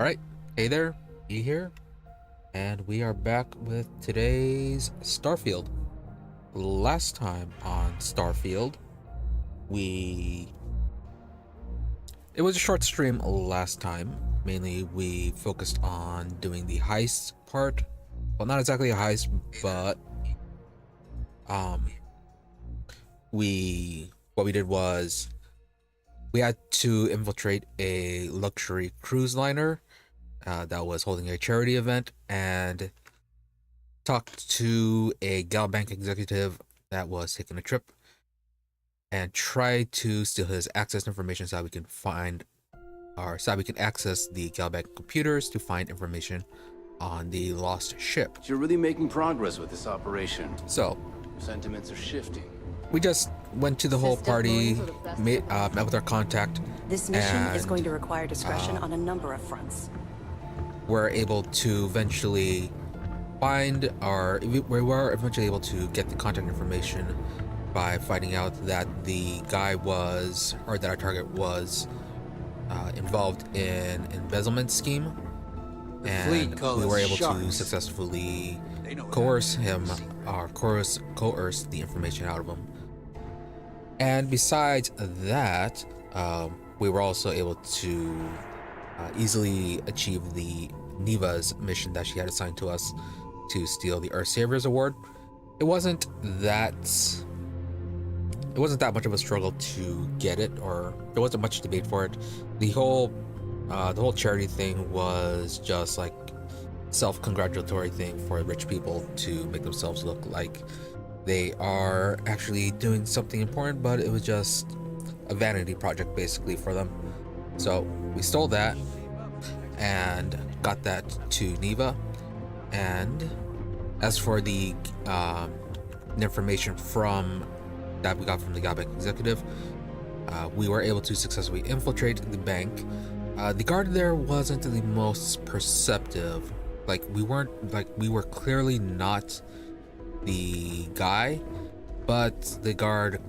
Alright, hey there, E here, and we are back with today's Starfield. Last time on Starfield, it was a short stream last time. Mainly we focused on doing the heist part. Well, not exactly a heist, but what we did was we had to infiltrate a luxury cruise liner that was holding a charity event and talked to a Galbank executive that was taking a trip and tried to steal his access information so that we can access the Galbank computers to find information on the lost ship. You're really making progress with this operation. So Sentiments are shifting. we just went to the whole party, met with our contact. This mission is going to require discretion on a number of fronts. We're able to eventually we were eventually able to get the contact information by finding out that the guy was, or that our target was, involved in embezzlement scheme, and we were able to successfully coerce him, or coerce the information out of him. And besides that, we were also able to easily achieve the Neva's mission that she had assigned to us to steal the Earth Saviors Award. It wasn't that much of a struggle to get it, or there wasn't much debate for it. The whole charity thing was just like self-congratulatory thing for rich people to make themselves look like they are actually doing something important, but it was just a vanity project basically for them. So we stole that and got that to Neva. And as for the information that we got from the Galbank executive, we were able to successfully infiltrate the bank. The guard there wasn't the most perceptive. We were clearly not the guy, but the guard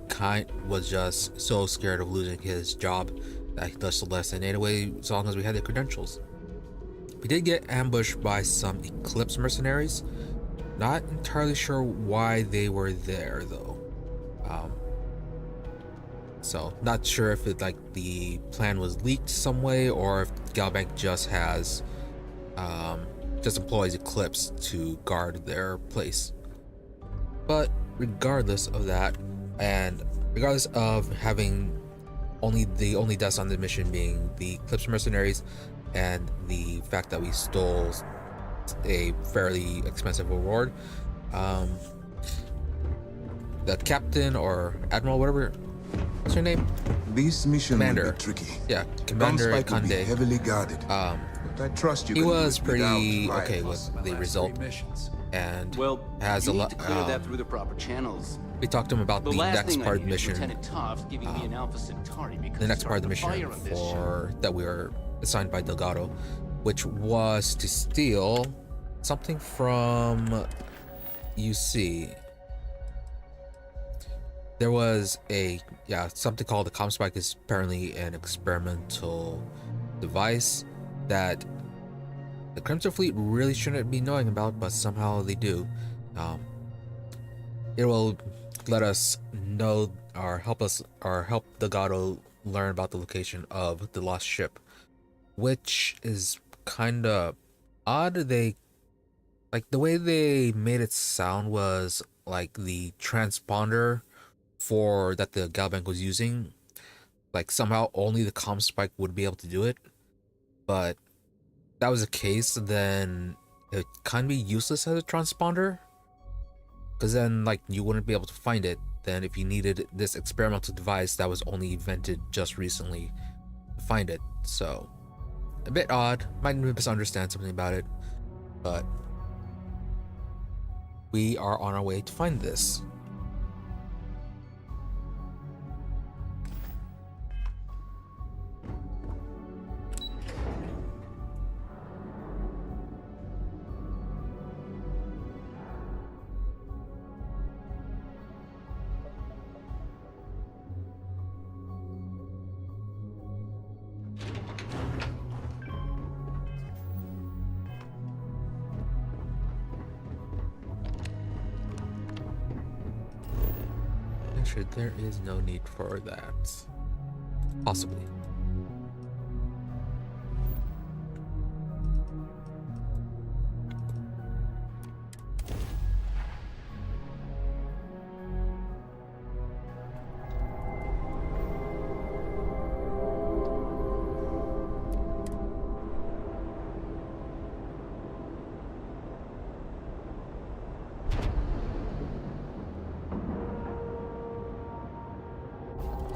was just so scared of losing his job that he does less than anyway, as long as we had the credentials. We did get ambushed by some Eclipse mercenaries. Not entirely sure why they were there though. So not sure if the plan was leaked some way, or if Galbank just employs Eclipse to guard their place. But regardless of that, and regardless of having the only deaths on the mission being the Eclipse mercenaries, and the fact that we stole a fairly expensive reward, the captain or admiral, what's your name? This mission Commander. will be tricky. Yeah, Commander Gunspike will be Kande. heavily guarded. But I trust you. He can do was it pretty without okay rivals. with the result, and has you a need lot. to clear that through the proper channels. We talked to him about the last next thing part I of the need is mission. Lieutenant Toft giving me an Alpha Centauri because The next he part of the started mission fire on this ship. that we were assigned by Delgado, which was to steal something from UC. There was something called the ComSpike. Is apparently an experimental device that the Crimson Fleet really shouldn't be knowing about, but somehow they do. It will let us know, or help Delgado learn about the location of the lost ship, which is kind of odd. The way they made it sound was like the transponder that the Galbank was using, somehow only the ComSpike would be able to do it. But if that was the case, then it kind of be useless as a transponder, because then you wouldn't be able to find it then if you needed this experimental device that was only invented just recently to find it. So a bit odd, might misunderstand something about it, but we are on our way to find this. Actually, there is no need for that. Possibly.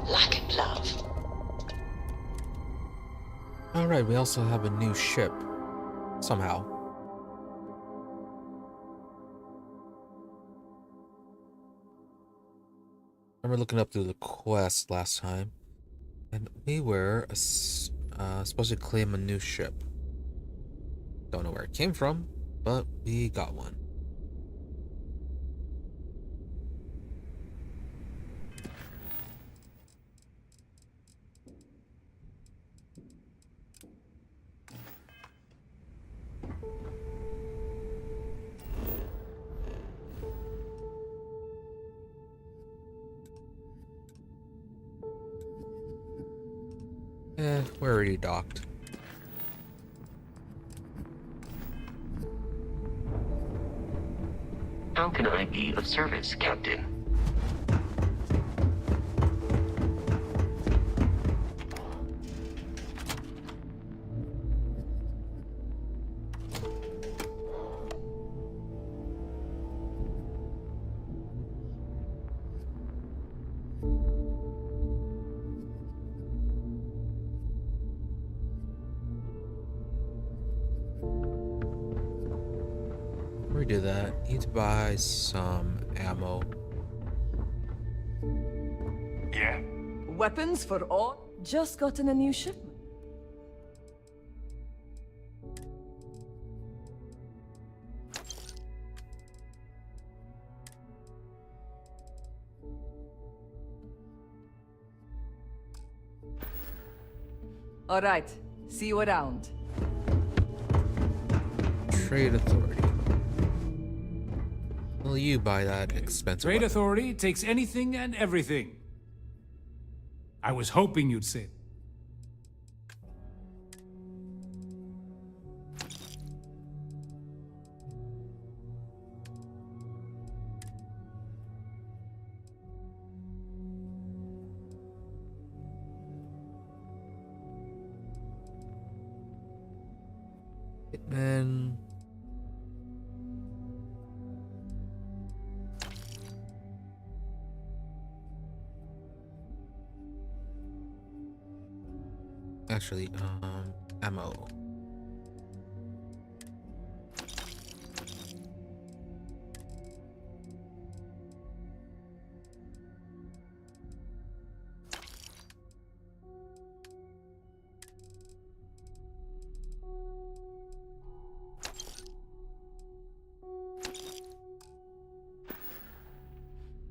Like it, love. Alright, we also have a new ship. Somehow. I remember looking up through the quest last time, and we were supposed to claim a new ship. Don't know where it came from, but we got one. We're already docked. How can I be of service, Captain? We do that. Need to buy some ammo. Yeah? Weapons for all? Just gotten a new shipment. All right, see you around. Trade authority. Will you buy that expensive Trade weapon? authority takes anything and everything. I was hoping you'd say. Hitman. Actually, ammo.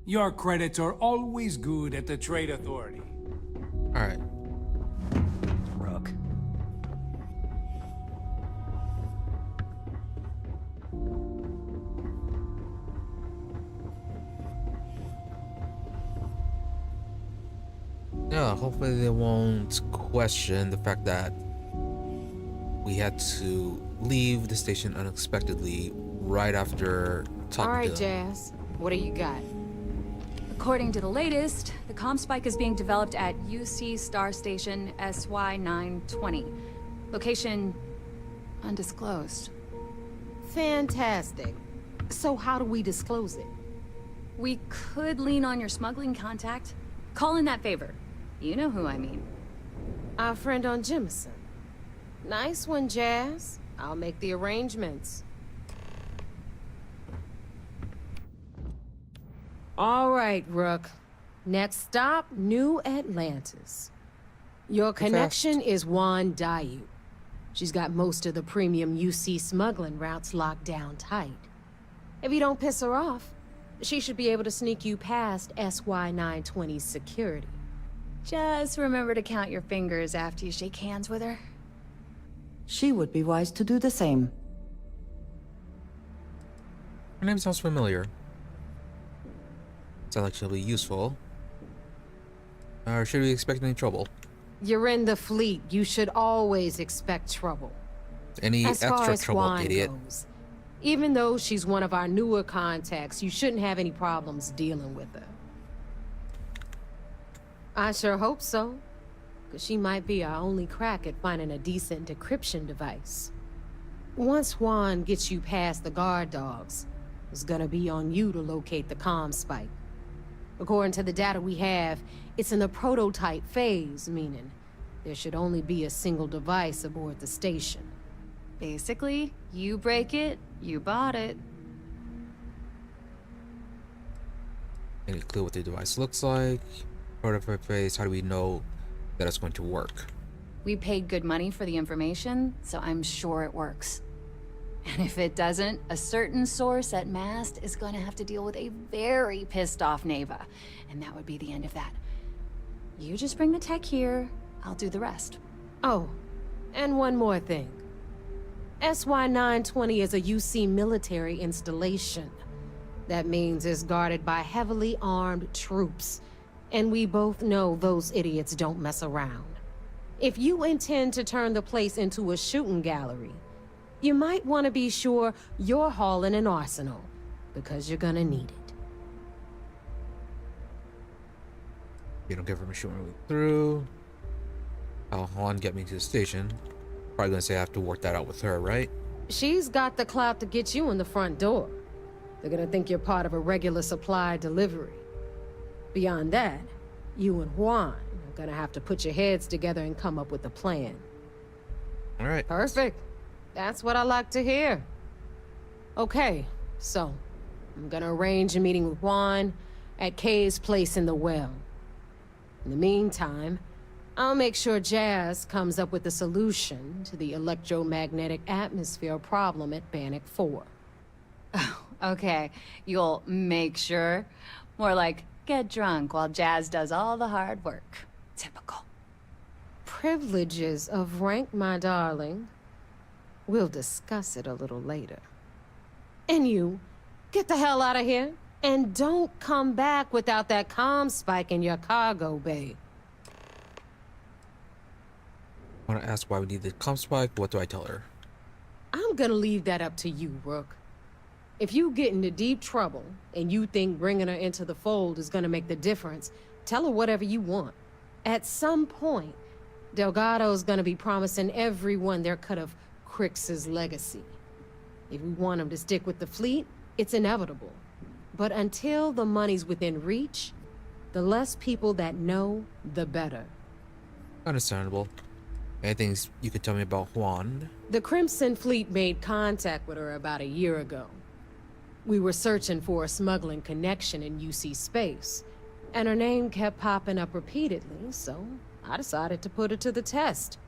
Your credits are always good at the trade authority. All right. Rook. Yeah, hopefully they won't question the fact that we had to leave the station unexpectedly right after talking All right, to them. Jazz. What do you got? According to the latest, the comm spike is being developed at UC Star Station SY920. Location undisclosed. Fantastic. So how do we disclose it? We could lean on your smuggling contact. Call in that favor. You know who I mean. Our friend on Jemison. Nice one, Jazz. I'll make the arrangements. All right, Rook. Next stop, New Atlantis. Your connection is Juan Dayu. She's got most of the premium UC smuggling routes locked down tight. If you don't piss her off, she should be able to sneak you past SY920's security. Just remember to count your fingers after you shake hands with her. She would be wise to do the same. Her name sounds familiar. Sounds like she'll be useful. Or should we expect any trouble? You're in the fleet. You should always expect trouble. Any As far extra as trouble, Juan idiot? goes, even though she's one of our newer contacts, you shouldn't have any problems dealing with her. I sure hope so, because she might be our only crack at finding a decent decryption device. Once Juan gets you past the guard dogs, it's gonna be on you to locate the comm spike. According to the data we have, it's in the prototype phase, meaning there should only be a single device aboard the station. Basically, you break it, you bought it. Any clue what the device looks like? Prototype phase, how do we know that it's going to work? We paid good money for the information, so I'm sure it works. And if it doesn't, a certain source at Mast is gonna have to deal with a very pissed off Neva. And that would be the end of that. You just bring the tech here, I'll do the rest. Oh, and one more thing. SY-920 is a UC military installation. That means it's guarded by heavily armed troops. And we both know those idiots don't mess around. If you intend to turn the place into a shooting gallery, you might want to be sure you're hauling an arsenal, because you're gonna need it. You don't give her a shooting way through. How Han get me to the station? Probably gonna say I have to work that out with her, right? She's got the clout to get you in the front door. They're gonna think you're part of a regular supply delivery. Beyond that, you and Juan are gonna have to put your heads together and come up with a plan. All right. Perfect. That's what I like to hear. Okay, so I'm gonna arrange a meeting with Juan at Kay's place in the well. In the meantime, I'll make sure Jazz comes up with a solution to the electromagnetic atmosphere problem at Bannock 4. Oh, okay. You'll make sure. More like, get drunk while Jazz does all the hard work. Typical. Privileges of rank, my darling. We'll discuss it a little later. And you, get the hell out of here. And don't come back without that comm spike in your cargo bay. I want to ask why we need the comm spike. What do I tell her? I'm gonna leave that up to you, Rook. If you get into deep trouble, and you think bringing her into the fold is gonna make the difference, tell her whatever you want. At some point, Delgado's gonna be promising everyone their cut of Crix's legacy. If we want him to stick with the fleet, it's inevitable. But until the money's within reach, the less people that know, the better. Understandable. Anything you could tell me about Juan? The Crimson Fleet made contact with her about a year ago. We were searching for a smuggling connection in UC space, and her name kept popping up repeatedly, so I decided to put her to the test.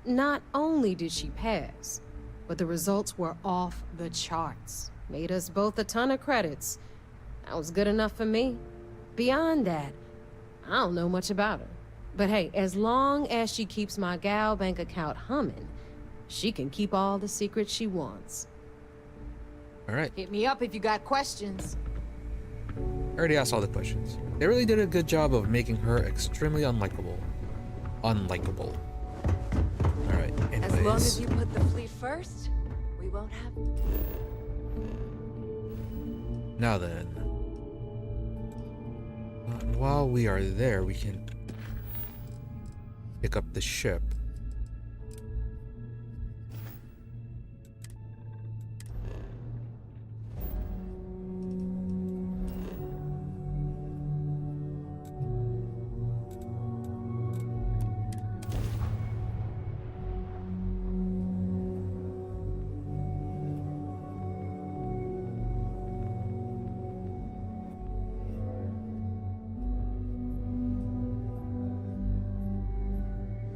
Not only did she pass, but the results were off the charts. Made us both a ton of credits. That was good enough for me. Beyond that, I don't know much about her. But hey, as long as she keeps my Galbank account humming, she can keep all the secrets she wants. All right. Hit me up if you got questions. I already asked all the questions. They really did a good job of making her extremely unlikable. Unlikable. All right. Anyways. As long as you put the fleet first, we won't have... Now then. While we are there, we can pick up the ship.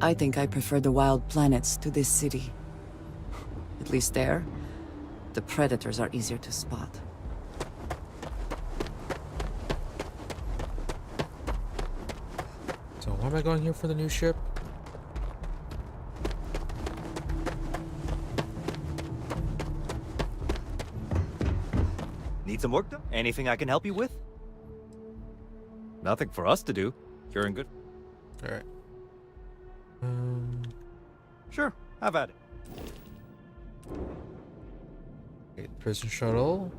I think I prefer the wild planets to this city. At least there, the predators are easier to spot. So why am I going here for the new ship? Need some work done? Anything I can help you with? Nothing for us to do. You're in good... All right. Sure, have at it. Okay, prison shuttle,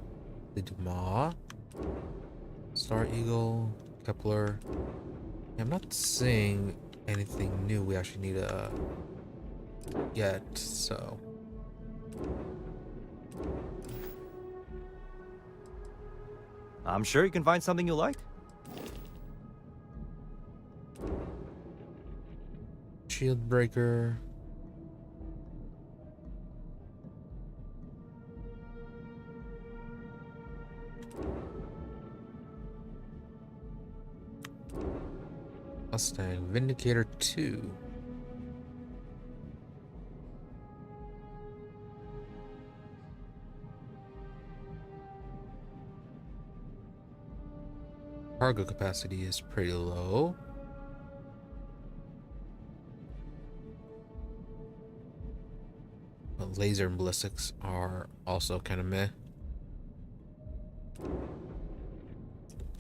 the Dumas, Star Eagle, Kepler. I'm not seeing anything new we actually need to get, so. I'm sure you can find something you like. Shield breaker. Mustang Vindicator 2. Cargo capacity is pretty low. But laser and ballistics are also kind of meh.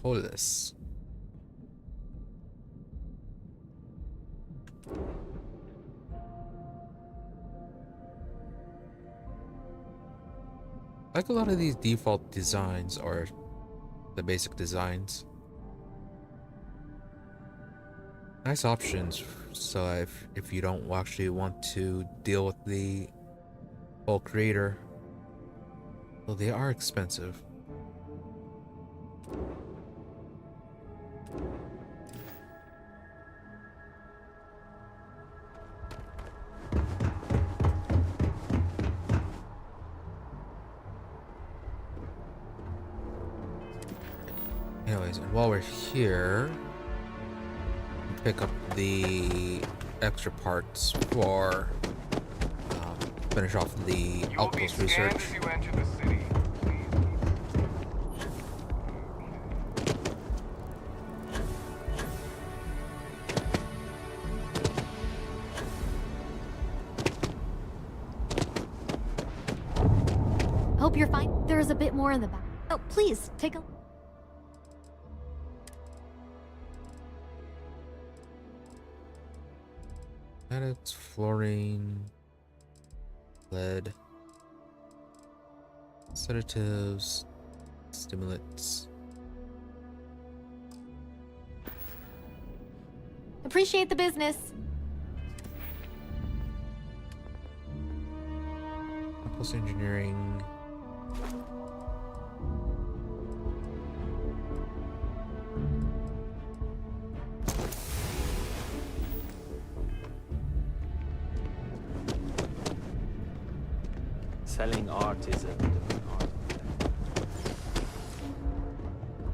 Polis. Like a lot of these default designs or the basic designs. Nice options, so if you don't actually want to deal with the whole creator. Well, they are expensive. Anyways, and while we're here, pick up the extra parts for finish off the outpost research. Hope you're fine. There is a bit more in the back. Oh, please, take a... Addicts, fluorine, lead, sedatives, stimulants. Appreciate the business. Outpost engineering. Selling art is a bit of an art.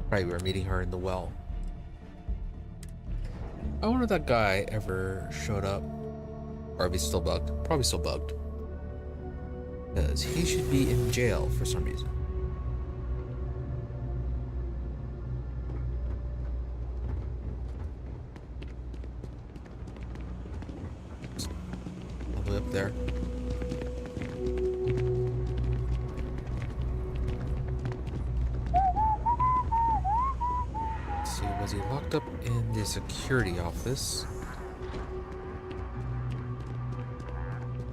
Right, we were meeting her in the well. I wonder if that guy ever showed up. Or if he's still bugged. Probably still bugged. Because he should be in jail for some reason. All the way up there. Was he locked up in the security office?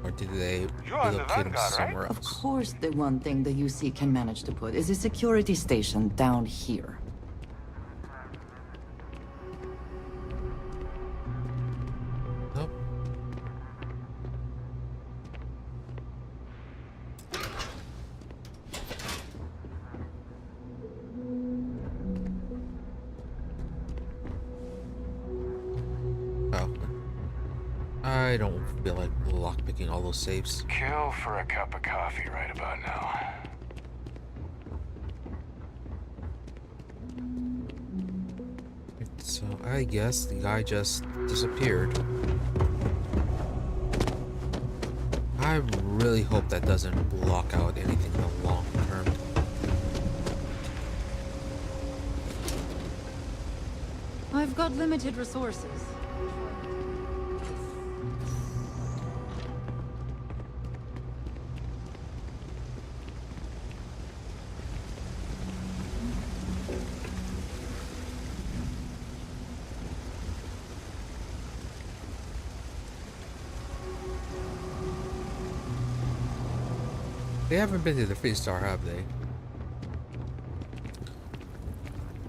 Or did they relocate him somewhere else? Of course, the one thing the UC can manage to put is a security station down here. Nope. I don't feel like lockpicking all those safes. Kill for a cup of coffee right about now. So I guess the guy just disappeared. I really hope that doesn't block out anything in the long term. I've got limited resources. They haven't been to the Freestar, have they?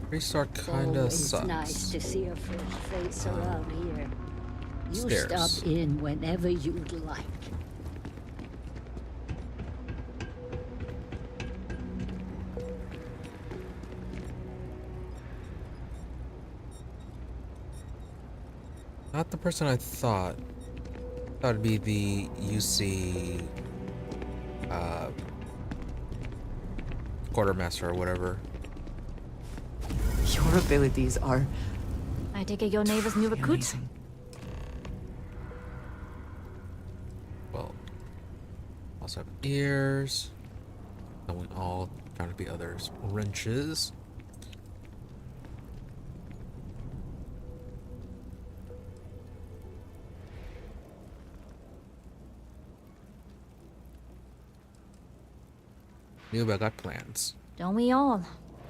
Freestar kinda sucks. It's nice to see a fresh face around here. You Stairs. stop in whenever you'd like. Not the person I thought. Thought it'd be the UC quartermaster or whatever. Your abilities are... I take it your neighbor's new recruit? amazing. Well, also have ears. And we all trying to be others. Wrenches. New, but I got plans. Don't we all?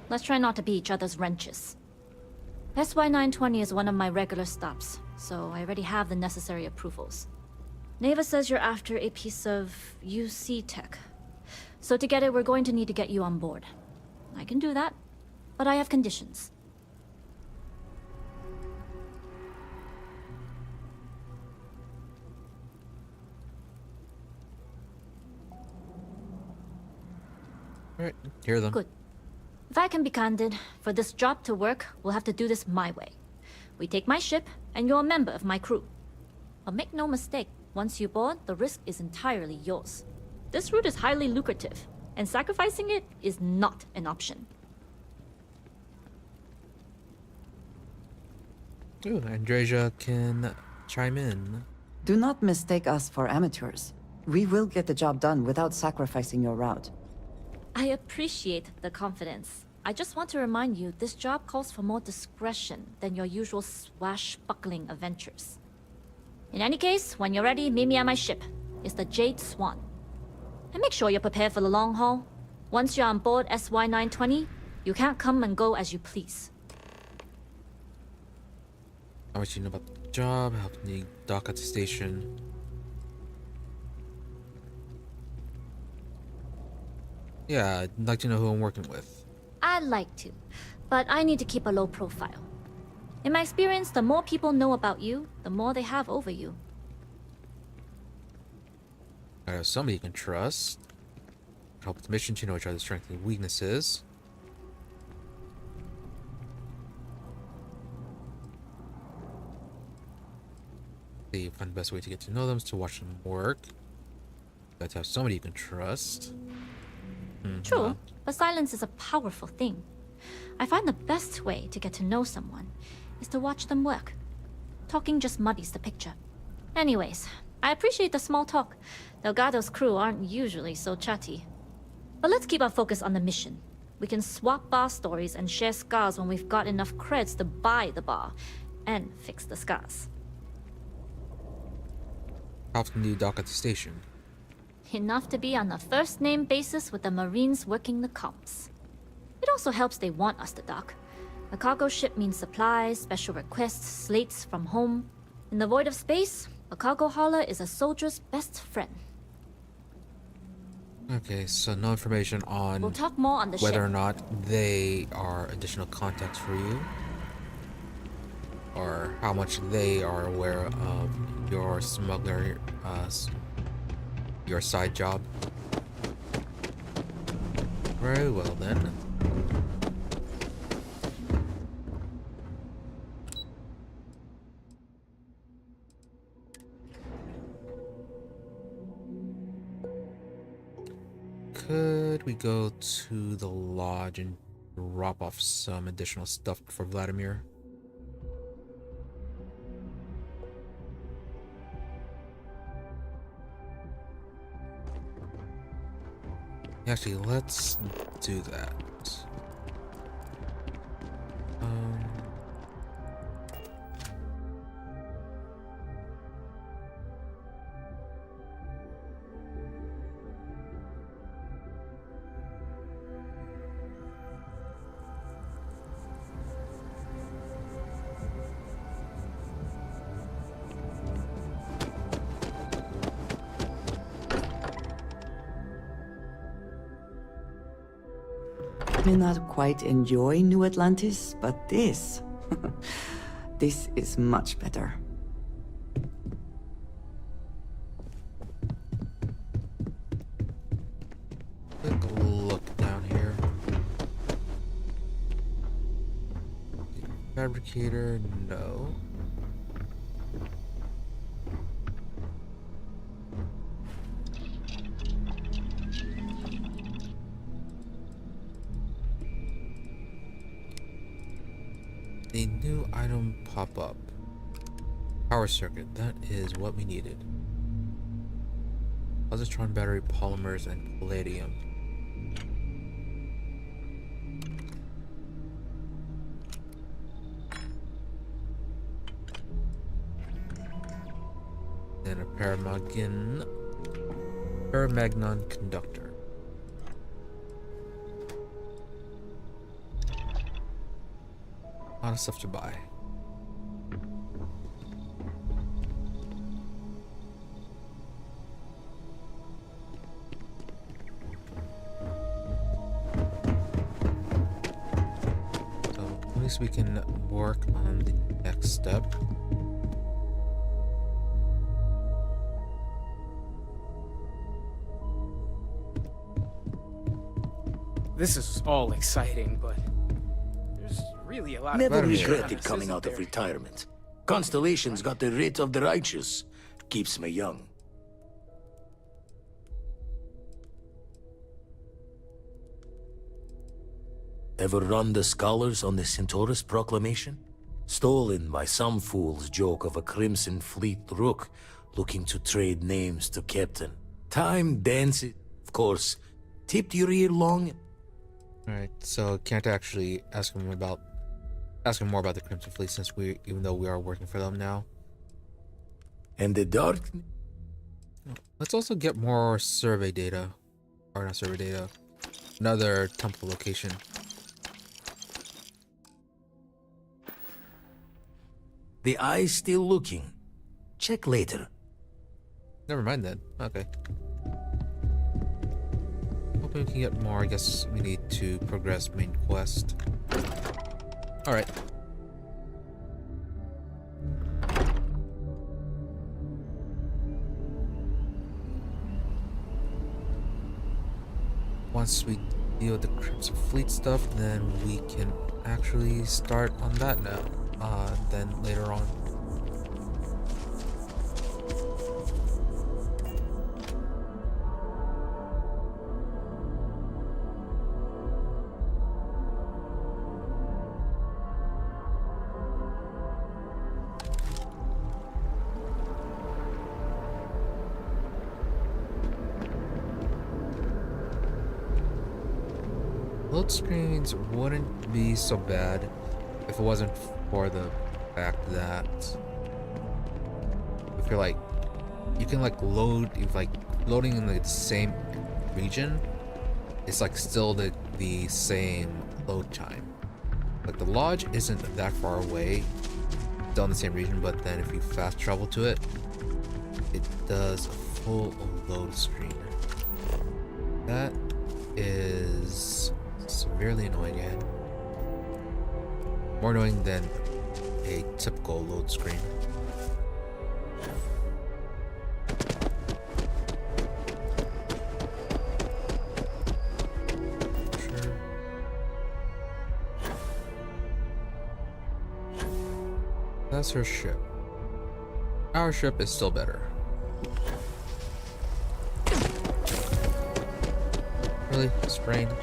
Let's try not to be each other's wrenches. SY-920 is one of my regular stops, so I already have the necessary approvals. Neva says you're after a piece of UC tech. So to get it, we're going to need to get you on board. I can do that, but I have conditions. Alright, hear them. Good. If I can be candid, for this job to work, we'll have to do this my way. We take my ship, and you're a member of my crew. But make no mistake, once you board, the risk is entirely yours. This route is highly lucrative, and sacrificing it is not an option. Ooh, Andreja can chime in. Do not mistake us for amateurs. We will get the job done without sacrificing your route. I appreciate the confidence. I just want to remind you, this job calls for more discretion than your usual swashbuckling adventures. In any case, when you're ready, meet me at my ship. It's the Jade Swan. And make sure you're prepared for the long haul. Once you're on board SY-920, you can't come and go as you please. How much you know about the job, helping you dock at the station. Yeah, I'd like to know who I'm working with. I'd like to, but I need to keep a low profile. In my experience, the more people know about you, the more they have over you. I have somebody you can trust. Help with the mission to know each other's strengths and weaknesses. See, find the best way to get to know them is to watch them work. Got to have somebody you can trust. True, but silence is a powerful thing. I find the best way to get to know someone is to watch them work. Talking just muddies the picture. Anyways, I appreciate the small talk. Delgado's crew aren't usually so chatty. But let's keep our focus on the mission. We can swap bar stories and share scars when we've got enough creds to buy the bar and fix the scars. How often do you dock at the station? Enough to be on a first-name basis with the Marines working the comms. It also helps they want us to dock. A cargo ship means supplies, special requests, slates from home. In the void of space, a cargo hauler is a soldier's best friend. Okay, so no information on We'll talk more on the whether ship. or not they are additional contacts for you, or how much they are aware of your smuggler, your side job. Very well then. Could we go to the lodge and drop off some additional stuff for Vladimir? Actually, let's do that. may not quite enjoy New Atlantis, but this... this is much better. Quick look down here. Fabricator, no. A new item pop up. Power circuit, that is what we needed. Positron battery, polymers, and palladium. Then a paramagnon conductor. A lot of stuff to buy. So at least we can work on the next step. This is all exciting, but there's really a lot Never of regretted coming out of retirement. Constellation's got the writ of the righteous. Keeps me young. Ever run the scholars on the Centaurus proclamation? Stolen by some fool's joke of a Crimson Fleet rook looking to trade names to Captain. Time dances. Of course, tipped your ear long. Alright, so can't actually ask him more about the Crimson Fleet, since even though we are working for them now. And the dark. Let's also get more survey data, or not survey data, another temple location. The eye's still looking. Check later. Never mind then. Okay. Hoping we can get more. I guess we need to progress main quest. Alright. Once we deal with the Crimson Fleet stuff, then we can actually start on that now. Then later on. Load screens wouldn't be so bad if it wasn't for the fact that if you're like, you can like load, if like loading in the same region, it's like still the same load time. Like the lodge isn't that far away, still in the same region, but then if you fast travel to it, it does a full load screen. That is severely annoying, and more annoying than a typical load screen. Sure. That's her ship. Our ship is still better. Really? Sprained?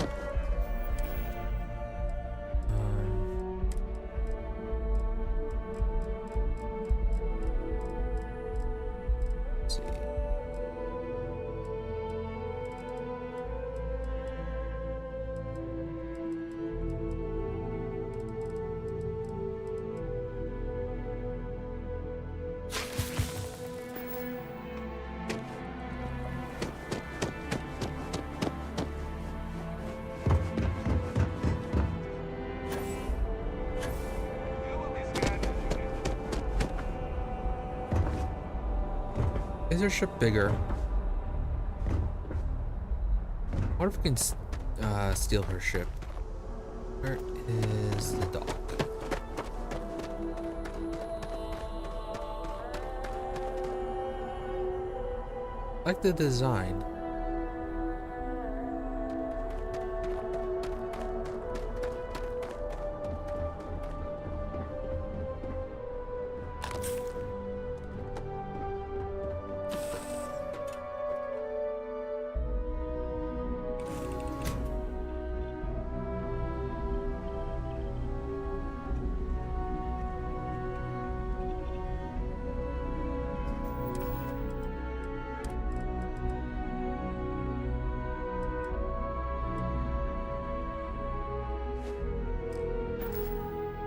Is her ship bigger? What if we can steal her ship? Where is the dock? I like the design.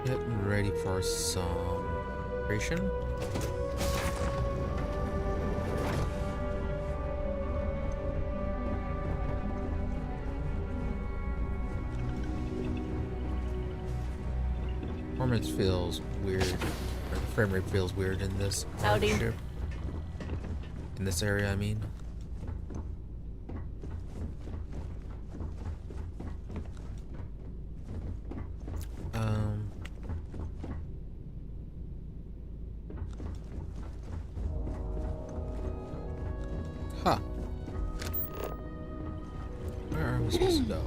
Getting ready for some creation. Performance feels weird. Or the frame rate feels weird in this ship. In this area, I mean. Huh. Where are we supposed to go?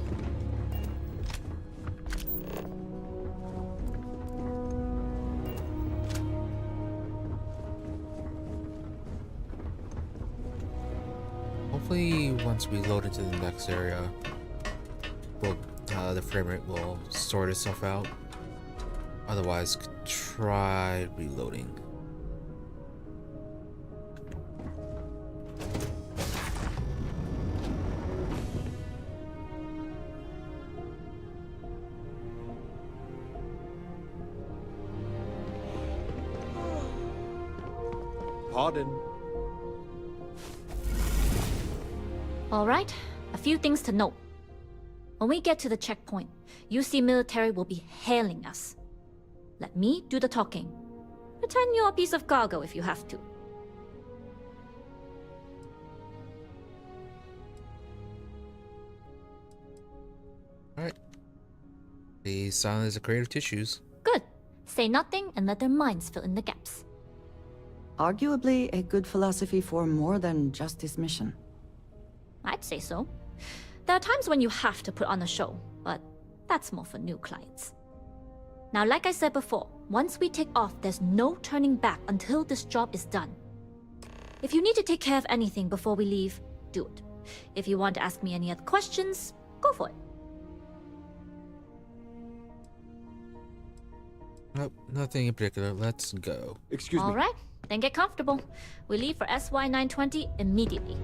Hopefully, once we load into the next area, the frame rate will sort itself out. Otherwise, try reloading. Pardon. All right, a few things to note. When we get to the checkpoint, UC military will be hailing us. Let me do the talking. Pretend you're a piece of cargo if you have to. Alright. The silence is a creative tissues. Good. Say nothing and let their minds fill in the gaps. Arguably a good philosophy for more than just this mission. I'd say so. There are times when you have to put on a show, but that's more for new clients. Now, like I said before, once we take off, there's no turning back until this job is done. If you need to take care of anything before we leave, do it. If you want to ask me any other questions, go for it. Nope, nothing in particular. Let's go. Excuse me. All right, then get comfortable. We leave for SY-920 immediately.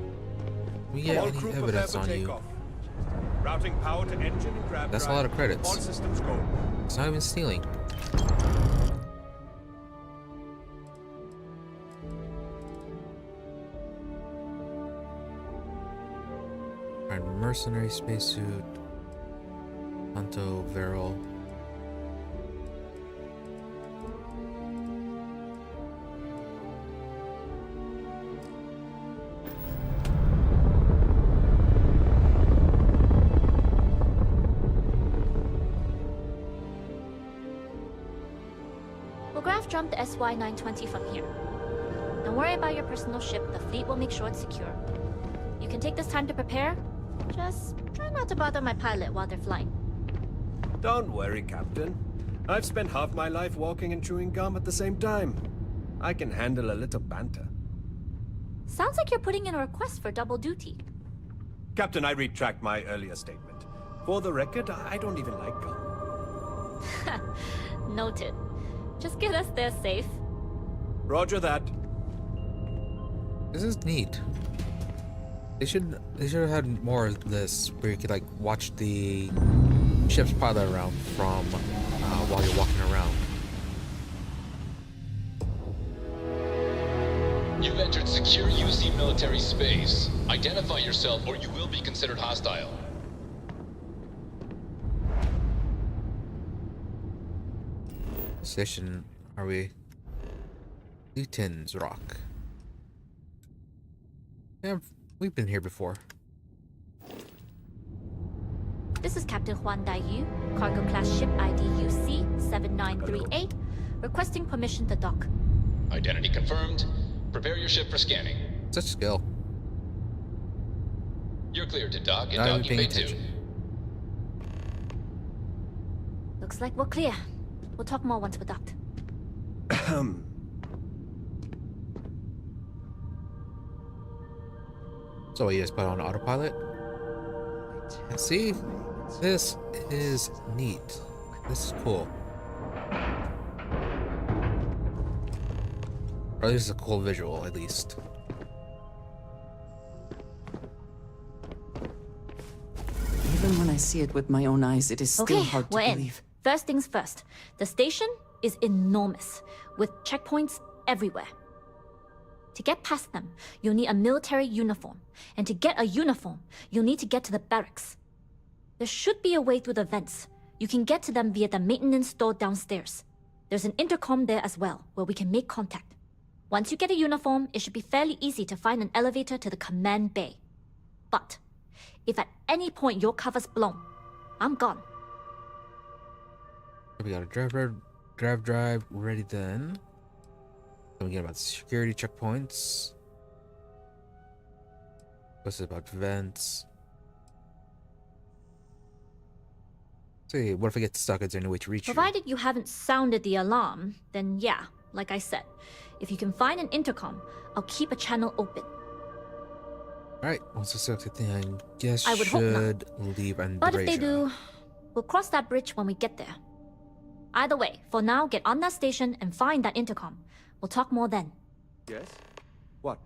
We get any evidence on you? Routing power to engine and grab. That's a lot of credits. All systems go. It's not even stealing. Alright, mercenary spacesuit. Hunto, Veryl. Jump the SY-920 from here. Don't worry about your personal ship. The fleet will make sure it's secure. You can take this time to prepare. Just try not to bother my pilot while they're flying. Don't worry, Captain. I've spent half my life walking and chewing gum at the same time. I can handle a little banter. Sounds like you're putting in a request for double duty. Captain, I retract my earlier statement. For the record, I don't even like gum. Noted. Just get us there safe. Roger that. This is neat. They should have had more of this where you could like watch the ship's pilot around from while you're walking around. You've entered secure UC military space. Identify yourself or you will be considered hostile. Station are we? Newton's Rock. Yeah, we've been here before. This is Captain Huan Daiyu, cargo class ship ID UC-7938, requesting permission to dock. Identity confirmed. Prepare your ship for scanning. Such skill. You're cleared to dock in Not even docking paying bay 2. attention. Looks like we're clear. We'll talk more once we're docked. So you just put on autopilot? See? This is neat. This is cool. Or this is a cool visual, at least. Even when I see it with my own eyes, it is still Okay, hard to we're in. believe. First things first. The station is enormous, with checkpoints everywhere. To get past them, you'll need a military uniform. And to get a uniform, you'll need to get to the barracks. There should be a way through the vents. You can get to them via the maintenance store downstairs. There's an intercom there as well, where we can make contact. Once you get a uniform, it should be fairly easy to find an elevator to the command bay. But if at any point your cover's blown, I'm gone. We got a drive ready then. Then we get about security checkpoints. What's it about vents? See, what if I get stuck? Is there any way to reach you? Provided you haven't sounded the alarm, then yeah, like I said, if you can find an intercom, I'll keep a channel open. Alright, once I select the thing, I guess I would hope should leave Andrasia. But if they do, we'll cross that bridge when we get there. Either way, for now, get on that station and find that intercom. We'll talk more then. Yes? What?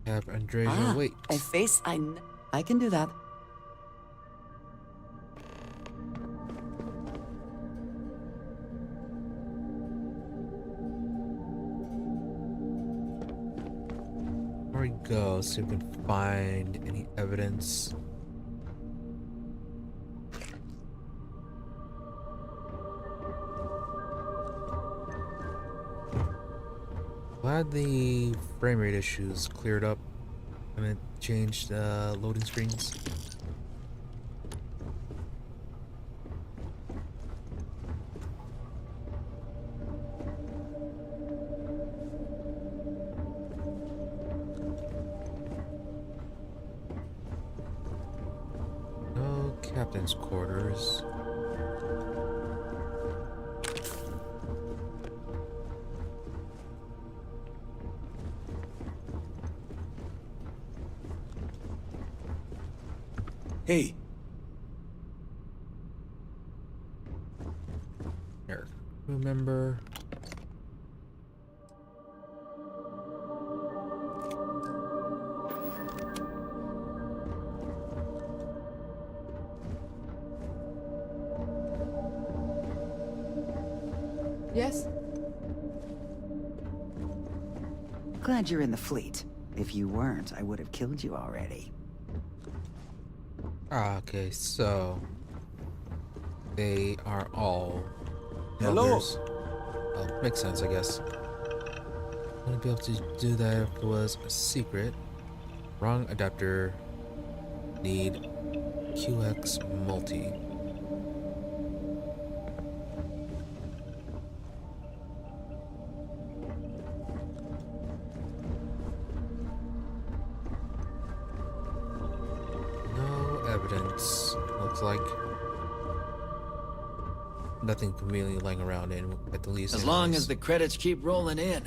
Have Andrasia wait. A face I can do that. There we go, see if we can find any evidence. Glad the frame rate issues cleared up and it changed loading screens. No captain's quarters. Hey. Here, remember. Yes? Glad you're in the fleet. If you weren't, I would have killed you already. Ah, okay, so they are all Hello. mothers. Oh, makes sense, I guess. Wouldn't be able to do that if it was a secret. Wrong adapter. Need QX multi. Evidence. Looks like nothing conveniently lying around in at the least. As long as the credits keep rolling in,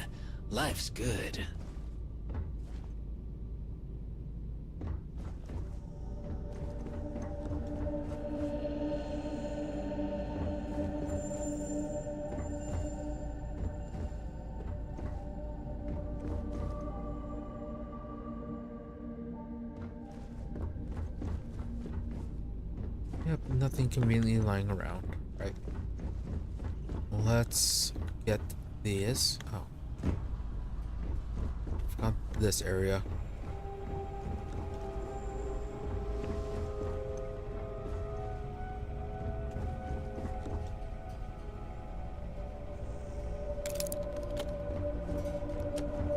life's good. Yep, nothing conveniently lying around. Right. Let's get this. Oh. Forgot this area.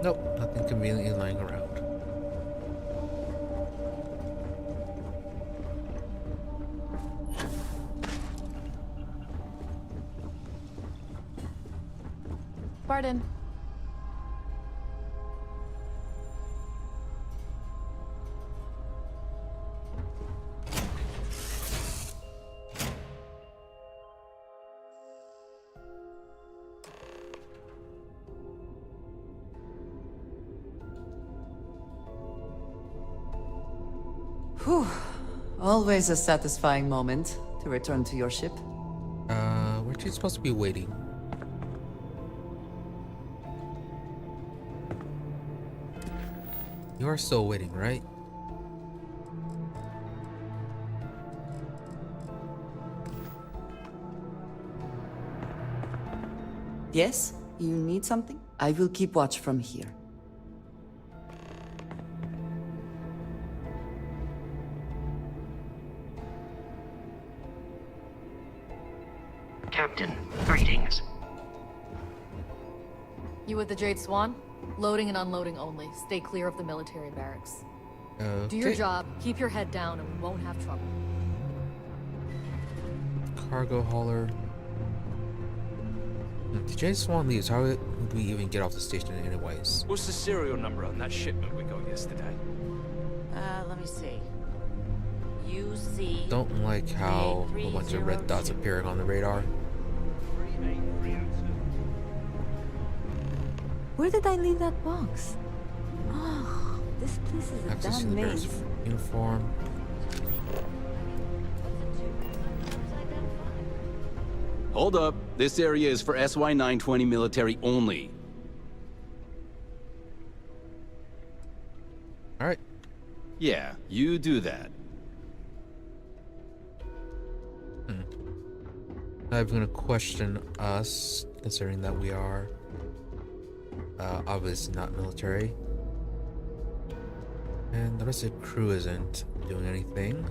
Nope, nothing conveniently lying around. Pardon. Whew. Always a satisfying moment to return to your ship. Weren't you supposed to be waiting? You are still waiting, right? Yes? You need something? I will keep watch from here. Captain, greetings. You with the Jade Swan? Loading and unloading only. Stay clear of the military barracks. Okay. Do your job, keep your head down, and we won't have trouble. Cargo hauler. If the Jade Swan leaves, how would we even get off the station anyways? What's the serial number on that shipment we got yesterday? Let me see. UC. Don't like how a bunch of red dots appearing on the radar. Where did I leave that box? Oh, this place is a Access to damn the bearer's maze. uniform. Hold up. This area is for SY-920 military only. Alright. Yeah, you do that. I'm gonna question us, considering that we are obviously not military. And the rest of the crew isn't doing anything.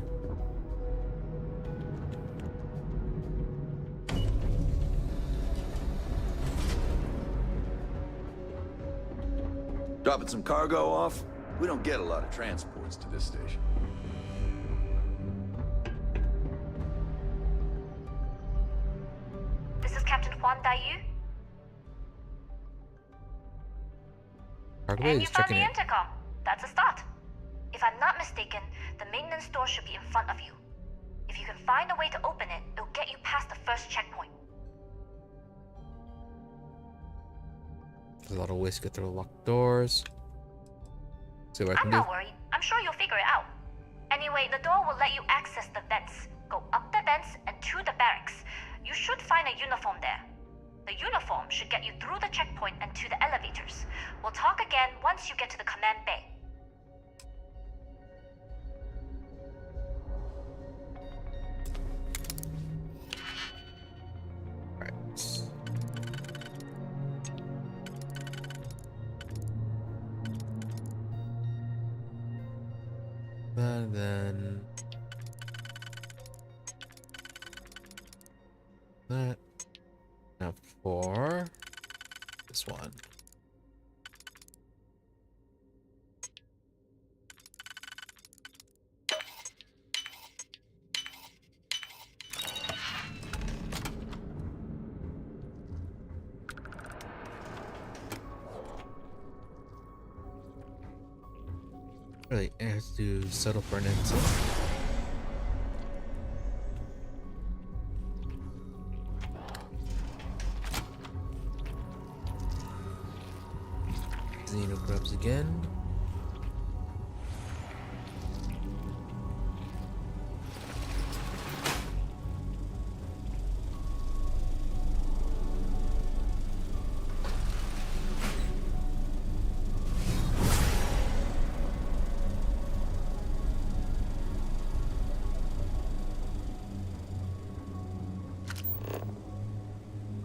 Dropping some cargo off? We don't get a lot of transports to this station. This is Captain Juan Dayu. Cargo And is you found checking the in. intercom. That's a start. If I'm not mistaken, the maintenance door should be in front of you. If you can find a way to open it, it'll get you past the first checkpoint. There's a lot of ways to get through the locked doors. See what I I'm can do. not worried. I'm sure you'll figure it out. Anyway, the door will let you access the vents. Go up the vents and to the barracks. You should find a uniform there. The uniform should get you through the checkpoint and to the elevators. We'll talk again once you get to the command bay. And then that. Now for this one. Really, it has to settle for an instant. Xeno grubs again.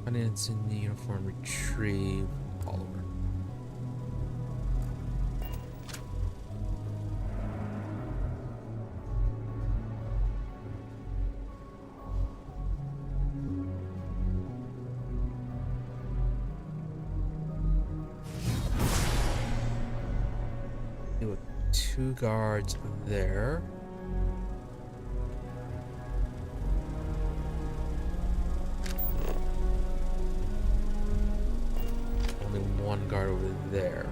Finance in the uniform retrieve follower. 2 guards there. Only 1 guard over there.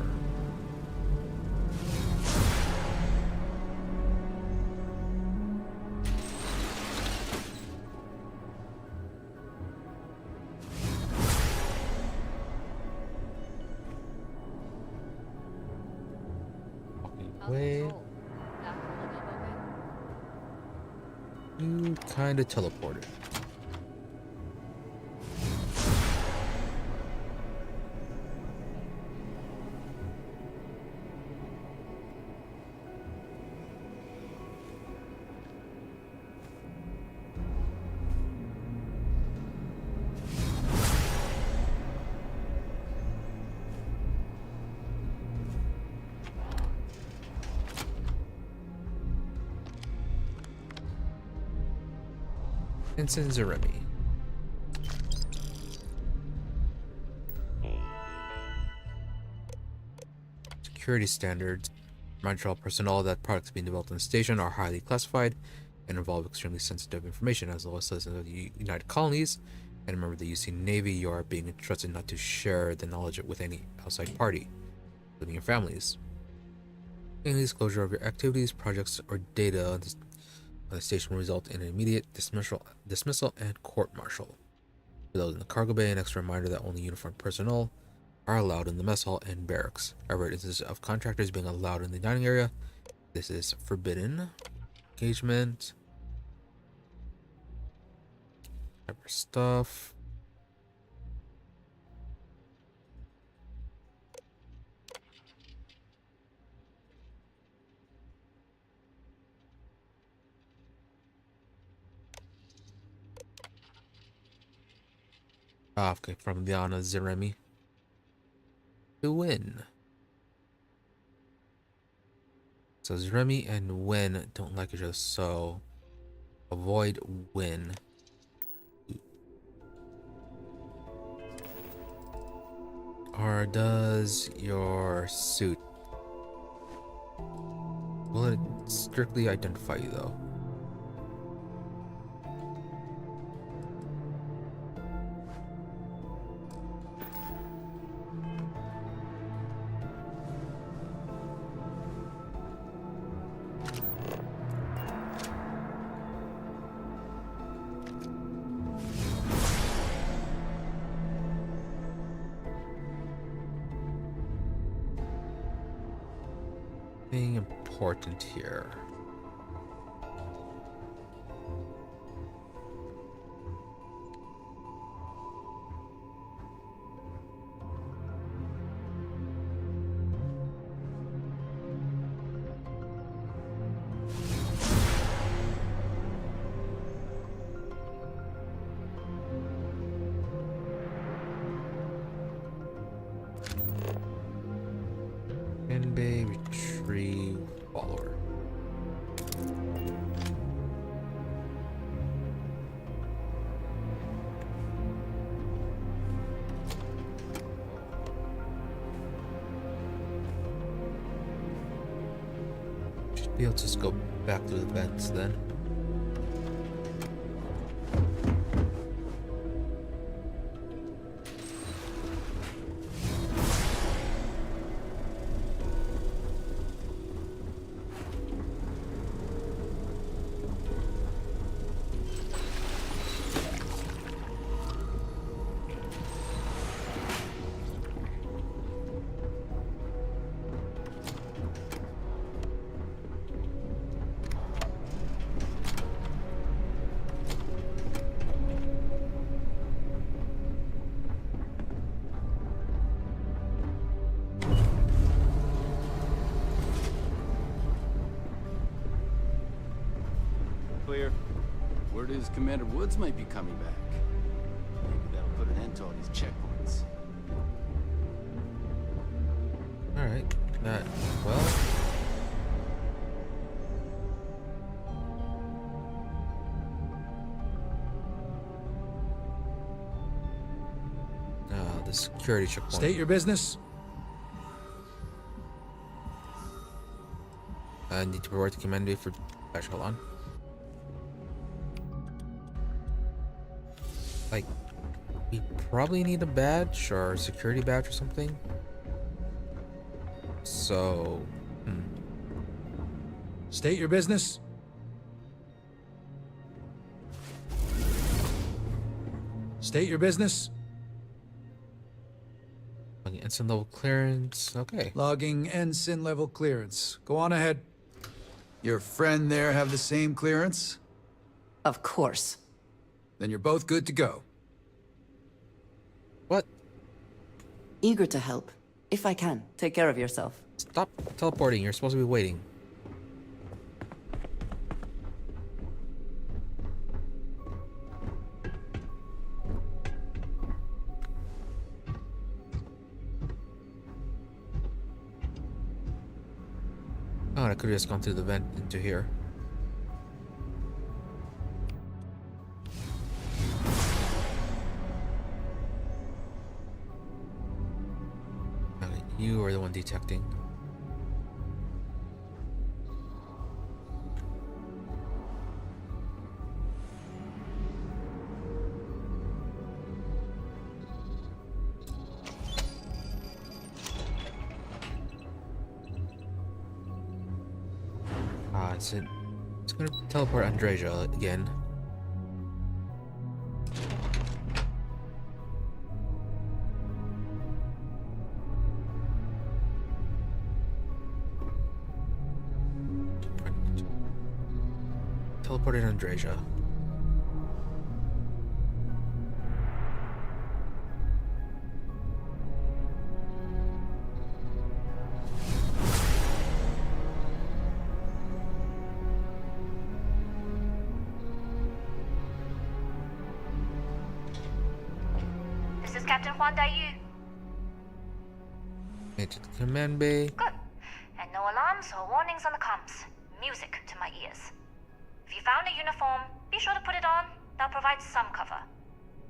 Way. You kind of teleported. Ensign Zaremi. Security standards. Montreal personnel that products being developed on the station are highly classified and involve extremely sensitive information. As well as citizens of the United Colonies and a member of the UC Navy, you are being entrusted not to share the knowledge with any outside party, including your families. Any disclosure of your activities, projects, or data on the station will result in an immediate dismissal and court-martial. For those in the cargo bay, an extra reminder that only uniformed personnel are allowed in the mess hall and barracks. However, instances of contractors being allowed in the dining area, this is forbidden. Engagement. Type of stuff. Okay, from Liana Zaremi. To win. So Zaremi and Win don't like each other, so avoid Win. Or does your suit? Will it strictly identify you though? Nothing important here. Bay retrieve follower. Should be able to just go back to the vents then. Clear. Word is Commander Woods might be coming back. Maybe that'll put an end to all these checkpoints. Alright, well. The security checkpoint. State your business. I need to report to command bay for. Actually, hold on. Like, we probably need a badge or a security badge or something. So, State your business. State your business. Ensign level clearance. Okay. Logging ensign level clearance. Go on ahead. Your friend there have the same clearance? Of course. Then you're both good to go. What? Eager to help. If I can, take care of yourself. Stop teleporting. You're supposed to be waiting. Oh, I could have just gone through the vent into here. Okay, you are the one detecting. It's gonna teleport Andreja again. Teleported Andreja. Captain Huan Daiyu. Into the command bay. Good. And no alarms or warnings on the comms. Music to my ears. If you found a uniform, be sure to put it on. That'll provide some cover.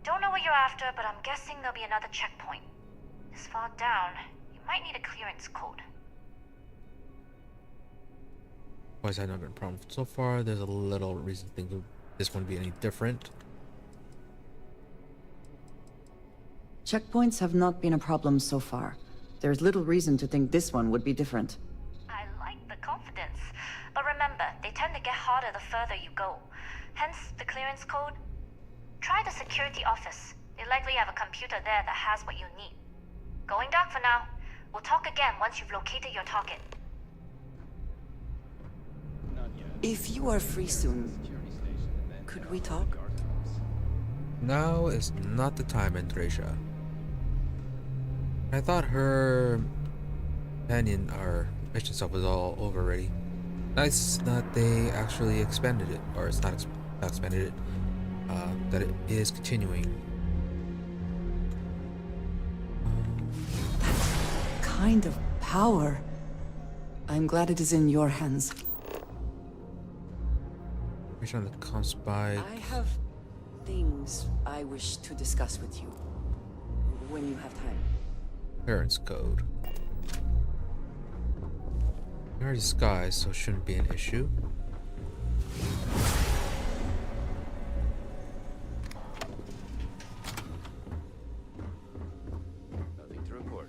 Don't know what you're after, but I'm guessing there'll be another checkpoint. This far down, you might need a clearance code. Why has that not been a problem so far? There's a little reason to think this wouldn't be any different. Checkpoints have not been a problem so far. There's little reason to think this one would be different. I like the confidence. But remember, they tend to get harder the further you go. Hence, the clearance code. Try the security office. They likely have a computer there that has what you need. Going dark for now. We'll talk again once you've located your target. If you are free soon, could we talk? Now is not the time, Andreja. I thought her companion, or mission stuff, was all over already. Nice that they actually expanded it, or it's not expanded it, that it is continuing. That kind of power. I'm glad it is in your hands. Reach on the comms by. I have things I wish to discuss with you when you have time. Clearance code. We are disguised, so it shouldn't be an issue. Nothing to report.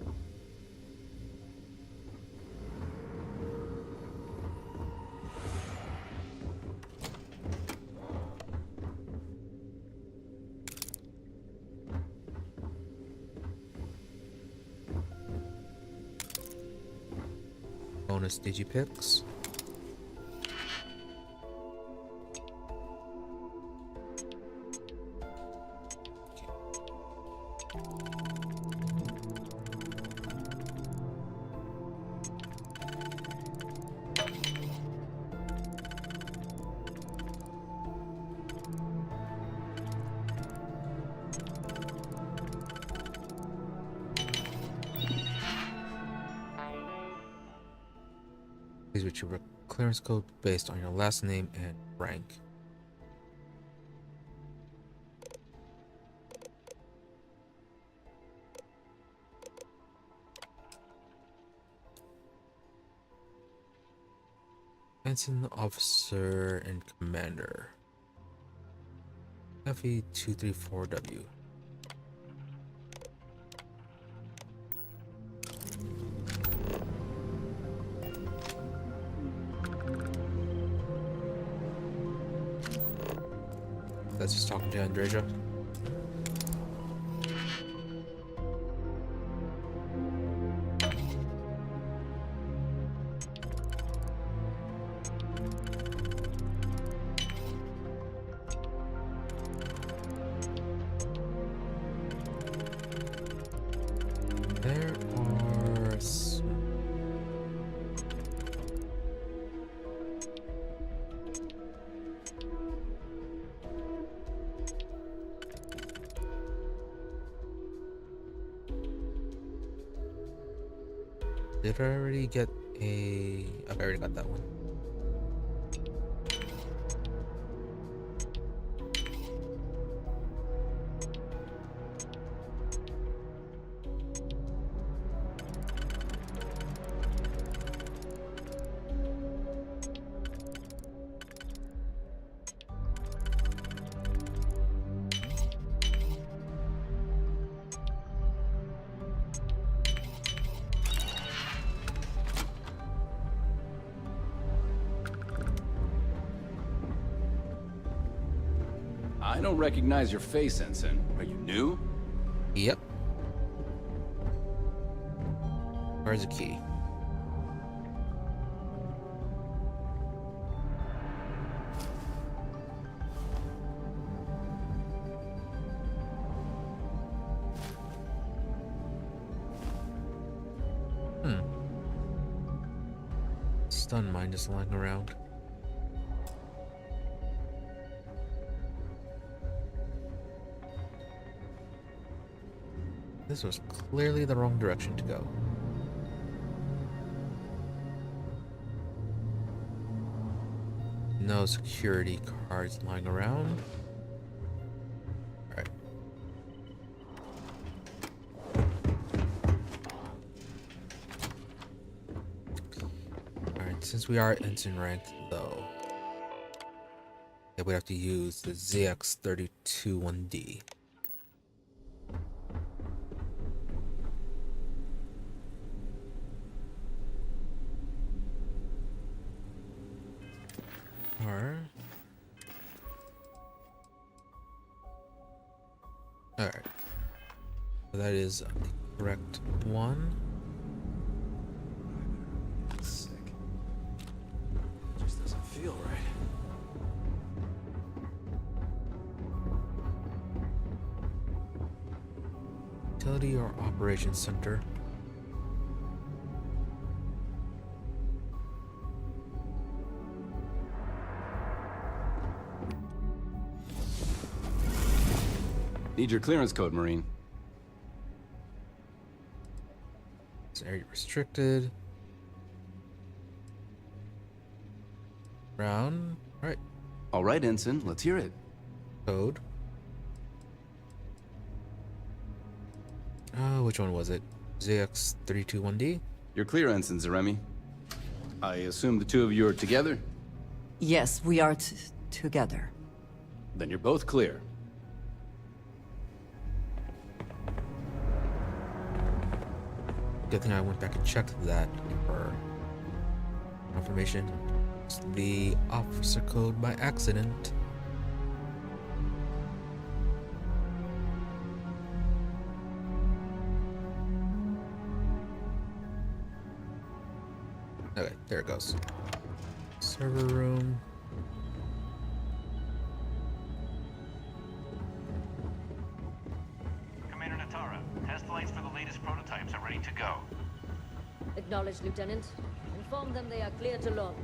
Bonus digipicks. Please retrieve your clearance code based on your last name and rank. Ensign, officer, and commander. FE234W. That's just talking to Andreja. There are Did I already get a... I already got that one. I don't recognize your face, Ensign. Are you new? Yep. Where's the key? Stun mine just lying around. This was clearly the wrong direction to go. No security cards lying around. Alright. Alright, since we are at ensign rank though, we have to use the ZX-32-1D. Alright. So that is the correct one. Sick. Just doesn't feel right. Utility or operations center. Need your clearance code, Marine. It's area restricted. Brown. Right. All right, Ensign. Let's hear it. Code. Which one was it? ZX-321D? You're clear, Ensign Zaremi. I assume the two of you are together? Yes, we are together. Then you're both clear. Good thing I went back and checked that for confirmation. It's the officer code by accident. Okay, there it goes. Server room. Commander Natara, test flights for the latest prototypes are ready to go. Acknowledged, Lieutenant. Inform them they are clear to launch.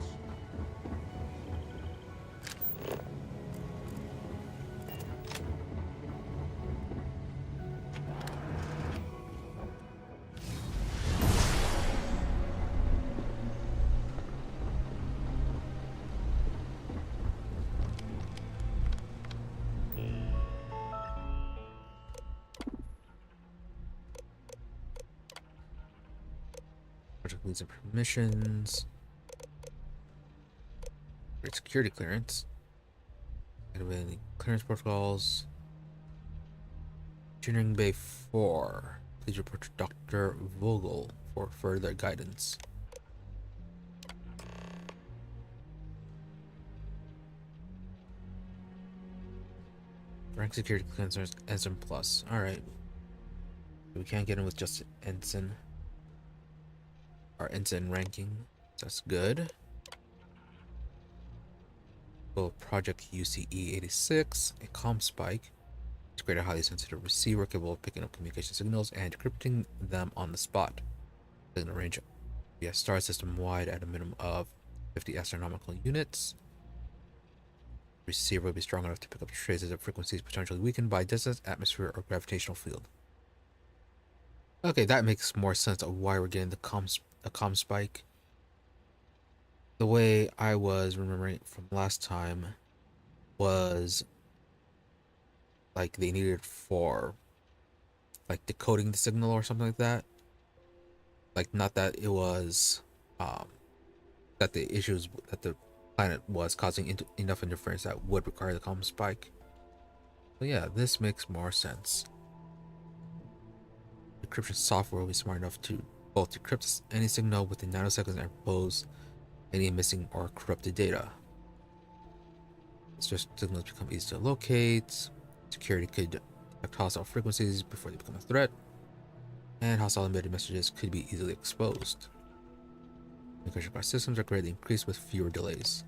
Project leads and permissions. Great security clearance. Activating clearance protocols. Engineering Bay 4. Please report to Dr. Vogel for further guidance. Rank security clearance Ensign Plus. Alright. We can't get in with just Ensign. Our Ensign ranking. That's good. Well, Project UCE 86, a comm spike. Integrate a highly sensitive receiver capable of picking up communication signals and decrypting them on the spot. Within a range via star system wide at a minimum of 50 astronomical units. Receiver will be strong enough to pick up traces of frequencies potentially weakened by distance, atmosphere, or gravitational field. Okay, that makes more sense of why we're getting the comm spike. The way I was remembering from last time was like they needed for like decoding the signal or something like that. Like not that it was that the issues that the planet was causing enough interference that would require the comm spike. But yeah, this makes more sense. Encryption software will be smart enough to both decrypt any signal within nanoseconds and propose any missing or corrupted data. Such signals become easy to locate. Security could detect hostile frequencies before they become a threat, and hostile embedded messages could be easily exposed. Communication across systems are greatly increased with fewer delays.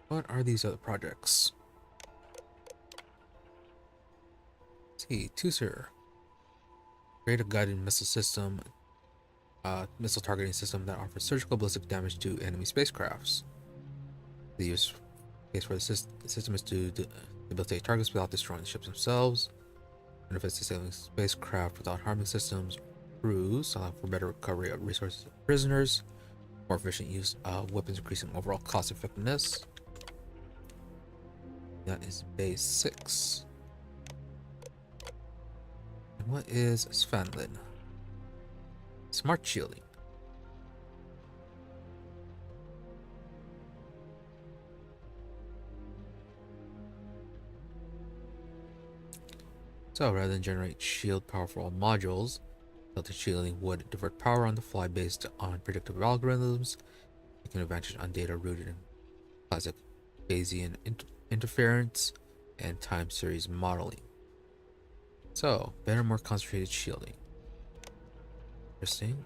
What are these other projects? Let's see, Tucer. Create a guided missile system, missile targeting system that offers surgical ballistic damage to enemy spacecrafts. The use case for the system is to debilitate targets without destroying the ships themselves. Benefits disabling spacecraft without harming systems, crews, allowing for better recovery of resources of prisoners, more efficient use of weapons, increasing overall cost effectiveness. That is base 6. And what is Svanlin? Smart shielding. So rather than generate shield power for all modules, filtered shielding would divert power on the fly based on predictive algorithms, taking advantage on data rooted in classic Bayesian interference and time series modeling. So, better, more concentrated shielding. Interesting.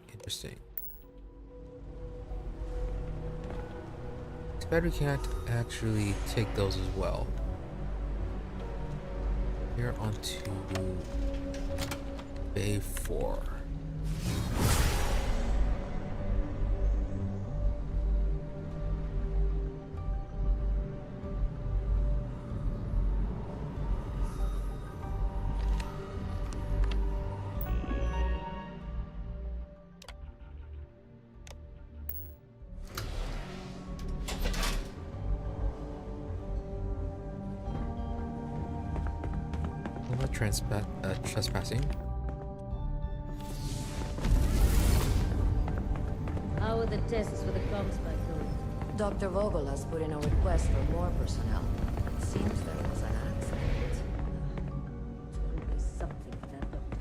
Too bad we can't actually take those as well. Here onto Bay 4. Trespassing. How are the tests for the comms spike going? Dr. Vogel has put in a request for more personnel. It seems there was an accident. There's always something with that doctor.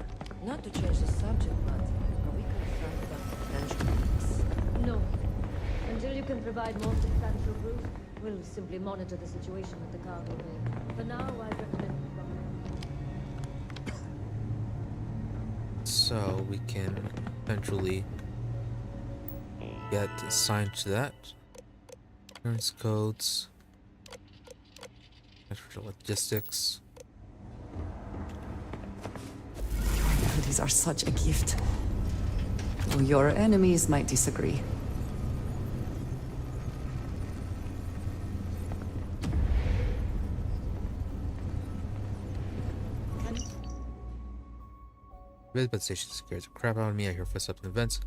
Not to change the subject, but are we concerned about potential leaks? No. Until you can provide more substantial proof, we'll simply monitor the situation at the cargo bay. For now, I recommend... So we can eventually get assigned to that. Clearance codes. Logistics. Your abilities are such a gift. Though your enemies might disagree. But station scares the crap out of me. I hear footsteps and vents,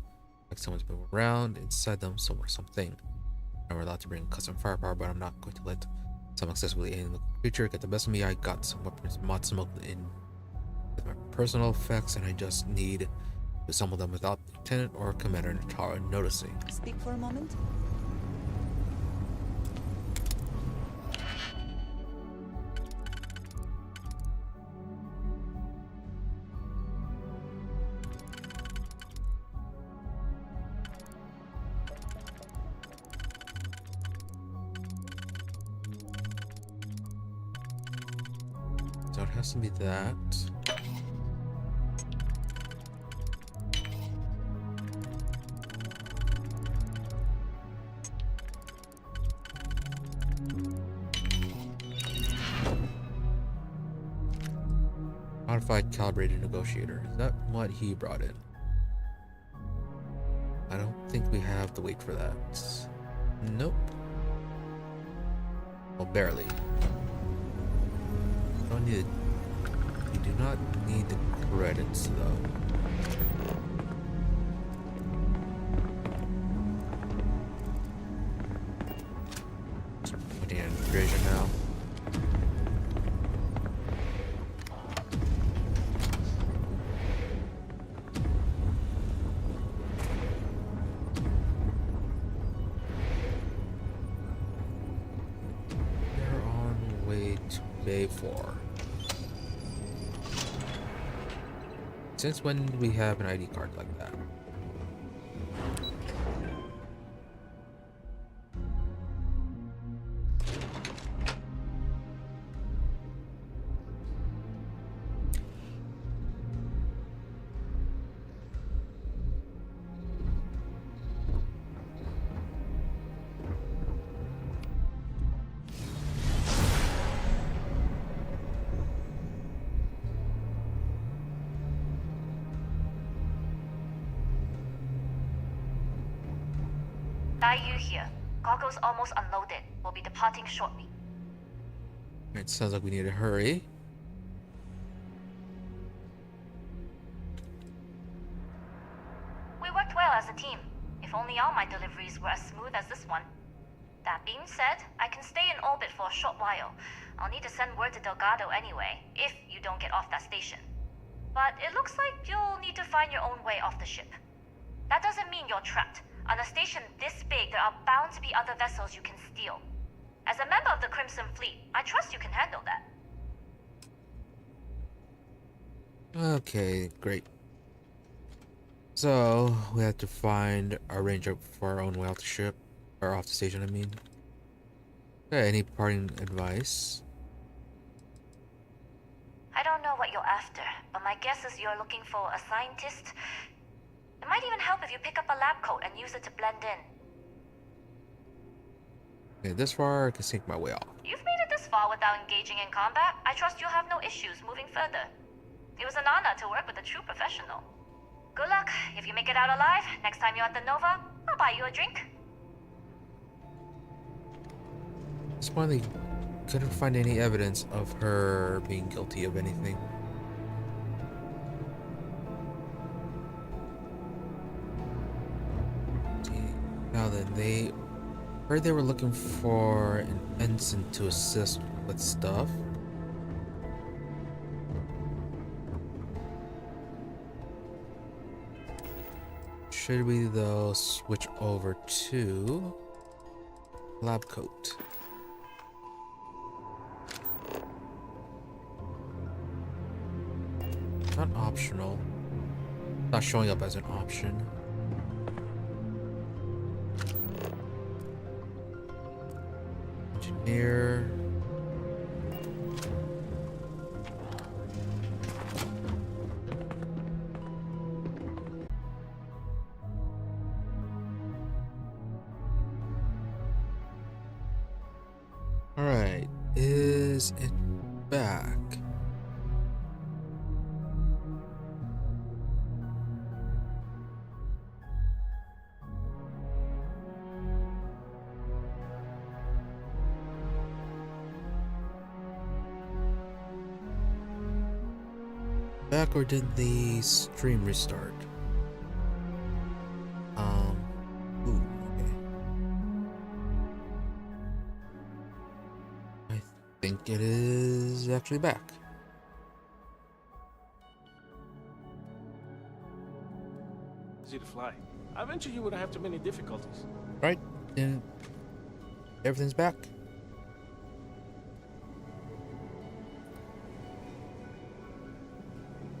like someone's moving around. Inside them, somewhere, something. I'm allowed to bring custom firepower, but I'm not going to let some accessibly alien creature get the best of me. I got some weapons mod smoked in with my personal effects, and I just need to some of them without the Lieutenant or Commander Natara noticing. Speak for a moment. So it has to be that. Modified calibrated negotiator. Is that what he brought in? I don't think we have the weight for that. Nope. Well, barely. Don't need it. We do not need the credits though. Putting in Fraser now. They're on way to Bay 4. Since when do we have an ID card like that? Dai here. Cargo's almost unloaded. We'll be departing shortly. It sounds like we need to hurry. We worked well as a team. If only all my deliveries were as smooth as this one. That being said, I can stay in orbit for a short while. I'll need to send word to Delgado anyway, if you don't get off that station. But it looks like you'll need to find your own way off the ship. That doesn't mean you're trapped. On a station this big, there are bound to be other vessels you can steal. As a member of the Crimson Fleet, I trust you can handle that. Okay, great. So we have to find a ranger for our own way off the ship, or off the station, I mean. Okay, any parting advice? I don't know what you're after, but my guess is you're looking for a scientist. It might even help if you pick up a lab coat and use it to blend in. Okay, this far I can sink my way off. You've made it this far without engaging in combat. I trust you'll have no issues moving further. It was an honor to work with a true professional. Good luck. If you make it out alive, next time you're at the Nova, I'll buy you a drink. This one they couldn't find any evidence of her being guilty of anything. Now then, they heard they were looking for an ensign to assist with stuff. Should we though switch over to lab coat? Not optional. Not showing up as an option. Engineer. All right, is it back? Back, or did the stream restart? Ooh, okay. I think it is actually back. fly. I venture you wouldn't have too many difficulties. Right, and everything's back.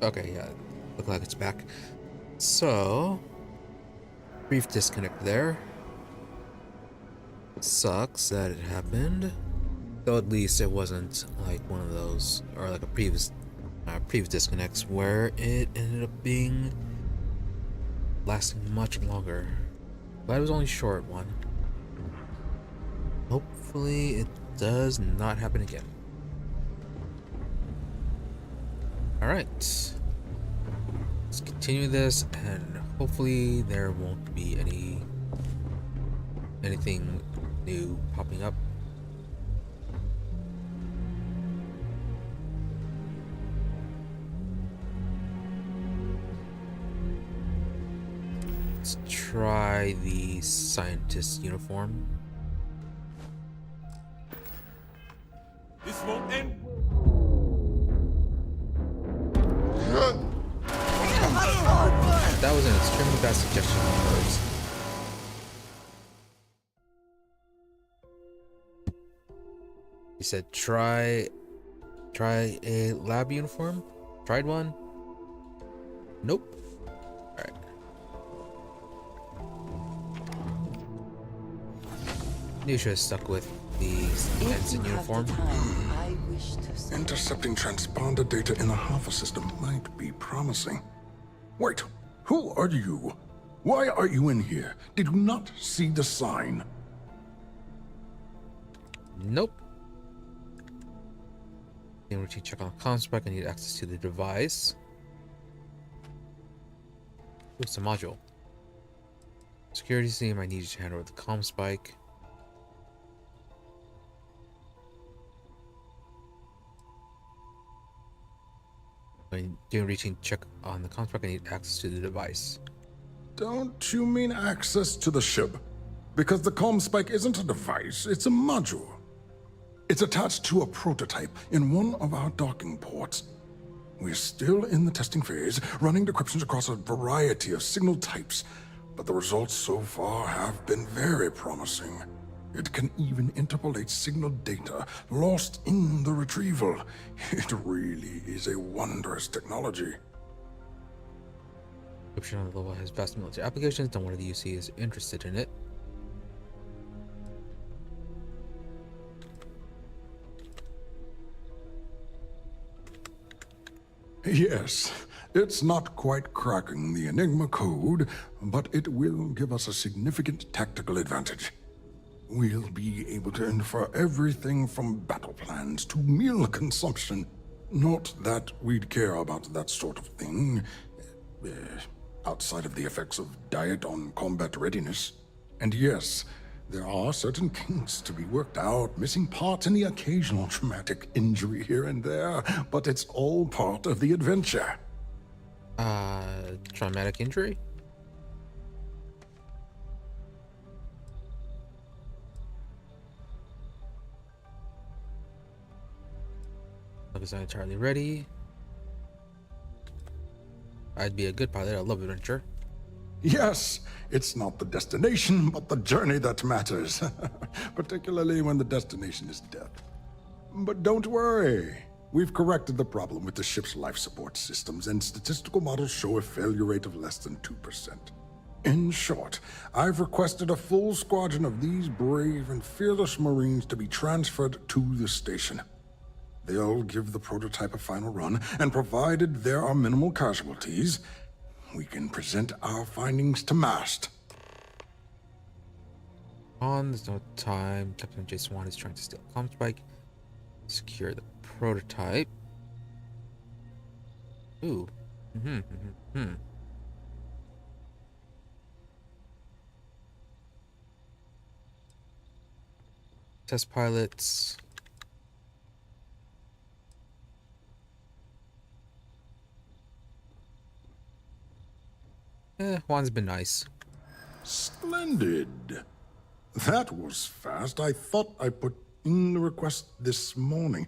Okay, yeah, look like it's back. So, brief disconnect there. Sucks that it happened, though at least it wasn't like one of those, or like a previous disconnects where it ended up being lasting much longer. But it was only a short one. Hopefully it does not happen again. Alright. Let's continue this, and hopefully there won't be anything new popping up. Let's try the scientist uniform. This won't end. That was an extremely bad suggestion of hers. He said try a lab uniform. Tried one. Nope. Alright. You should have stuck with the ensign uniform. Intercepting transponder data in the Alpha system might be promising. Wait, who are you? Why are you in here? Did you not see the sign? Nope. In order to check on the comm spec, I need access to the device. Ooh, it's a module. Security team, I need you to hand over the comm spike. When doing reaching check on the comm spec, I need access to the device. Don't you mean access to the ship? Because the comm spike isn't a device, it's a module. It's attached to a prototype in one of our docking ports. We're still in the testing phase, running decryptions across a variety of signal types, but the results so far have been very promising. It can even interpolate signal data lost in the retrieval. It really is a wondrous technology. Encryption on the level has vast military applications. Don't worry, the UC is interested in it. Yes, it's not quite cracking the Enigma code, but it will give us a significant tactical advantage. We'll be able to infer everything from battle plans to meal consumption. Not that we'd care about that sort of thing, outside of the effects of diet on combat readiness. And yes, there are certain kinks to be worked out, missing parts and the occasional traumatic injury here and there, but it's all part of the adventure. Traumatic injury? Look, is not entirely ready. I'd be a good pilot. I love adventure. Yes, it's not the destination, but the journey that matters. Particularly when the destination is death. But don't worry. We've corrected the problem with the ship's life support systems, and statistical models show a failure rate of less than 2%. In short, I've requested a full squadron of these brave and fearless Marines to be transferred to the station. They'll give the prototype a final run, and provided there are minimal casualties, we can present our findings to Mast. There's no time. Captain Jason 1 is trying to steal a comm spike. Secure the prototype. Ooh. Test pilots. Juan's been nice. Splendid. That was fast. I thought I put in the request this morning.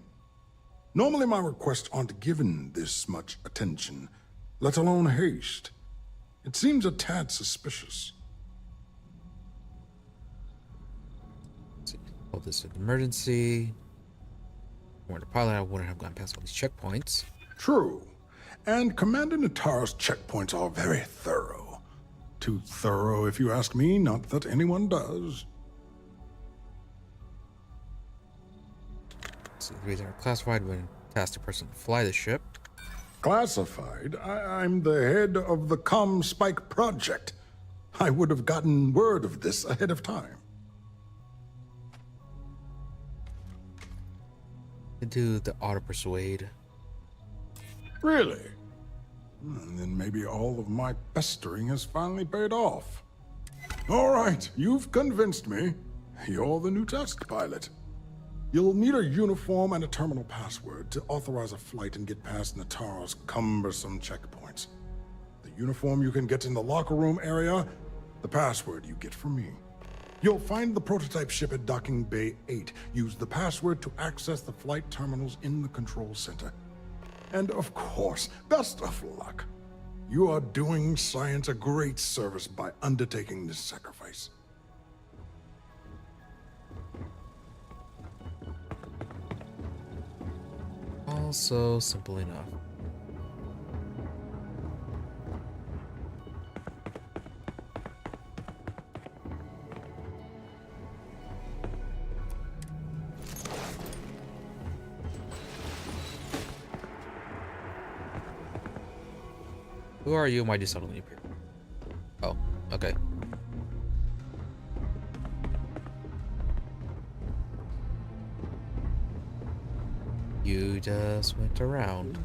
Normally my requests aren't given this much attention, let alone haste. It seems a tad suspicious. Let's see. Oh, this is an emergency. Or the pilot, I wouldn't have gone past all these checkpoints. True. And Commander Natara's checkpoints are very thorough. Too thorough, if you ask me, not that anyone does. So the reason are classified when tasked a person to fly the ship. Classified? I'm the head of the Spike project. I would have gotten word of this ahead of time. To do the auto persuade. Really? And then maybe all of my pestering has finally paid off. All right, you've convinced me. You're the new test pilot. You'll need a uniform and a terminal password to authorize a flight and get past Natara's cumbersome checkpoints. The uniform you can get in the locker room area, the password you get from me. You'll find the prototype ship at Docking Bay 8. Use the password to access the flight terminals in the control center. And of course, best of luck. You are doing science a great service by undertaking this sacrifice. Also simple enough. Who are you? Why do you suddenly appear? Oh, okay. You just went around.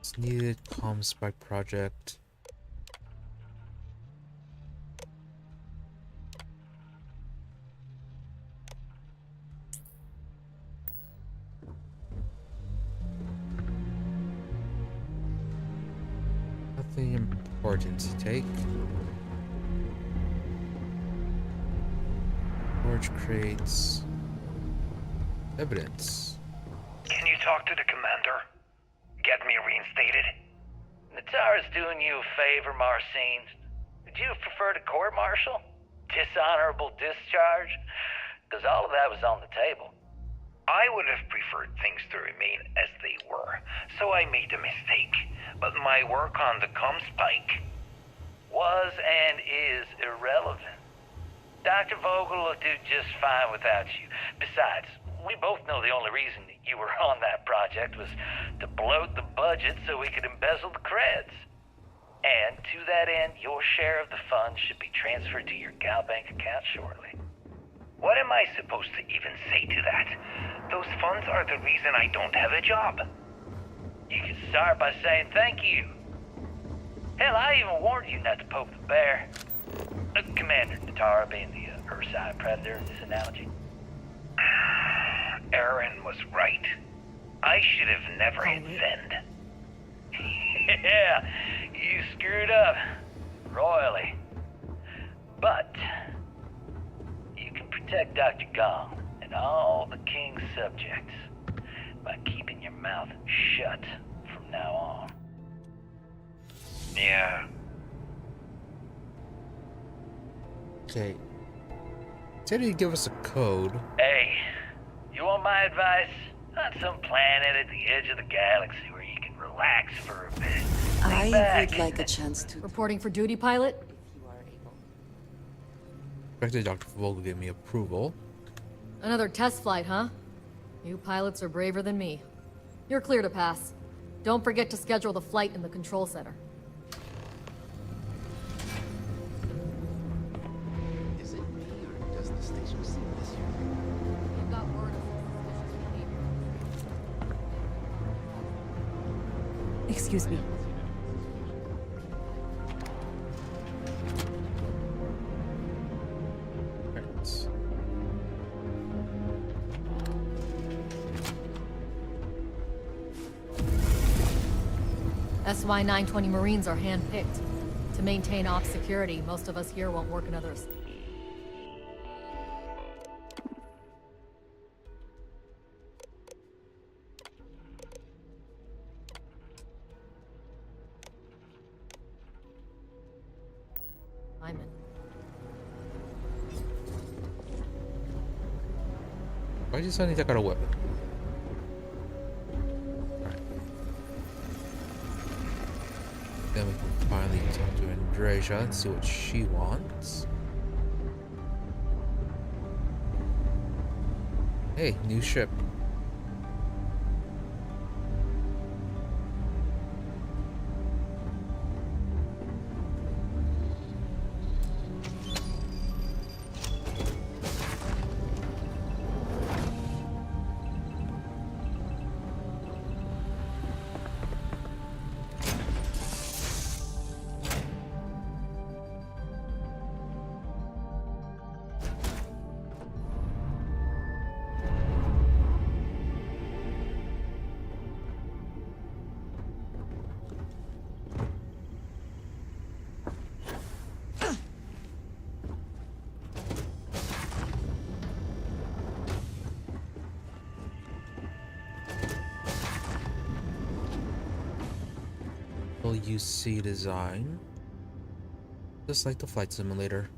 It's needed Spike project. Nothing important to take. Storage crates. Evidence. Can you talk to the commander? Get me reinstated? Natara's doing you a favor, Marcine. Would you prefer to court-martial? Dishonorable discharge? Because all of that was on the table. I would have preferred things to remain as they were, so I made a mistake. But my work on the Spike was and is irrelevant. Dr. Vogel will do just fine without you. Besides, we both know the only reason that you were on that project was to bloat the budget so we could embezzle the creds. And to that end, your share of the funds should be transferred to your Galbank account shortly. What am I supposed to even say to that? Those funds are the reason I don't have a job. You can start by saying thank you. Hell, I even warned you not to poke the bear. Commander Natara being the Ursine predator in this analogy. Aaron was right. I should have never hit send. Yeah, you screwed up. Royally. But you can protect Dr. Gong and all the King's subjects by keeping your mouth shut from now on. Yeah. Okay. Said he'd give us a code. Hey, you want my advice? On some planet at the edge of the galaxy where you can relax for a bit. I would like a chance to... Reporting for duty, pilot? Expected Dr. Vogel gave me approval. Another test flight, huh? You pilots are braver than me. You're clear to pass. Don't forget to schedule the flight in the control center. Is it me, or does the station seem this year? You've got word of suspicious behavior. Excuse me. SY-920 Marines are hand-picked. To maintain ops security, most of us here won't work in others. I'm in. Why'd you suddenly take out a weapon? Alright. Then we can finally talk to Andreja and see what she wants. Hey, new ship. UC design, just like the flight simulator.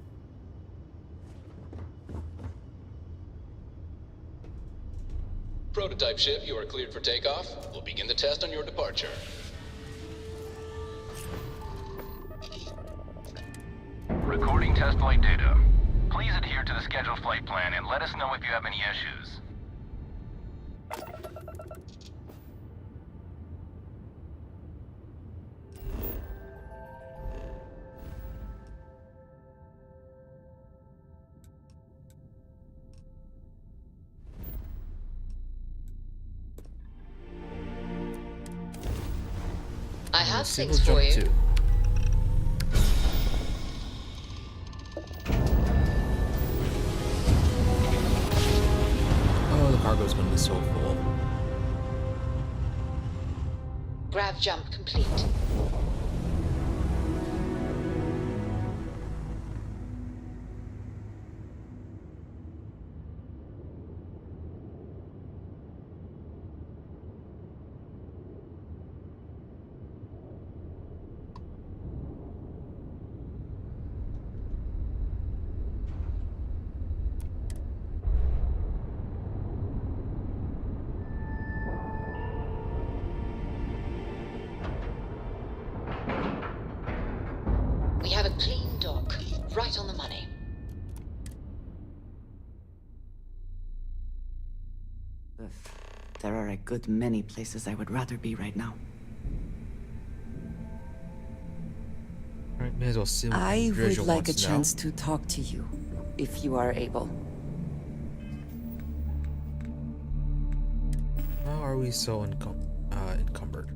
Prototype ship, you are cleared for takeoff. We'll begin the test on your departure. Recording test flight data. Please adhere to the scheduled flight plan and let us know if you have any issues. I have things for you. Too. Oh, the cargo's gonna be so full. Grav jump complete. We have a clean dock, right on the money. There are a good many places I would rather be right now. Alright, may as well see what I would Andreja like a wants chance now. to talk to you, if you are able. How are we so encumbered?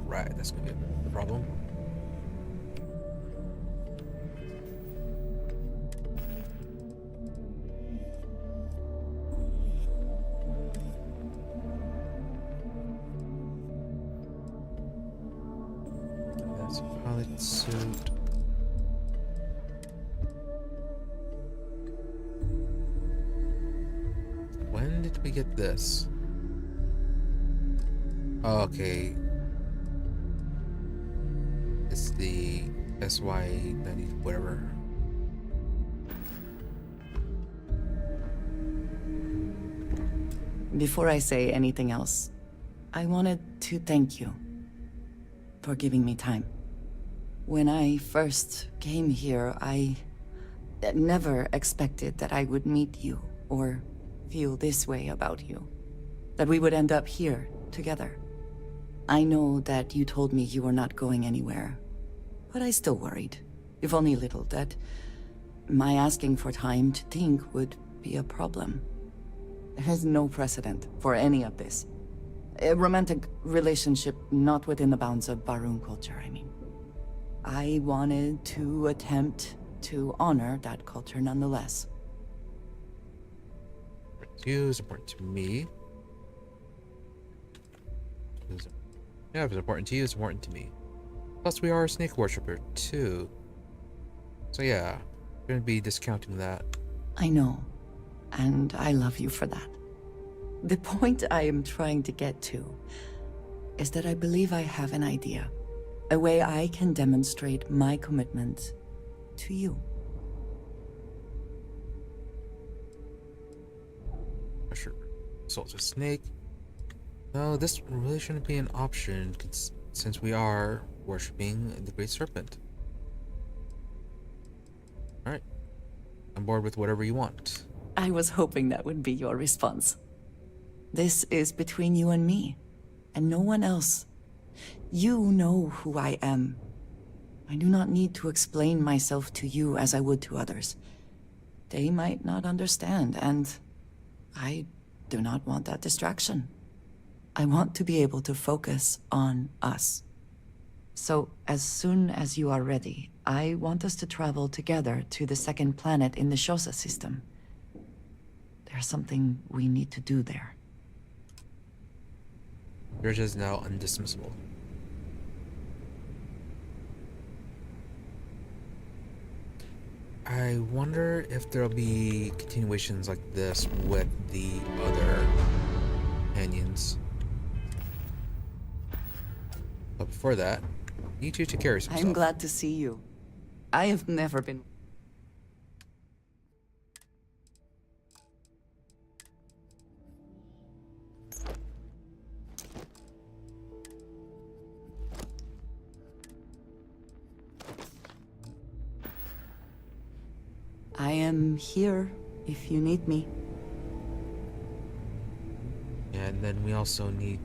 Right, that's gonna be a problem. That's a pilot suit. When did we get this? Okay. It's the SY-90 whatever. Before I say anything else, I wanted to thank you for giving me time. When I first came here, I never expected that I would meet you or feel this way about you. That we would end up here together. I know that you told me you were not going anywhere, but I still worried, if only a little, that my asking for time to think would be a problem. There is no precedent for any of this. A romantic relationship not within the bounds of Barun culture, I mean. I wanted to attempt to honor that culture nonetheless. To you is important to me. Yeah, if it's important to you, it's important to me. Plus, we are a snake worshiper, too. So yeah, I'm gonna be discounting that. I know, and I love you for that. The point I am trying to get to is that I believe I have an idea. A way I can demonstrate my commitment to you. Sure. Assault a snake. No, this really shouldn't be an option since we are worshipping the Great Serpent. Alright. I'm bored with whatever you want. I was hoping that would be your response. This is between you and me, and no one else. You know who I am. I do not need to explain myself to you as I would to others. They might not understand, and I do not want that distraction. I want to be able to focus on us. So, as soon as you are ready, I want us to travel together to the second planet in the Shosa system. There's something we need to do there. Yours is now undismissible. I wonder if there'll be continuations like this with the other companions. But before that, you two take care of yourself. I'm glad to see you. I have never been... I am here if you need me. And then we also need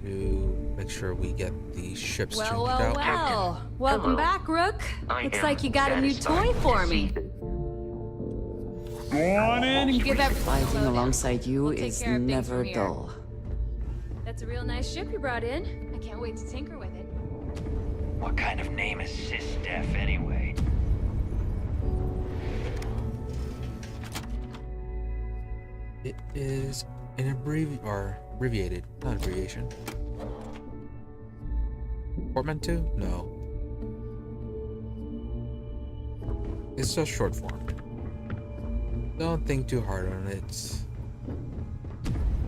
to make sure we get the ships turned out. Well. Welcome back, Rook. Looks like you got a new toy for me. Go on in and give everything Fighting alongside you We'll take is care of things never from here. dull. That's a real nice ship you brought in. I can't wait to tinker with it. What kind of name is Sys-Def anyway? It is an abbreviated, not abbreviation. Portmanteau? No. It's just short form. Don't think too hard on it.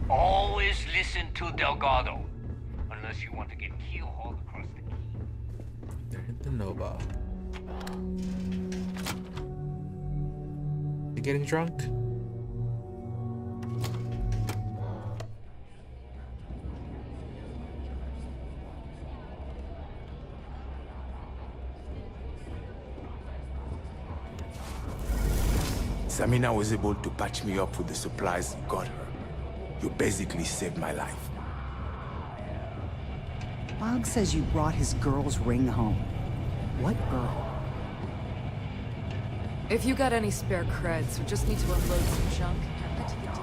Always listen to Delgado, unless you want to get keel-hauled across the key. They're in the Nova. You getting drunk? Samina was able to patch me up with the supplies you got her. You basically saved my life. Bog says you brought his girl's ring home. What girl? If you got any spare creds, we just need to unload some junk. Get to the depot.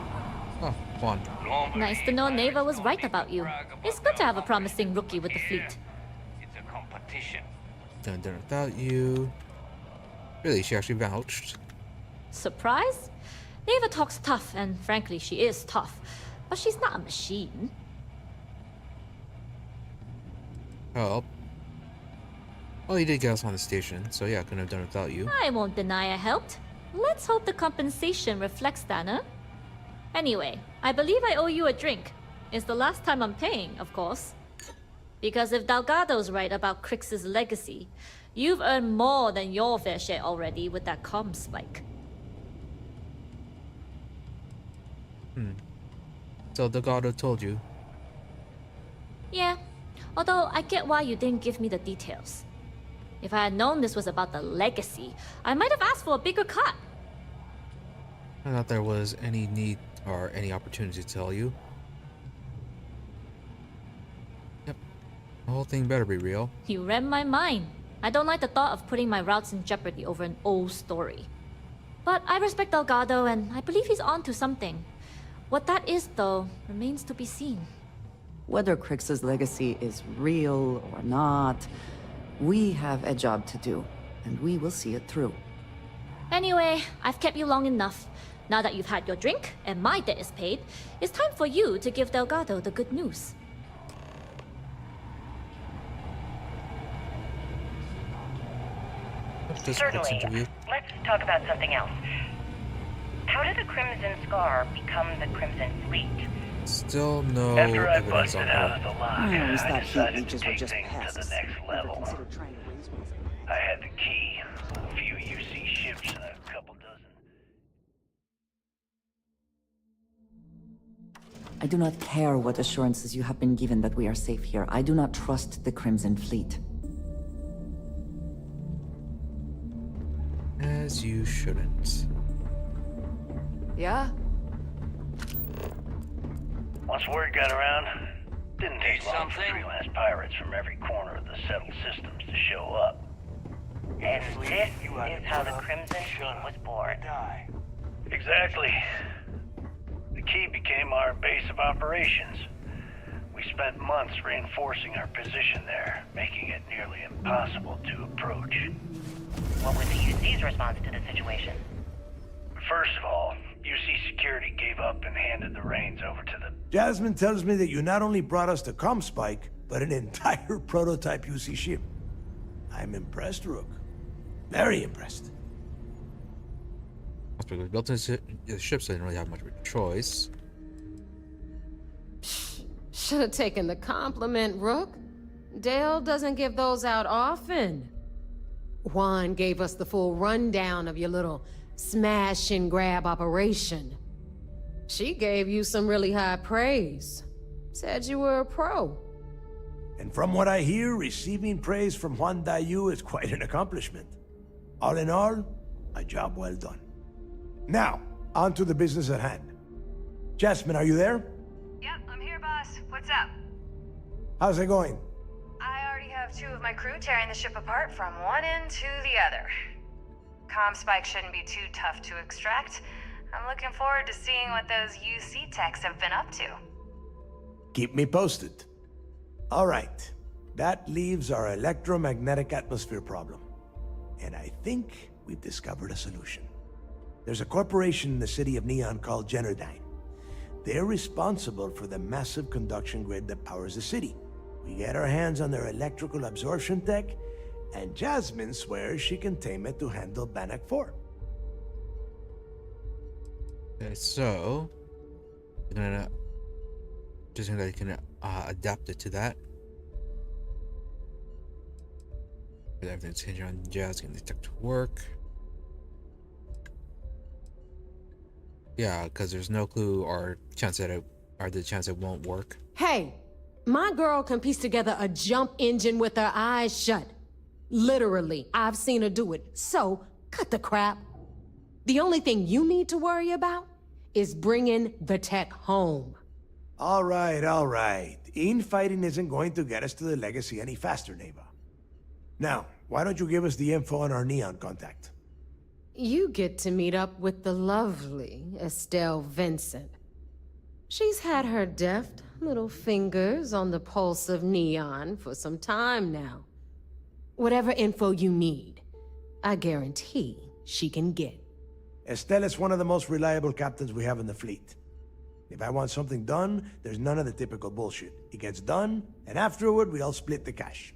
Oh, Juan. Nice to know Neva was right about you. It's good to have a promising rookie with the fleet. It's a competition. Done without you. Really, she actually vouched. Surprise? Neva talks tough, and frankly, she is tough. But she's not a machine. Oh. Well, you did get us on the station, so yeah, couldn't have done it without you. I won't deny I helped. Let's hope the compensation reflects that, huh? Anyway, I believe I owe you a drink. It's the last time I'm paying, of course. Because if Delgado's right about Crix's legacy, you've earned more than your fair share already with that comm spike. So Delgado told you. Yeah, although I get why you didn't give me the details. If I had known this was about the legacy, I might have asked for a bigger cut. I thought there was any need or any opportunity to tell you. Yep. The whole thing better be real. You read my mind. I don't like the thought of putting my routes in jeopardy over an old story. But I respect Delgado, and I believe he's onto something. What that is, though, remains to be seen. Whether Crix's legacy is real or not, we have a job to do, and we will see it through. Anyway, I've kept you long enough. Now that you've had your drink, and my debt is paid, it's time for you to give Delgado the good news. Certainly. Let's talk about something else. How did the Crimson Scar become the Crimson Fleet? Still no After I evidence on busted out her. of the lock, I always I thought heat decided to leeches were take just things to pests. the next Ever level. consider trying to raise one? I had the key, a few UC ships, and a couple dozen. I do not care what assurances you have been given that we are safe here. I do not trust the Crimson Fleet. As you shouldn't. Yeah? Once word got around, didn't take long for freelance pirates from every corner of the settled systems to show up. And this is how the Crimson Fleet was born. Exactly. The key became our base of operations. We spent months reinforcing our position there, making it nearly impossible to approach. What was the UC's response to the situation? First of all, UC Security gave up and handed the reins over to the... Jasmine tells me that you not only brought us the ComSpike, but an entire prototype UC ship. I'm impressed, Rook. Very impressed. That's because we built the ship, so they didn't really have much of a choice. Should have taken the compliment, Rook. Dale doesn't give those out often. Juan gave us the full rundown of your little smash and grab operation. She gave you some really high praise. Said you were a pro. And from what I hear, receiving praise from Juan Dayu is quite an accomplishment. All in all, a job well done. Now, on to the business at hand. Jasmine, are you there? Yep, I'm here, boss. What's up? How's it going? I already have 2 of my crew tearing the ship apart from one end to the other. ComSpike shouldn't be too tough to extract. I'm looking forward to seeing what those UC techs have been up to. Keep me posted. All right. That leaves our electromagnetic atmosphere problem. And I think we've discovered a solution. There's a corporation in the city of Neon called Generdyne. They're responsible for the massive conduction grid that powers the city. We get our hands on their electrical absorption tech, and Jasmine swears she can tame it to handle Bannock 4. Okay, so we're gonna just think that you can adapt it to that. Everything's hinging on Jazz getting the tech to work. Yeah, because there's no clue or chance that it won't work. Hey, my girl can piece together a jump engine with her eyes shut. Literally, I've seen her do it. So, cut the crap. The only thing you need to worry about is bringing the tech home. All right. Infighting isn't going to get us to the legacy any faster, Neva. Now, why don't you give us the info on our Neon contact? You get to meet up with the lovely Estelle Vincent. She's had her deft little fingers on the pulse of Neon for some time now. Whatever info you need, I guarantee she can get. Estelle is one of the most reliable captains we have in the fleet. If I want something done, there's none of the typical bullshit. It gets done, and afterward, we all split the cash.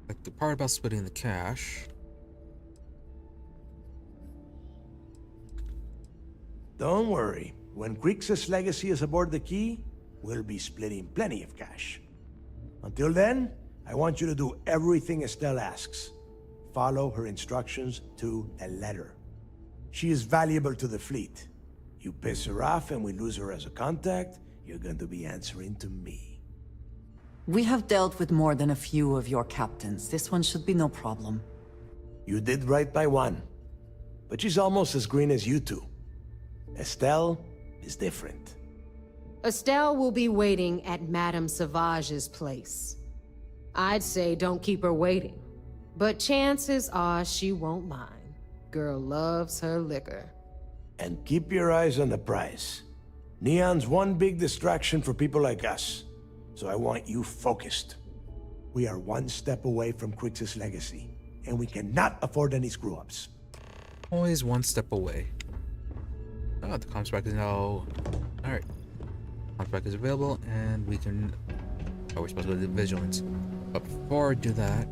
Like the part about splitting the cash. Don't worry. When Grixis' legacy is aboard the Key, we'll be splitting plenty of cash. Until then, I want you to do everything Estelle asks. Follow her instructions to a letter. She is valuable to the fleet. You piss her off and we lose her as a contact, you're going to be answering to me. We have dealt with more than a few of your captains. This one should be no problem. You did right by one. But she's almost as green as you two. Estelle is different. Estelle will be waiting at Madame Sauvage's place. I'd say don't keep her waiting, but chances are she won't mind. Girl loves her liquor. And keep your eyes on the prize. Neon's one big distraction for people like us, so I want you focused. We are one step away from Grixis' legacy, and we cannot afford any screw-ups. Always one step away. Oh, the ComSpike is now... Alright. ComSpike is available, and we can... Oh, we're supposed to go to Vigilance. But before we do that,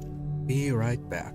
be right back.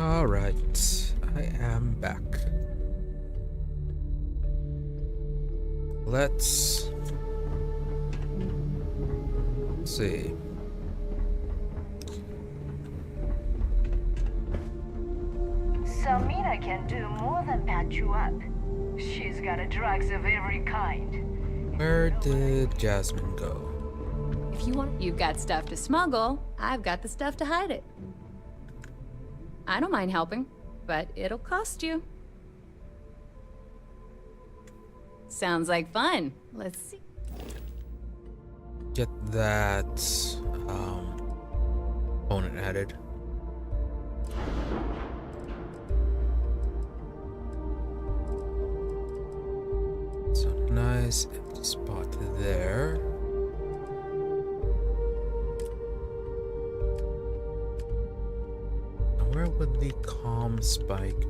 Alright, I am back. Let's see. Samina can do more than patch you up. She's got a drugs of every kind. Where did Jasmine go? If you've got stuff to smuggle, I've got the stuff to hide it. I don't mind helping, but it'll cost you. Sounds like fun. Let's see. Get that opponent added. So nice empty spot there. Now where would the comm spike be?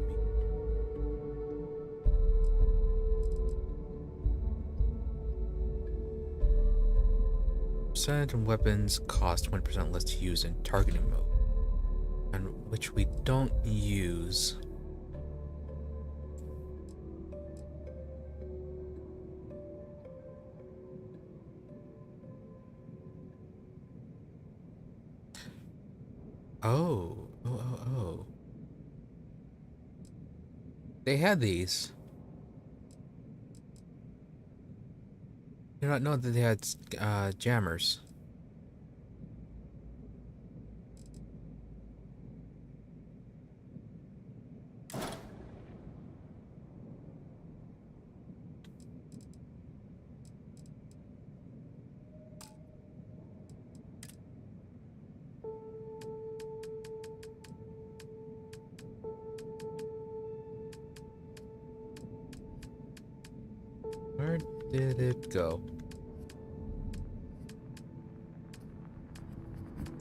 Percentage of weapons cost 20% less to use in targeting mode, and which we don't use. Oh. They had these. I did not know that they had jammers. Where did it go?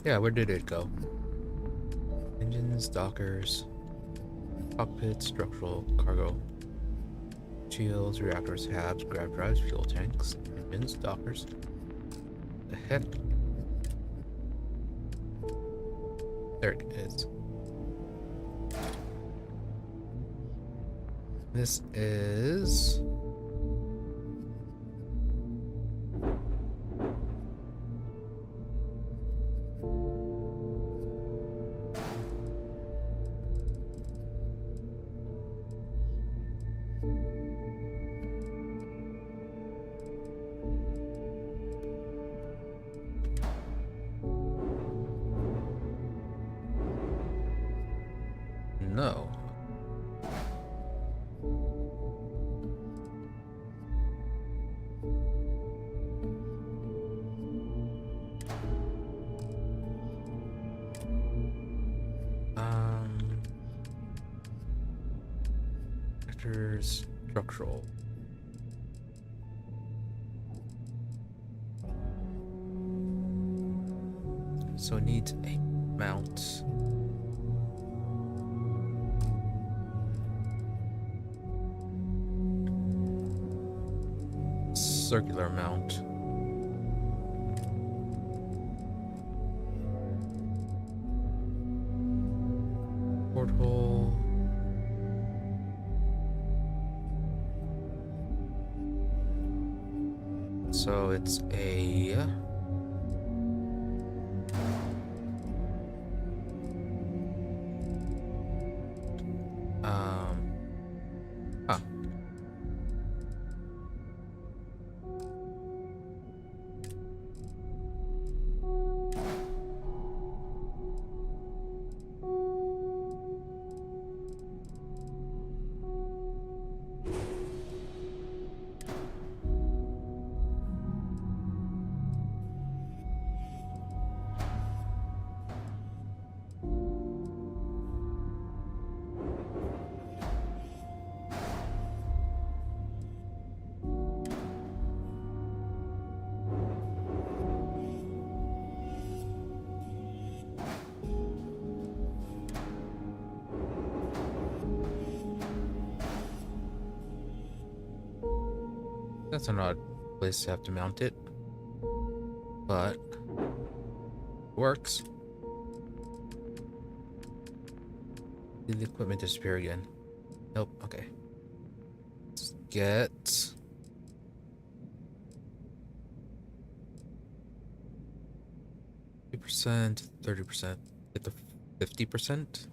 Yeah, where did it go? Engines, dockers, cockpit, structural, cargo, shields, reactors, habs, grav drives, fuel tanks, engines, dockers. The heck? There it is. This is... No. Vectors, structural. So it needs a mount. Circular mount. Porthole. So it's a that's an odd place to have to mount it, but works. Did the equipment disappear again? Nope. Okay. Let's get 30%, 30%. Get the 50%.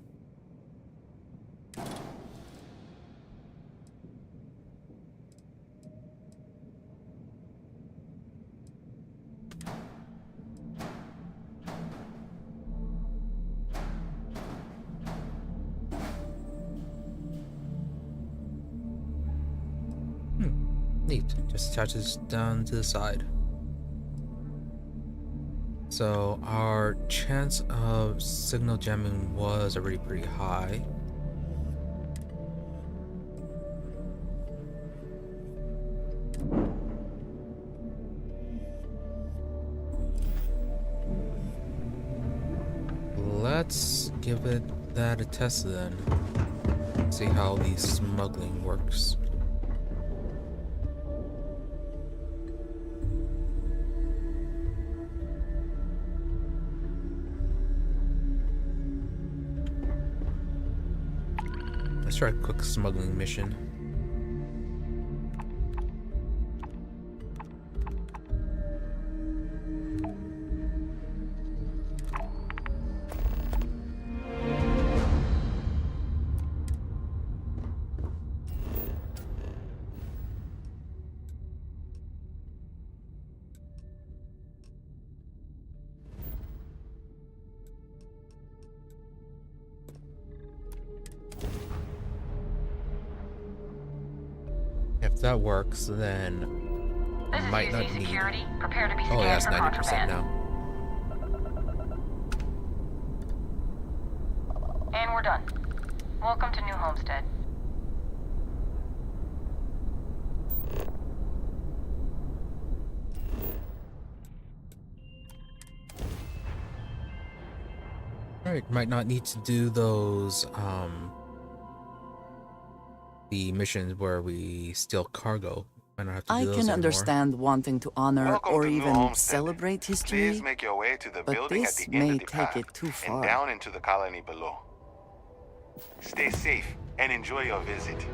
Neat. Just attaches down to the side. So our chance of signal jamming was already pretty high. Let's give that a test then. See how the smuggling works. Let's try a quick smuggling mission. If that works, then I might not need. Prepare to be Oh, yeah, it's 90% now. And we're done. Welcome to New Homestead. Alright, might not need to do those the missions where we steal cargo. Might not have to do I those can anymore. understand wanting to honor Welcome or to New even Homestead. celebrate history, Please make your way to the but building at this the end may of the take path it too and far. down into the colony below. Stay safe and enjoy your visit.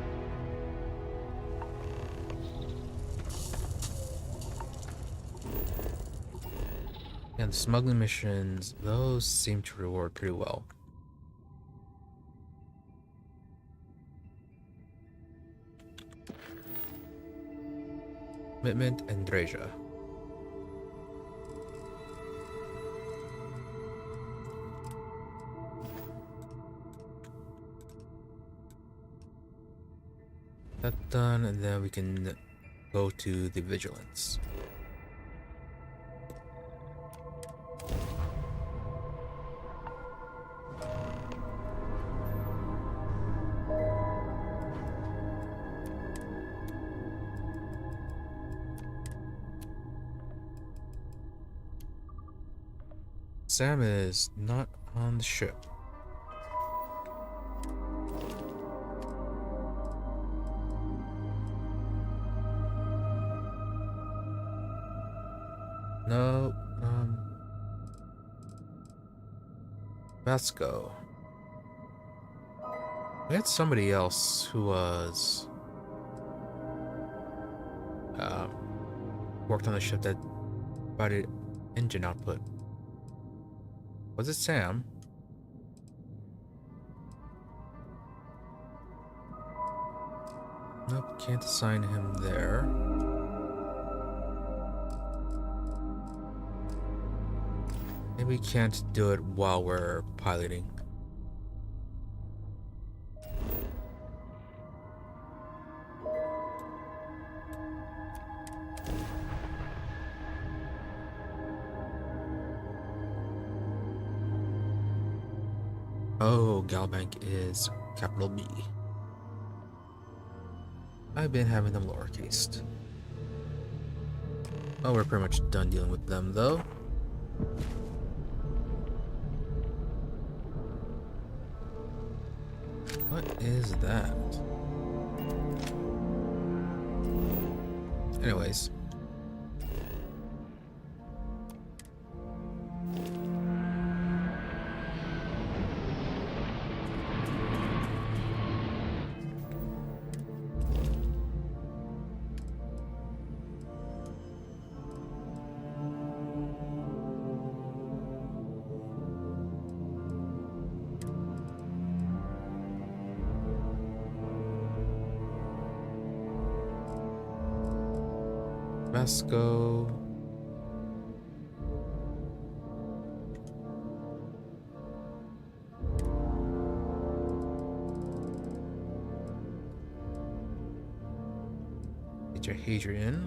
And the smuggling missions, those seem to reward pretty well. Commitment and Dreja. That done, and then we can go to the vigilance. Sam is not on the ship. No, Vasco. We had somebody else who was worked on the ship that provided engine output. Was it Sam? Nope, can't assign him there. Maybe we can't do it while we're piloting. Oh, Galbank is capital B. I've been having them lowercased. Oh, we're pretty much done dealing with them though. What is that? Anyways. Masco. Major Hadrian.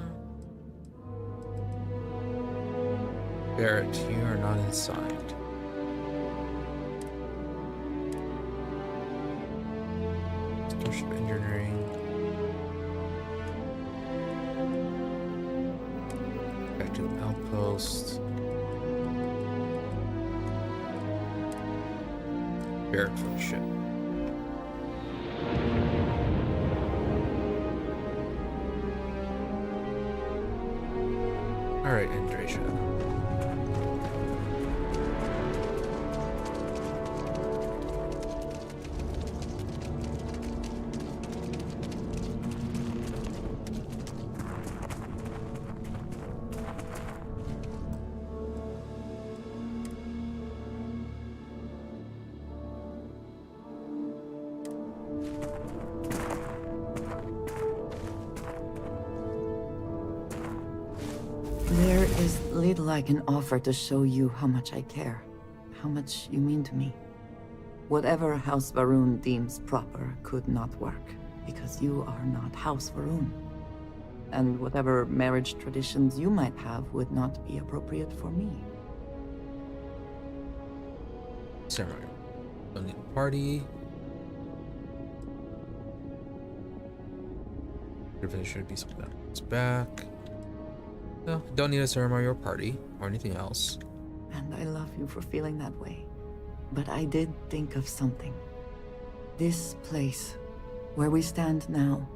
Barrett, you are not inside. Starship engineering. Back to outpost. Barrett for the ship. Alright, Andrasia. There is little I can offer to show you how much I care, how much you mean to me. Whatever House Varun deems proper could not work, because you are not House Varun. And whatever marriage traditions you might have would not be appropriate for me. Ceremony. Don't need a party. There should be something that's back. No, don't need a ceremony or party or anything else. And I love you for feeling that way. But I did think of something. This place, where we stand now,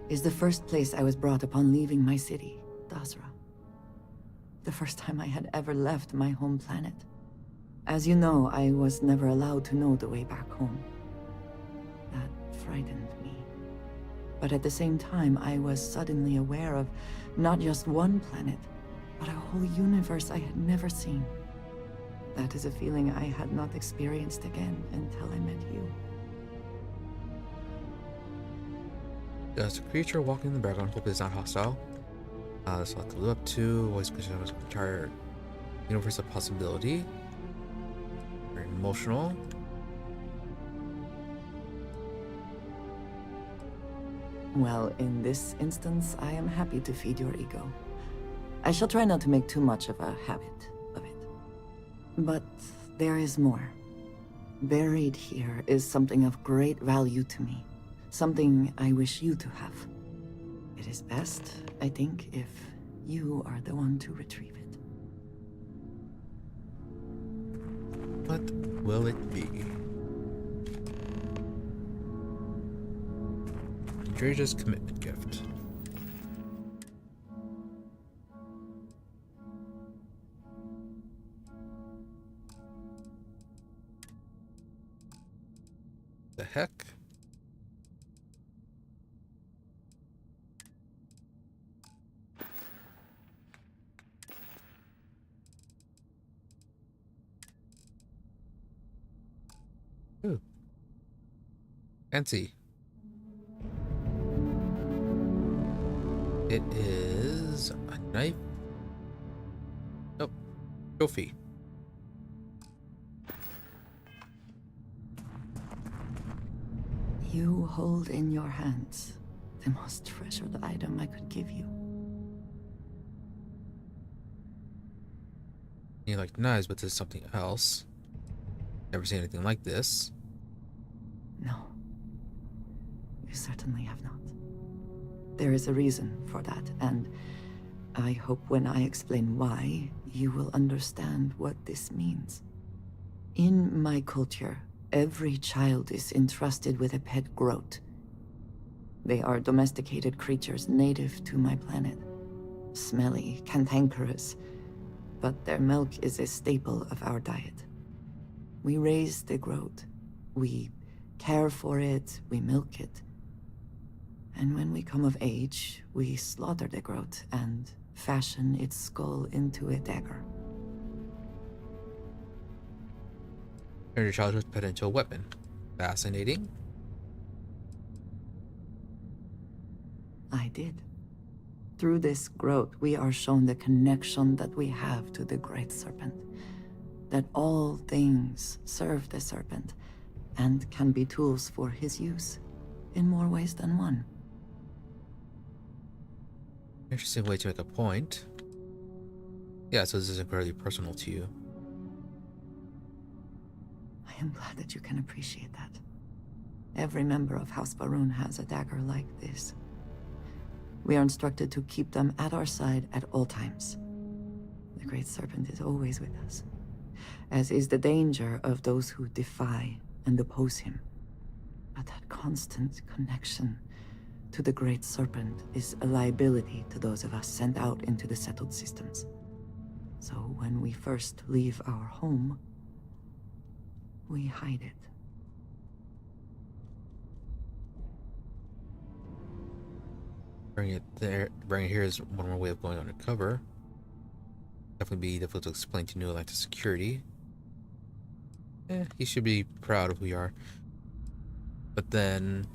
is the first place I was brought upon leaving my city, Dasra. The first time I had ever left my home planet. As you know, I was never allowed to know the way back home. That frightened me. But at the same time, I was suddenly aware of not just one planet, but a whole universe I had never seen. That is a feeling I had not experienced again until I met you. There's a creature walking in the background. Hope it's not hostile. There's a lot to live up to. Always consider the entire universe a possibility. Very emotional. Well, in this instance, I am happy to feed your ego. I shall try not to make too much of a habit of it. But there is more. Buried here is something of great value to me. Something I wish you to have. It is best, I think, if you are the one to retrieve it. What will it be? Andrea's commitment gift. The heck? Ooh. Fancy. It is a knife. Nope. Trophy. You hold in your hands the most treasured item I could give you. You like knives, but this is something else. Never seen anything like this. No. You certainly have not. There is a reason for that, and I hope when I explain why, you will understand what this means. In my culture, every child is entrusted with a pet groat. They are domesticated creatures native to my planet. Smelly, cantankerous, but their milk is a staple of our diet. We raise the groat. We care for it, we milk it. And when we come of age, we slaughter the groat and fashion its skull into a dagger. Turn your childhood pet into a weapon. Fascinating. I did. Through this growth, we are shown the connection that we have to the Great Serpent. That all things serve the Serpent and can be tools for his use in more ways than one. Interesting way to make a point. Yeah, so this is incredibly personal to you. I am glad that you can appreciate that. Every member of House Baroon has a dagger like this. We are instructed to keep them at our side at all times. The Great Serpent is always with us, as is the danger of those who defy and oppose him. But that constant connection to the Great Serpent is a liability to those of us sent out into the settled systems. So when we first leave our home, we hide it. Bring it there. Bring it here is one more way of going undercover. Definitely be difficult to explain to New Atlantis security. He should be proud of who we are. But then,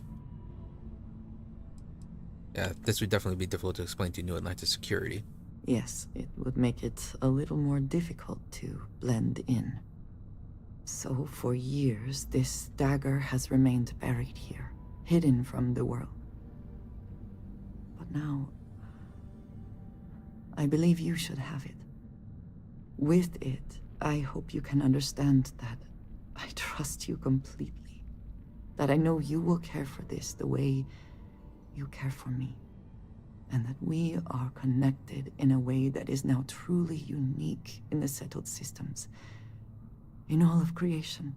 yeah, this would definitely be difficult to explain to New Atlantis security. Yes, it would make it a little more difficult to blend in. So for years, this dagger has remained buried here, hidden from the world. But now, I believe you should have it. With it, I hope you can understand that I trust you completely. That I know you will care for this the way you care for me. And that we are connected in a way that is now truly unique in the settled systems. In all of creation.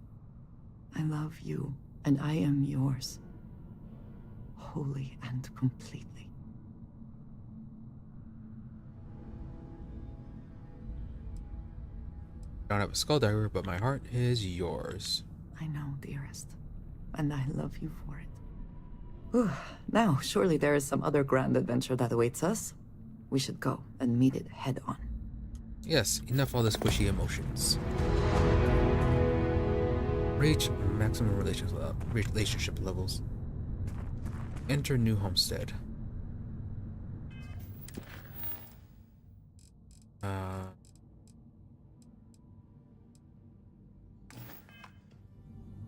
I love you, and I am yours. Wholly and completely. I don't have a skull dagger, but my heart is yours. I know, dearest. And I love you for it. Whew. Now, surely there is some other grand adventure that awaits us. We should go and meet it head on. Yes, enough all the squishy emotions. Reach maximum relationship levels. Enter new homestead.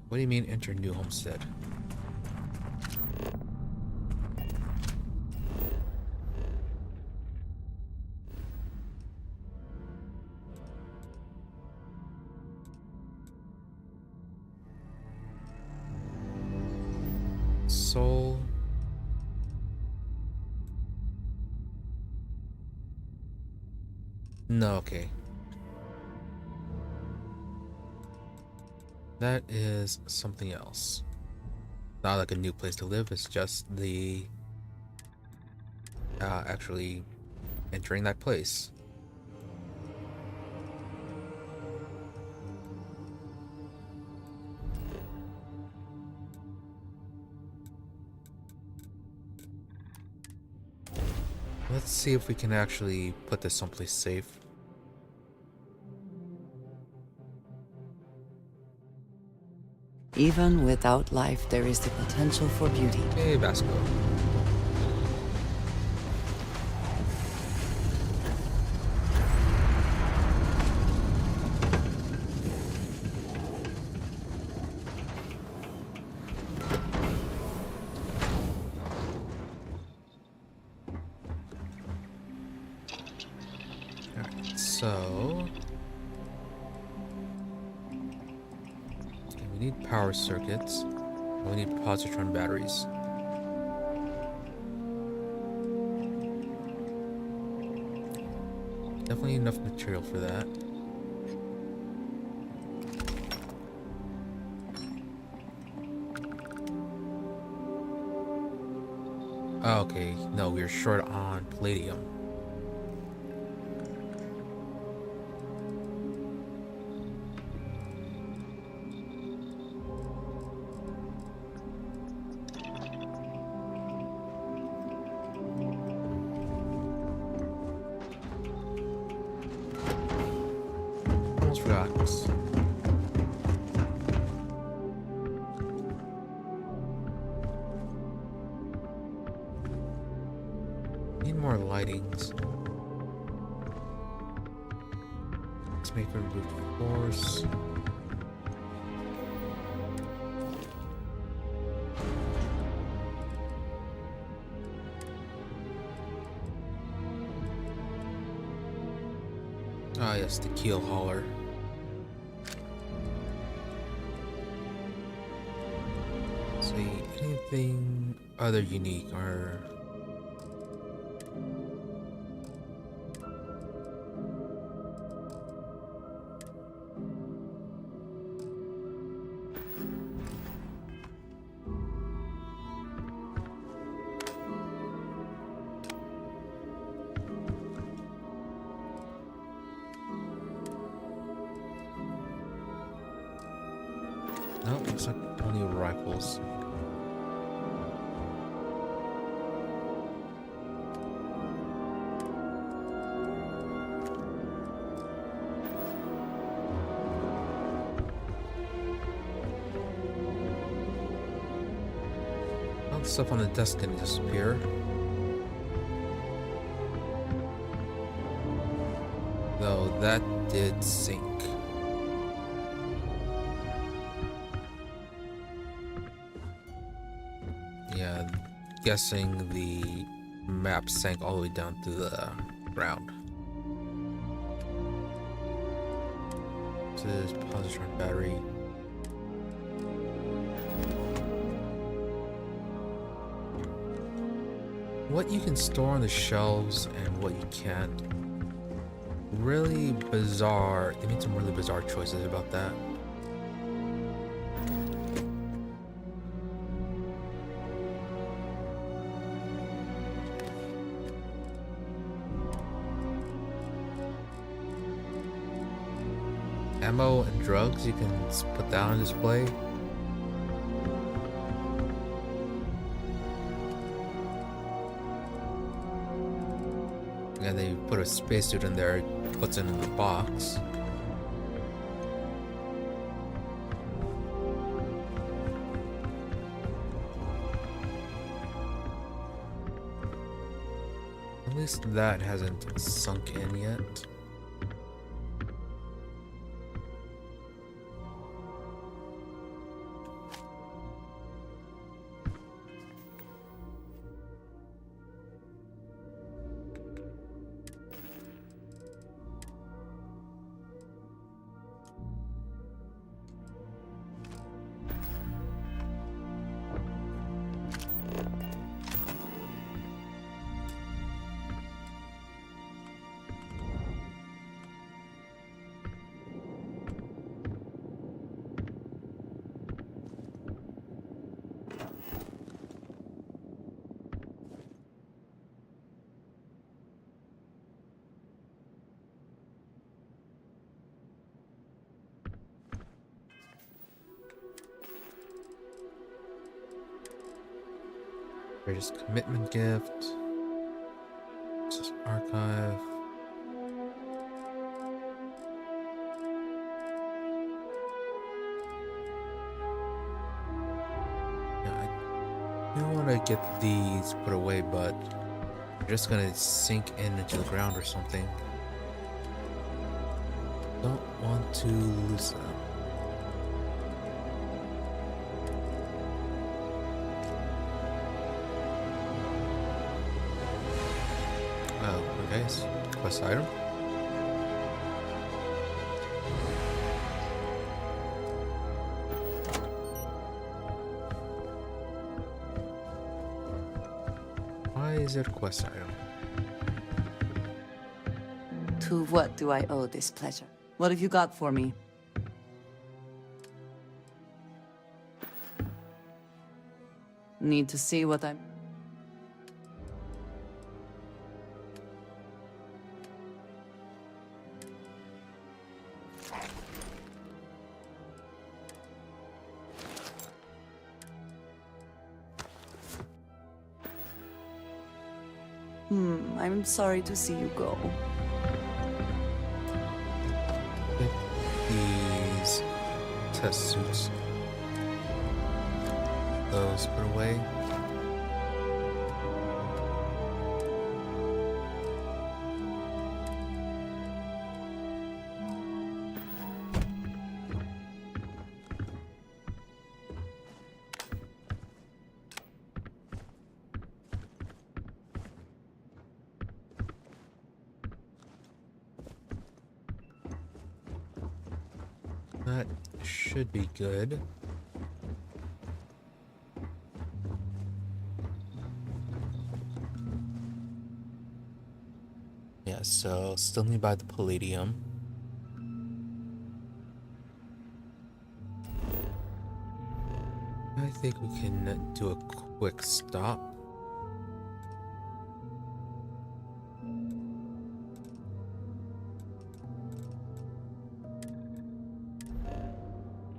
What do you mean enter new homestead? Soul. No, okay. That is something else. Not like a new place to live, it's just the actually entering that place. Let's see if we can actually put this someplace safe. Even without life, there is the potential for beauty. Hey, Vasco. Alright, so we need power circuits. We need positron batteries. Definitely enough material for that. Oh, okay, no, we're short on palladium. Almost forgot. Need more light lightings. Let's make for brute force. Ah, yes, the keel hauler. See, anything other unique or... No, looks like only rifles. All the stuff on the desk didn't disappear. Though that did sink. Yeah, guessing the map sank all the way down to the ground. This is positron battery. What you can store on the shelves and what you can't. Really bizarre. They made some really bizarre choices about that. Ammo and drugs, you can put that on display. And they put a spacesuit in there, puts it in the box. At least that hasn't sunk in yet. Greatest commitment gift. Just archive. Yeah, I do want to get these put away, but they're just gonna sink into the ground or something. Don't want to lose them. Nice. Quest item. Why is it a quest item? To what do I owe this pleasure? What have you got for me? Need to see what I'm... I'm sorry to see you go. Get these test suits. Those put away. That should be good. Yeah, so still need to buy the palladium. I think we can do a quick stop.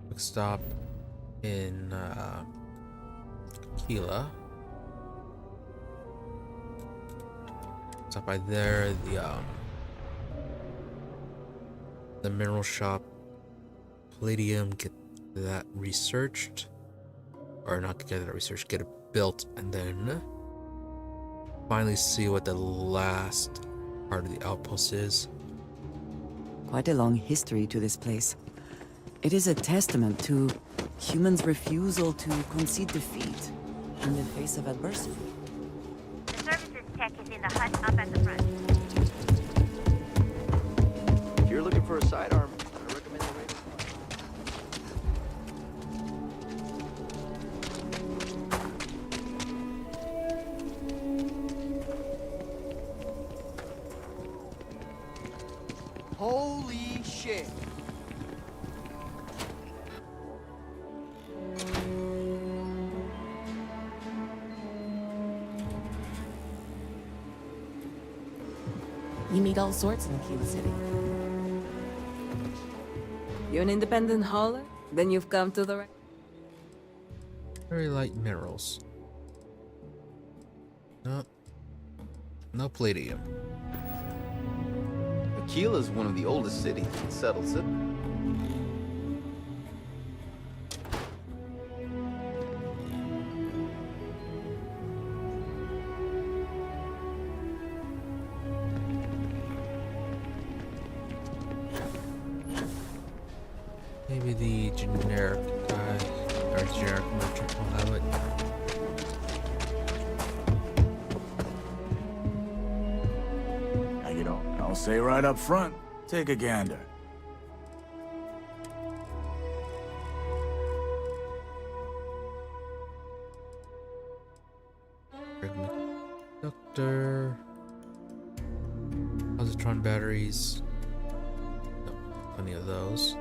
Quick stop in Keela. Stop by there. The mineral shop, palladium. Get that researched, or not get that researched. Get it built, and then finally see what the last part of the outpost is. Quite a long history to this place. It is a testament to humans' refusal to concede defeat in the face of adversity. The services tech is in the hut up at the front. If you're looking for a sidearm, I recommend the radio. Holy shit. You meet all sorts in Kila City. You're an independent hauler? Then you've come to the right. Very light minerals. No. No palladium. Aquila is one of the oldest cities in settled city. Maybe the generic guy or generic merchant will have it. Now, you know, I'll say right up front, take a gander. Doctor. Positron batteries. No, plenty of those.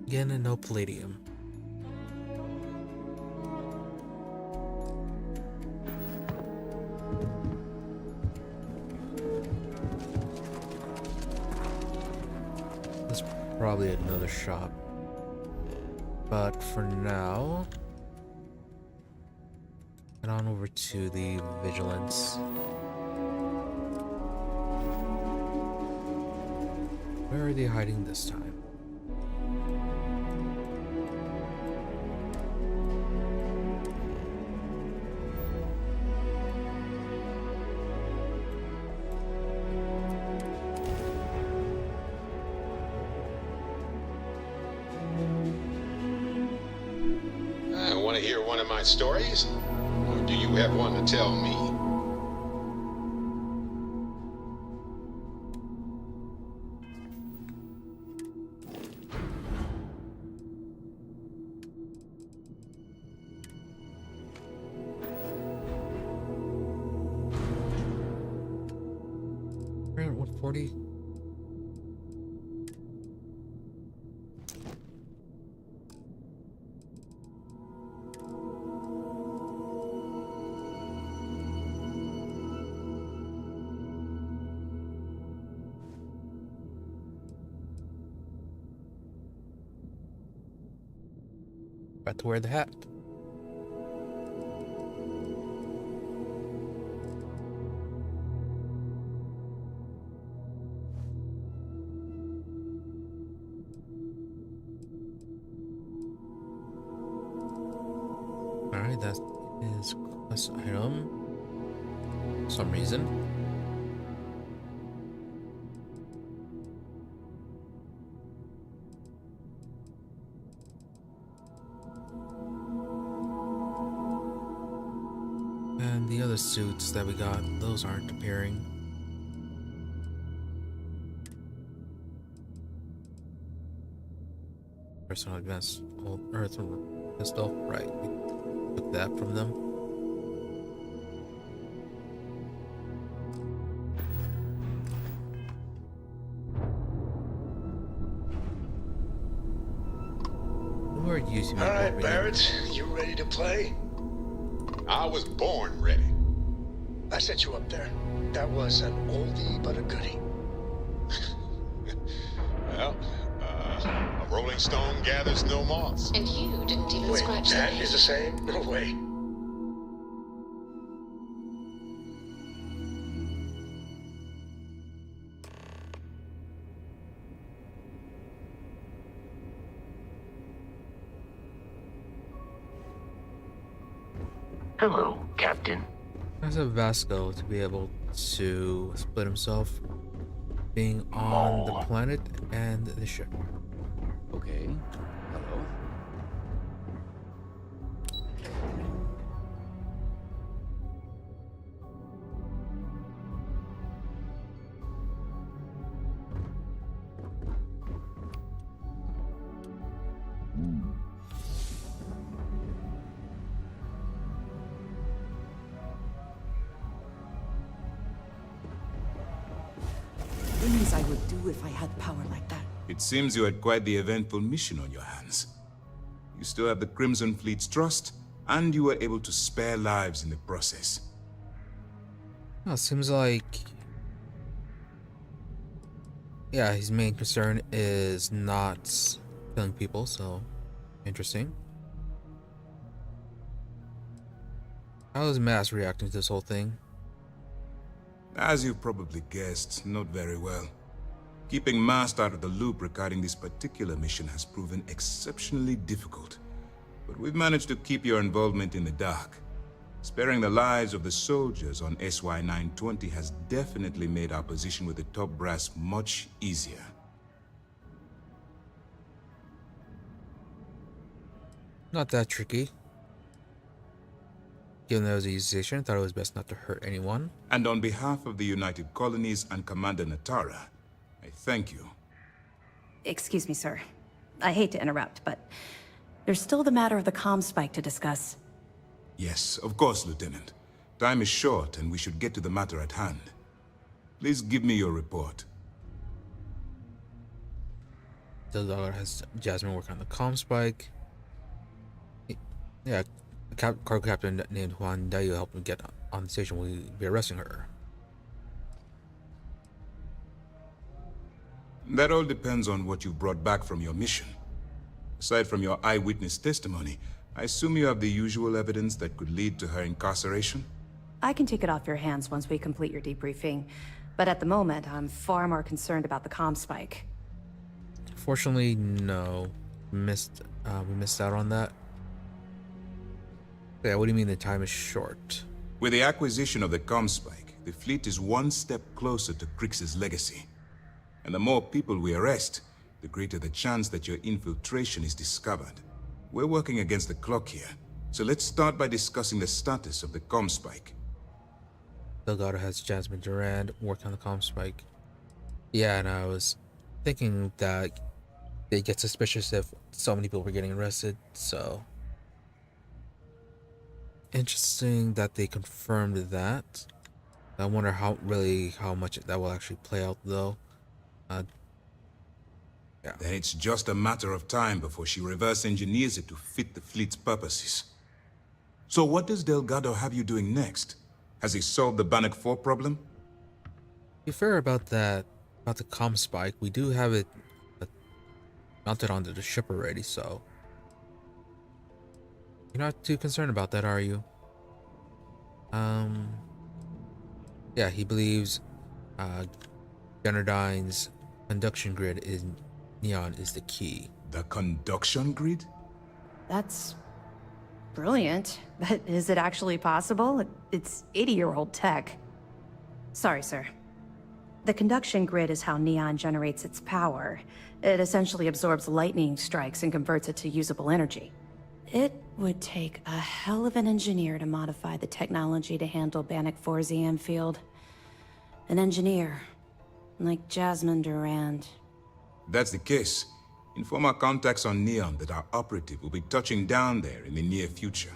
Again, and no palladium. There's probably another shop. But for now, head on over to the Vigilance. Where are they hiding this time? Want to hear one of my stories? Or do you have one to tell me? We're at 140. About to wear the hat. Alright, that is quest item. For some reason. And the other suits that we got, those aren't appearing. Personal advanced old Earth pistol. Right. We took that from them. We're using all right, Barrett, you ready to play? I was born ready. I set you up there. That was an oldie but a goodie. Well, a rolling stone gathers no moss. And you didn't even Wait, scratch the that name. is the same? No way. Hello, Captain. As a Vasco to be able to split himself being on the planet and the ship. Okay. Hello. Things I would do if I had power like that. It seems you had quite the eventful mission on your hands. You still have the Crimson Fleet's trust, and you were able to spare lives in the process. Well, it seems like... yeah, his main concern is not killing people, so... interesting. How is Mass reacting to this whole thing? As you probably guessed, not very well. Keeping Mast out of the loop regarding this particular mission has proven exceptionally difficult. But we've managed to keep your involvement in the dark. Sparing the lives of the soldiers on SY-920 has definitely made our position with the top brass much easier. Not that tricky. Given that it was a usation, I thought it was best not to hurt anyone. And on behalf of the United Colonies and Commander Natara, I thank you. Excuse me, sir. I hate to interrupt, but there's still the matter of the comm spike to discuss. Yes, of course, Lieutenant. Time is short, and we should get to the matter at hand. Please give me your report. Delgado has Jasmine work on the comm spike. Yeah, cargo captain named Juan Dayo helped him get on the station. We'll be arresting her. That all depends on what you've brought back from your mission. Aside from your eyewitness testimony, I assume you have the usual evidence that could lead to her incarceration? I can take it off your hands once we complete your debriefing, but at the moment, I'm far more concerned about the comm spike. Fortunately, no. We missed out on that. Yeah, what do you mean the time is short? With the acquisition of the comm spike, the fleet is one step closer to Crix's legacy. And the more people we arrest, the greater the chance that your infiltration is discovered. We're working against the clock here, so let's start by discussing the status of the comm spike. Delgado has Jasmine Durand working on the comm spike. Yeah, and I was thinking that they get suspicious if so many people were getting arrested, so... interesting that they confirmed that. I wonder how much that will actually play out, though. Yeah. Then it's just a matter of time before she reverse engineers it to fit the fleet's purposes. So what does Delgado have you doing next? Has he solved the Bannock 4 problem? Be fair about that, about the comm spike. We do have it mounted onto the ship already, so you're not too concerned about that, are you? Yeah, he believes Generdyne's conduction grid in Neon is the key. The conduction grid? That's brilliant, but is it actually possible? It's 80-year-old tech. Sorry, sir. The conduction grid is how Neon generates its power. It essentially absorbs lightning strikes and converts it to usable energy. It would take a hell of an engineer to modify the technology to handle Bannock 4's EM field. An engineer, like Jasmine Durand. That's the case. Inform our contacts on Neon that our operative will be touching down there in the near future.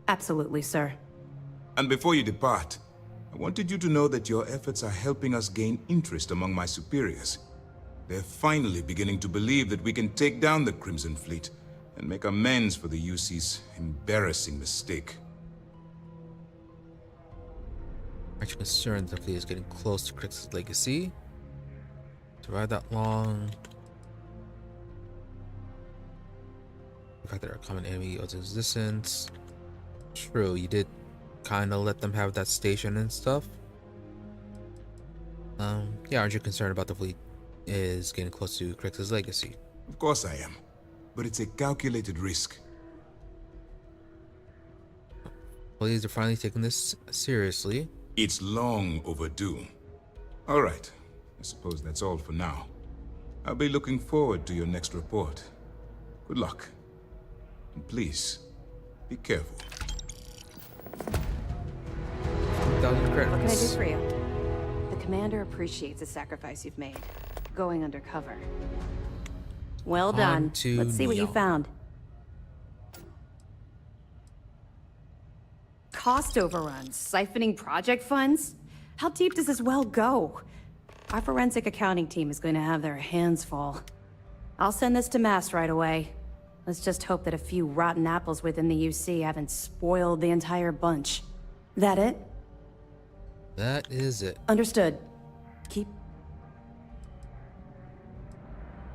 Absolutely, sir. And before you depart, I wanted you to know that your efforts are helping us gain interest among my superiors. They're finally beginning to believe that we can take down the Crimson Fleet and make amends for the UC's embarrassing mistake. Aren't you concerned the fleet is getting close to Crix's legacy? Survive that long. The fact that our common enemy owes existence. True, you did kind of let them have that station and stuff. Yeah, aren't you concerned about the fleet is getting close to Crix's legacy? Of course I am, but it's a calculated risk. Police are finally taking this seriously. It's long overdue. All right, I suppose that's all for now. I'll be looking forward to your next report. Good luck. And please, be careful. What can I do for you? The commander appreciates the sacrifice you've made. Going undercover. Well done. Let's see what you found. Cost overruns, siphoning project funds? How deep does this well go? Our forensic accounting team is going to have their hands full. I'll send this to Mass right away. Let's just hope that a few rotten apples within the UC haven't spoiled the entire bunch. That it? That is it. Understood. Keep...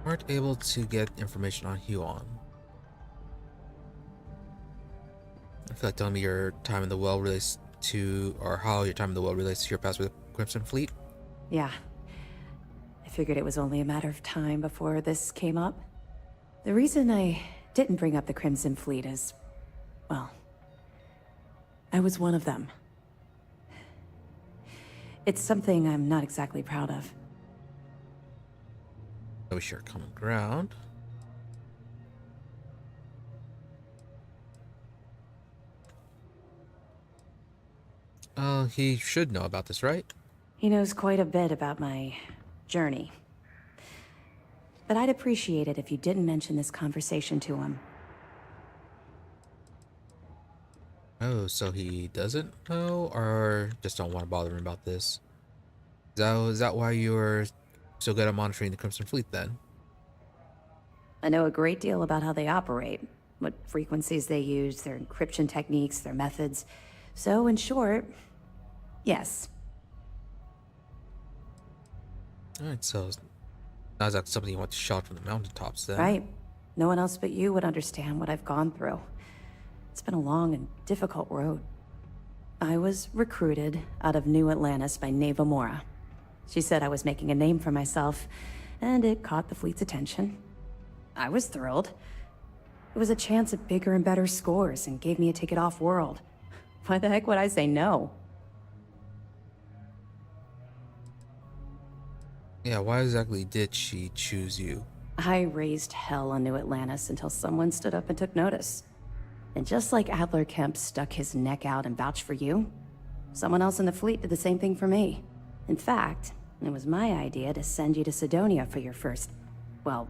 Weren't able to get information on Huon. I feel like telling me your time in the well relates to, or how your time in the well relates to your past with the Crimson Fleet? Yeah. I figured it was only a matter of time before this came up. The reason I didn't bring up the Crimson Fleet is, well, I was one of them. It's something I'm not exactly proud of. So we share common ground. He should know about this, right? He knows quite a bit about my journey. But I'd appreciate it if you didn't mention this conversation to him. Oh, so he doesn't know, or just don't want to bother him about this? Is that why you're so good at monitoring the Crimson Fleet, then? I know a great deal about how they operate, what frequencies they use, their encryption techniques, their methods. So, in short, yes. Alright, so not exactly something you want to shout from the mountaintops, then. Right. No one else but you would understand what I've gone through. It's been a long and difficult road. I was recruited out of New Atlantis by Neva Mora. She said I was making a name for myself, and it caught the fleet's attention. I was thrilled. It was a chance at bigger and better scores and gave me a ticket off-world. Why the heck would I say no? Yeah, why exactly did she choose you? I raised hell on New Atlantis until someone stood up and took notice. And just like Adler Kemp stuck his neck out and vouched for you, someone else in the fleet did the same thing for me. In fact, it was my idea to send you to Sidonia for your first, well,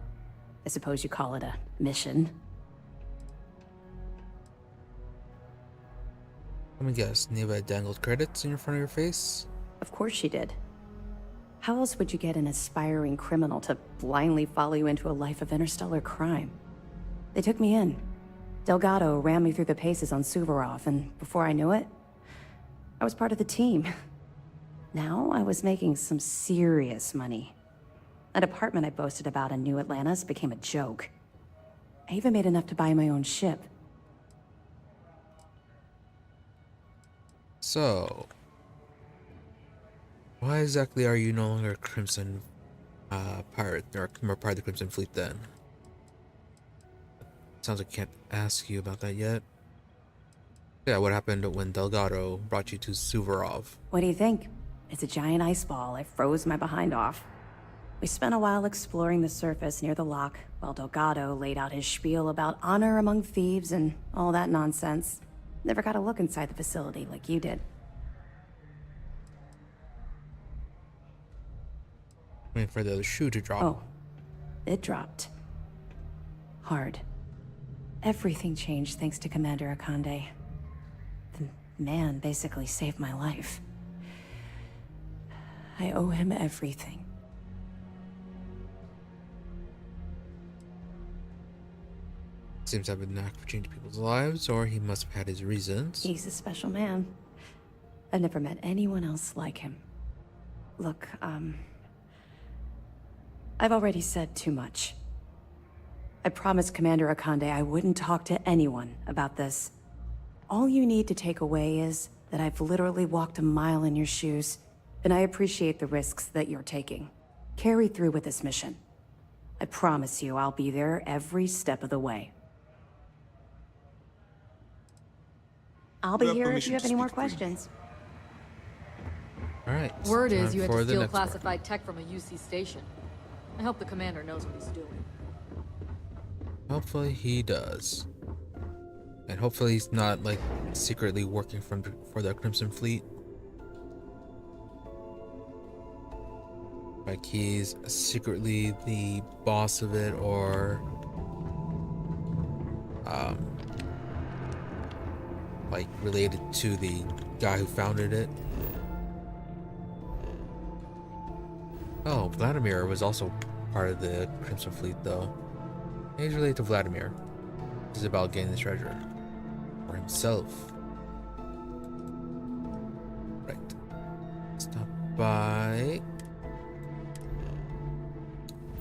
I suppose you call it a mission. Let me guess, Neva dangled credits in front of your face? Of course she did. How else would you get an aspiring criminal to blindly follow you into a life of interstellar crime? They took me in. Delgado ran me through the paces on Suvorov, and before I knew it, I was part of the team. Now I was making some serious money. That apartment I boasted about in New Atlantis became a joke. I even made enough to buy my own ship. So, why exactly are you no longer a Crimson pirate, or more part of the Crimson Fleet then? Sounds like I can't ask you about that yet. Yeah, what happened when Delgado brought you to Suvorov? What do you think? It's a giant ice ball. I froze my behind off. We spent a while exploring the surface near the lock, while Delgado laid out his spiel about honor among thieves and all that nonsense. Never got a look inside the facility like you did. Waiting for the other shoe to drop. Oh, it dropped. hard. Everything changed thanks to Commander Akande. The man basically saved my life. I owe him everything. Seems to have a knack for changing people's lives, or he must have had his reasons. He's a special man. I've never met anyone else like him. Look, I've already said too much. I promised Commander Akande I wouldn't talk to anyone about this. All you need to take away is that I've literally walked a mile in your shoes, and I appreciate the risks that you're taking. Carry through with this mission. I promise you I'll be there every step of the way. I'll be here if you have any more questions. Alright. Word is you had to steal classified tech from a UC station. I hope the commander knows what he's doing. Hopefully he does. And hopefully he's not, like, secretly working for the Crimson Fleet. Like he's secretly the boss of it, or like related to the guy who founded it. Oh, Vladimir was also part of the Crimson Fleet, though. He's related to Vladimir. This is about getting the treasure for himself. Right. Stop by.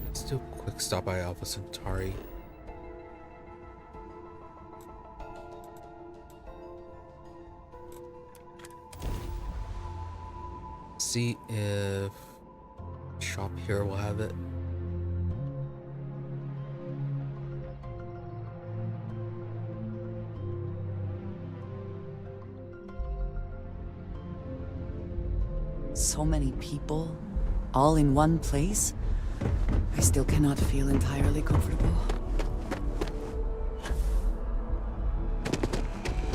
Let's do a quick stop by Alpha Centauri. See if shop here will have it. So many people, all in one place. I still cannot feel entirely comfortable.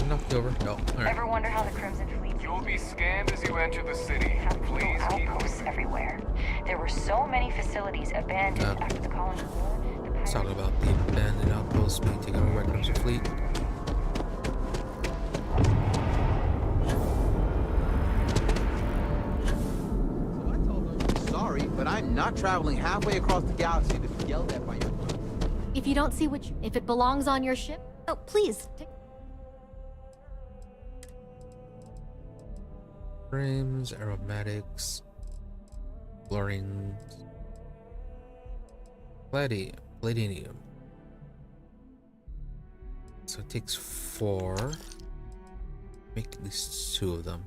Knocked over. No. All right. Ever wonder how the Crimson Fleet? You'll be scanned as you enter the city. Please keep outposts everywhere. There were so many facilities abandoned after the colony war. Let's talk about the abandoned outposts being taken over by Crimson Fleet. Sorry, but I'm not traveling halfway across the galaxy to be yelled at by you. If you don't see if it belongs on your ship, oh, please. Frames, aromatics, blurring, palladium. So it takes 4. Make at least 2 of them.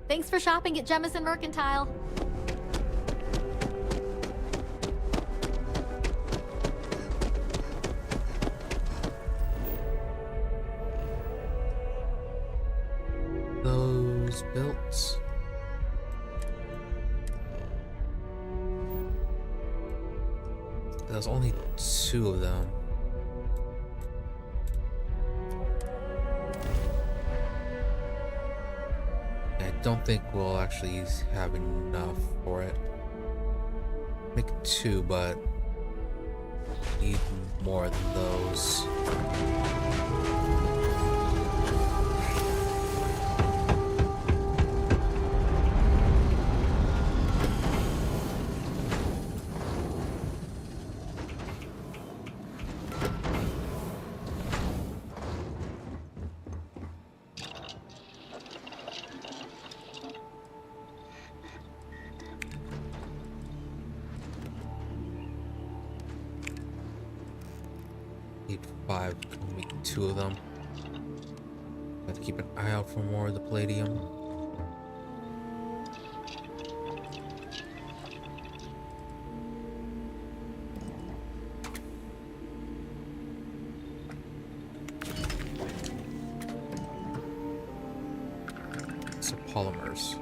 Thanks for shopping at Jemison Mercantile. Those built. There's only 2 of them. I don't think we'll actually have enough for it. Make 2, but need more than those. Need 5, can make 2 of them. Have to keep an eye out for more of the palladium. So polymers.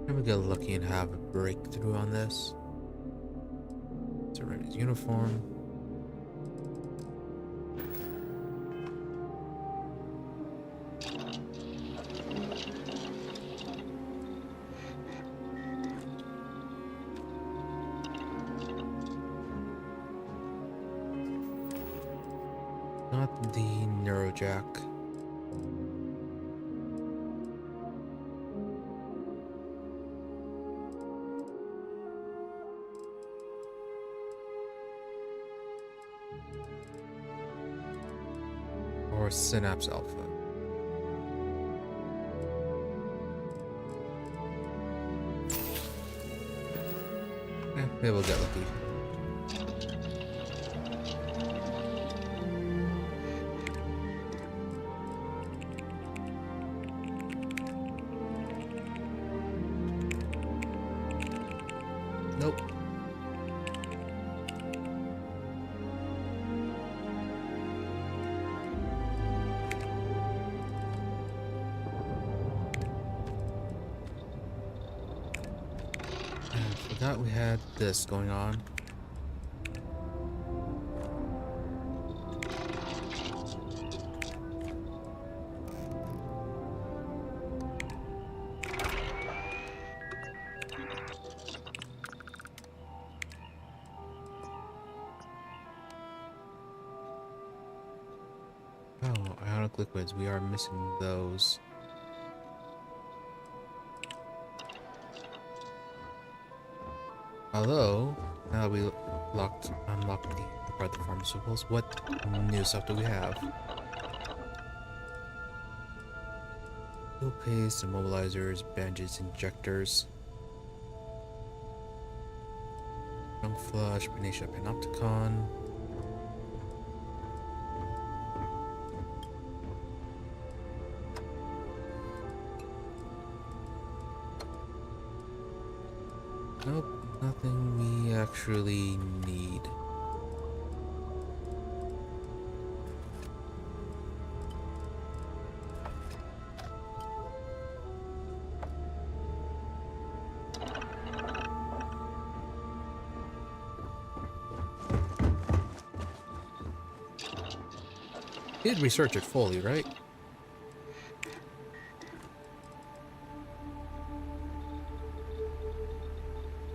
Can we get lucky and have a breakthrough on this? Surrender his uniform. Not the Neurojack. Or Synapse Alpha. Maybe we'll get lucky. Nope. I forgot we had this going on. Oh, ionic liquids. We are missing those. Although, now that we unlocked the part of the pharmaceuticals, what new stuff do we have? Fuel paste, immobilizers, bandages, injectors. Junk flush, Panacea Panopticon. Nope, nothing we actually need. Did research it fully, right?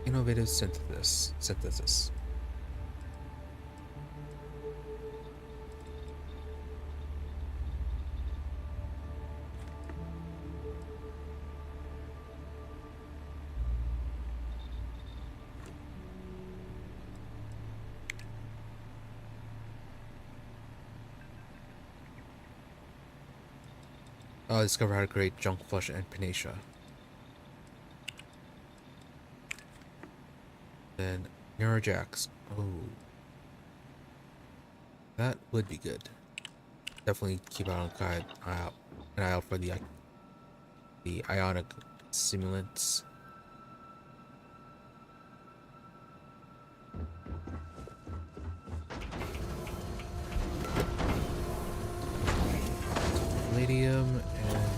Innovative synthesis. Discover how to create junk flush and Panacea. Then Neurojacks. Oh, that would be good. Definitely keep an eye out for the ionic simulants. Palladium and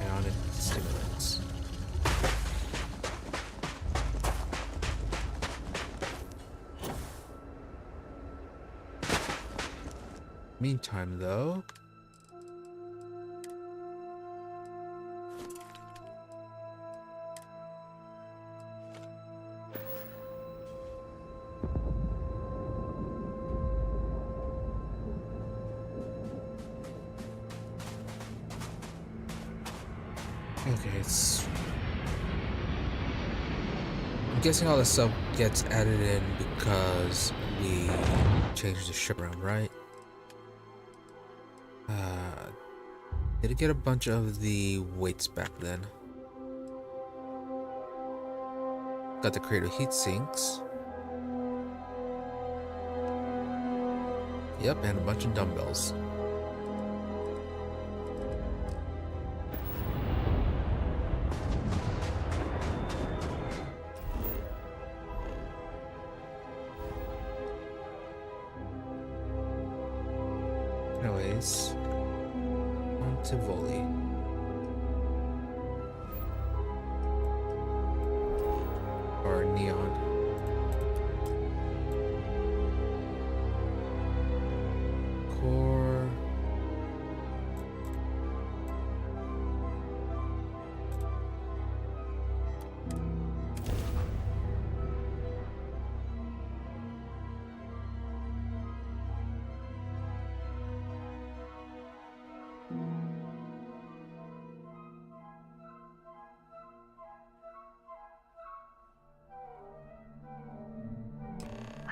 ionic stimulants. Meantime, though, okay, I'm guessing all this stuff gets added in because we changed the ship around, right? Did it get a bunch of the weights back then? Got the creative heat sinks. Yep, and a bunch of dumbbells. Anyways, on to Volley.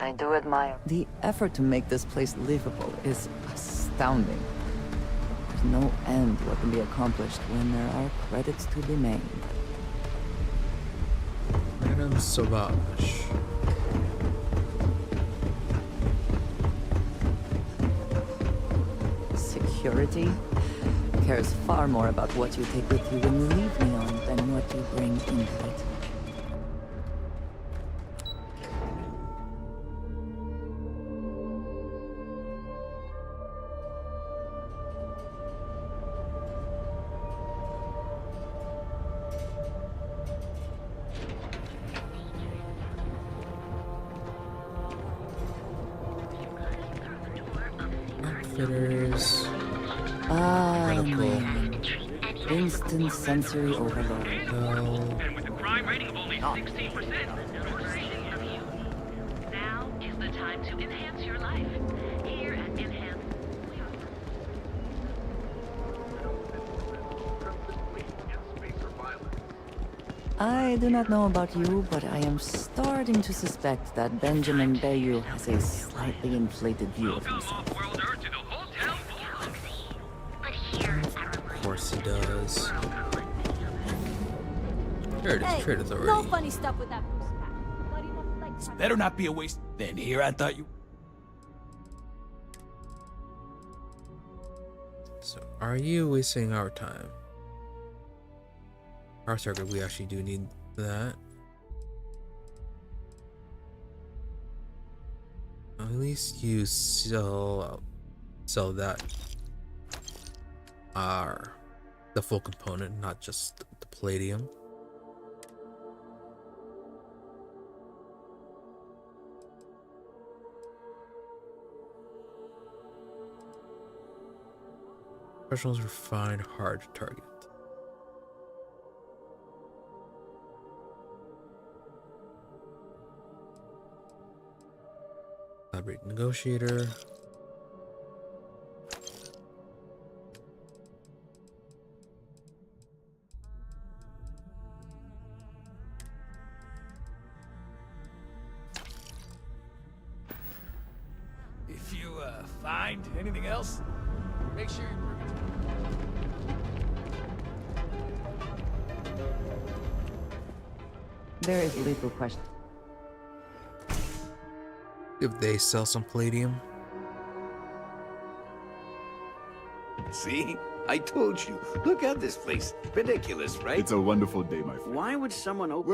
I do admire. The effort to make this place livable is astounding. There's no end what can be accomplished when there are credits to be made. Madame Sauvage. Security cares far more about what you take with you when you leave Neon than what you bring into it. Outfitters. Instant sensory overload. And with a crime rating of only 16%, Now is the time to enhance your life. Here at Enhance, I do not know about you, but I am starting to suspect that Benjamin Bayou has a slightly inflated view of himself. Of course he does. Here it is, Trade Authority. No funny stuff with that boost pack. Got enough legs. Better not be a waste. Then here I thought you... So, are you wasting our time? Our circuit, we actually do need that. At least you sell that. The full component, not just the palladium. Professionals refined, hard to target. Collaborate negotiator. If you, find anything else, make sure you... There is a legal question. If they sell some palladium. See? I told you. Look at this place. Ridiculous, right? It's a wonderful day, my friend. Why would someone open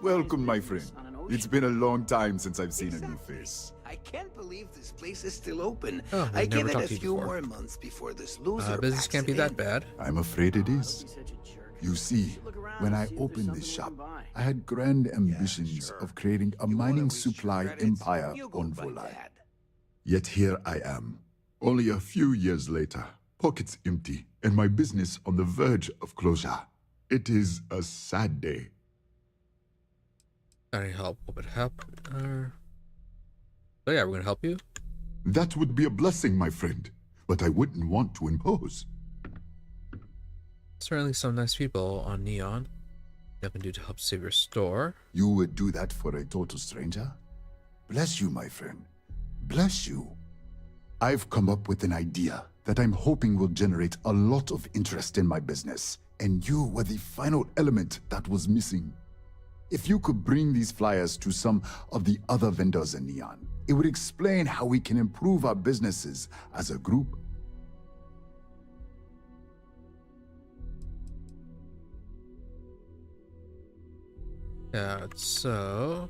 Welcome, my friend. It's been a long time since I've seen a new face. I can't believe this place is still open. Oh, I never give it talked a to you few before. more months before this loser Business packs can't be it that in. bad. I'm afraid it is. You see, when I opened this shop, I had grand ambitions of creating a mining supply empire on Volai. Yet here I am, only a few years later, pockets empty, and my business on the verge of closure. It is a sad day. Any help? What would help? So yeah, we're gonna help you. That would be a blessing, my friend, but I wouldn't want to impose. Certainly some nice people on Neon. You can do to help save your store. You would do that for a total stranger? Bless you, my friend. Bless you. I've come up with an idea that I'm hoping will generate a lot of interest in my business, and you were the final element that was missing. If you could bring these flyers to some of the other vendors in Neon, it would explain how we can improve our businesses as a group. Yeah, so...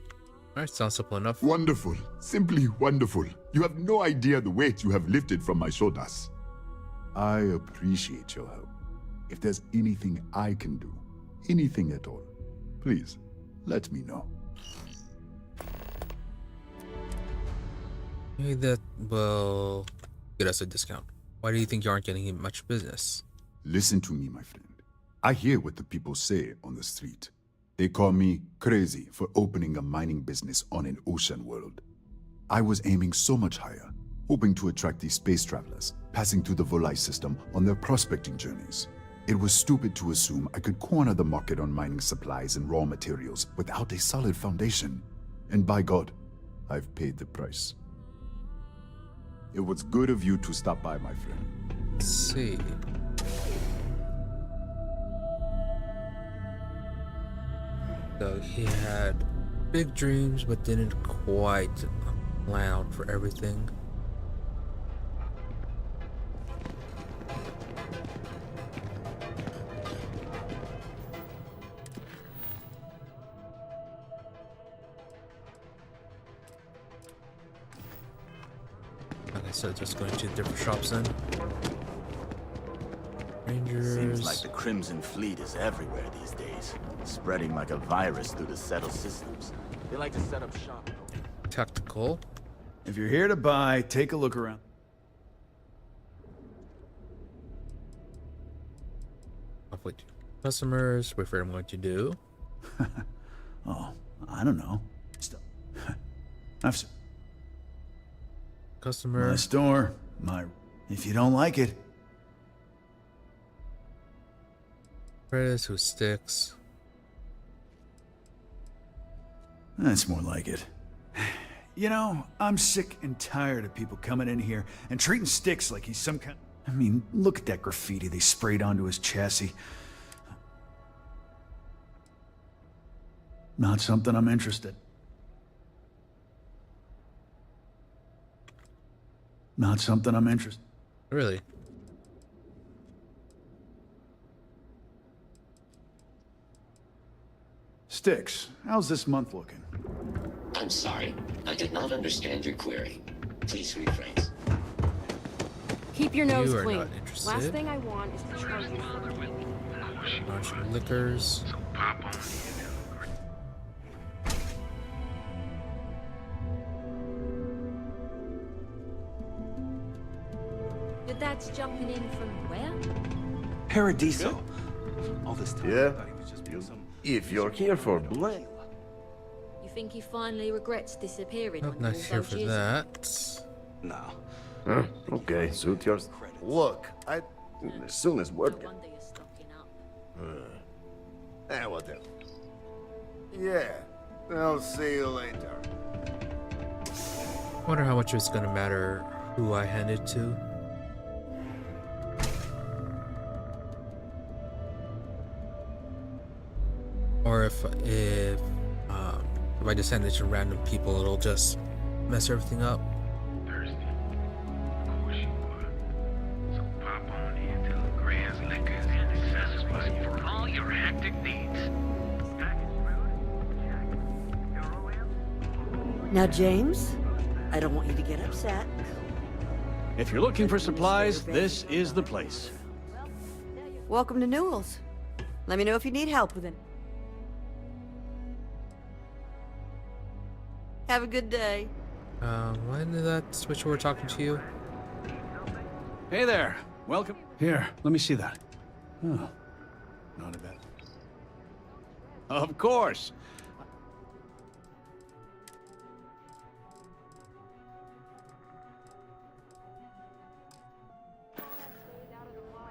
Alright, sounds simple enough. Wonderful. Simply wonderful. You have no idea the weight you have lifted from my shoulders. I appreciate your help. If there's anything I can do, anything at all, please, let me know. Maybe that will get us a discount. Why do you think you aren't getting much business? Listen to me, my friend. I hear what the people say on the street. They call me crazy for opening a mining business on an ocean world. I was aiming so much higher, hoping to attract these space travelers passing through the Volai system on their prospecting journeys. It was stupid to assume I could corner the market on mining supplies and raw materials without a solid foundation. And by God, I've paid the price. It was good of you to stop by, my friend. Let's see. So he had big dreams, but didn't quite plan out for everything. Okay, so just going to different shops then. Rangers. Seems like the Crimson Fleet is everywhere these days, spreading like a virus through the settled systems. They like to set up shop. Tactical. If you're here to buy, take a look around. Wait, customers. Wait for him. What to do? Oh, I don't know. I've customer. My store. If you don't like it. Chris, who sticks? That's more like it. You know, I'm sick and tired of people coming in here and treating Styx like he's some kind... I mean, look at that graffiti they sprayed onto his chassis. Not something I'm interested. Not something I'm interested. Really? Styx, how's this month looking? I'm sorry. I did not understand your query. Please rephrase. Keep your nose You are clean. not interested. Last thing I want is to charge you. Martial liquors. But that's jumping in from where? Paradiso. All this time. Yeah. If you're here for blame. You think he finally regrets disappearing? Not nice here for that. No. Huh? Okay, suit yours. Look, as soon as word gets... whatever. Yeah, I'll see you later. Wonder how much it's gonna matter who I hand it to. Or if I just send it to random people, it'll just mess everything up. Thirsty? Of course you are. So pop on into Grand's Liquors and Accessories for all your hectic needs. Now, James, I don't want you to get upset. If you're looking for supplies, this is the place. Welcome to Newell's. Let me know if you need help with it. Have a good day. Why did that switch over talking to you? Hey there. Welcome. Here, let me see that. Oh, not a bad. Of course.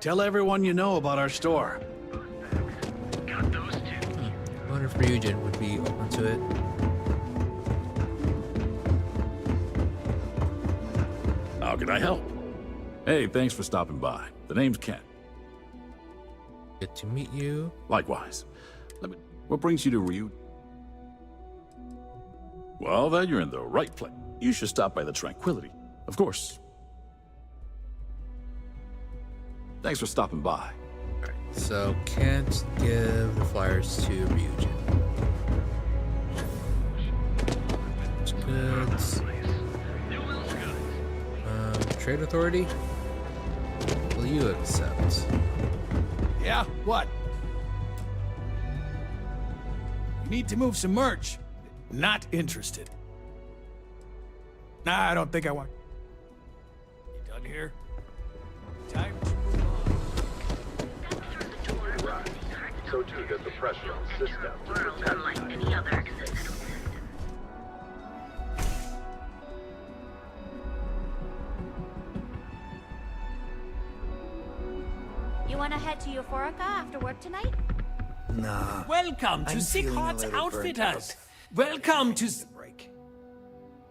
Tell everyone you know about our store. Got those two. I wonder if Ryujin would be open to it. How can I help? Hey, thanks for stopping by. The name's Ken. Good to meet you. Likewise. What brings you to Ryu? Well, then you're in the right place. You should stop by the Tranquility. Of course. Thanks for stopping by. Alright, so can't give the flyers to Ryujin. Goods. Trade authority? Will you accept? Yeah, what? You need to move some merch. Not interested. Nah, I don't think I want... You done here? Time to move on. So too does the pressure on system to protect unlike any other existence. You wanna head to Euphorica after work tonight? Nah. Welcome to Sick Heart's Outfitters. Welcome to...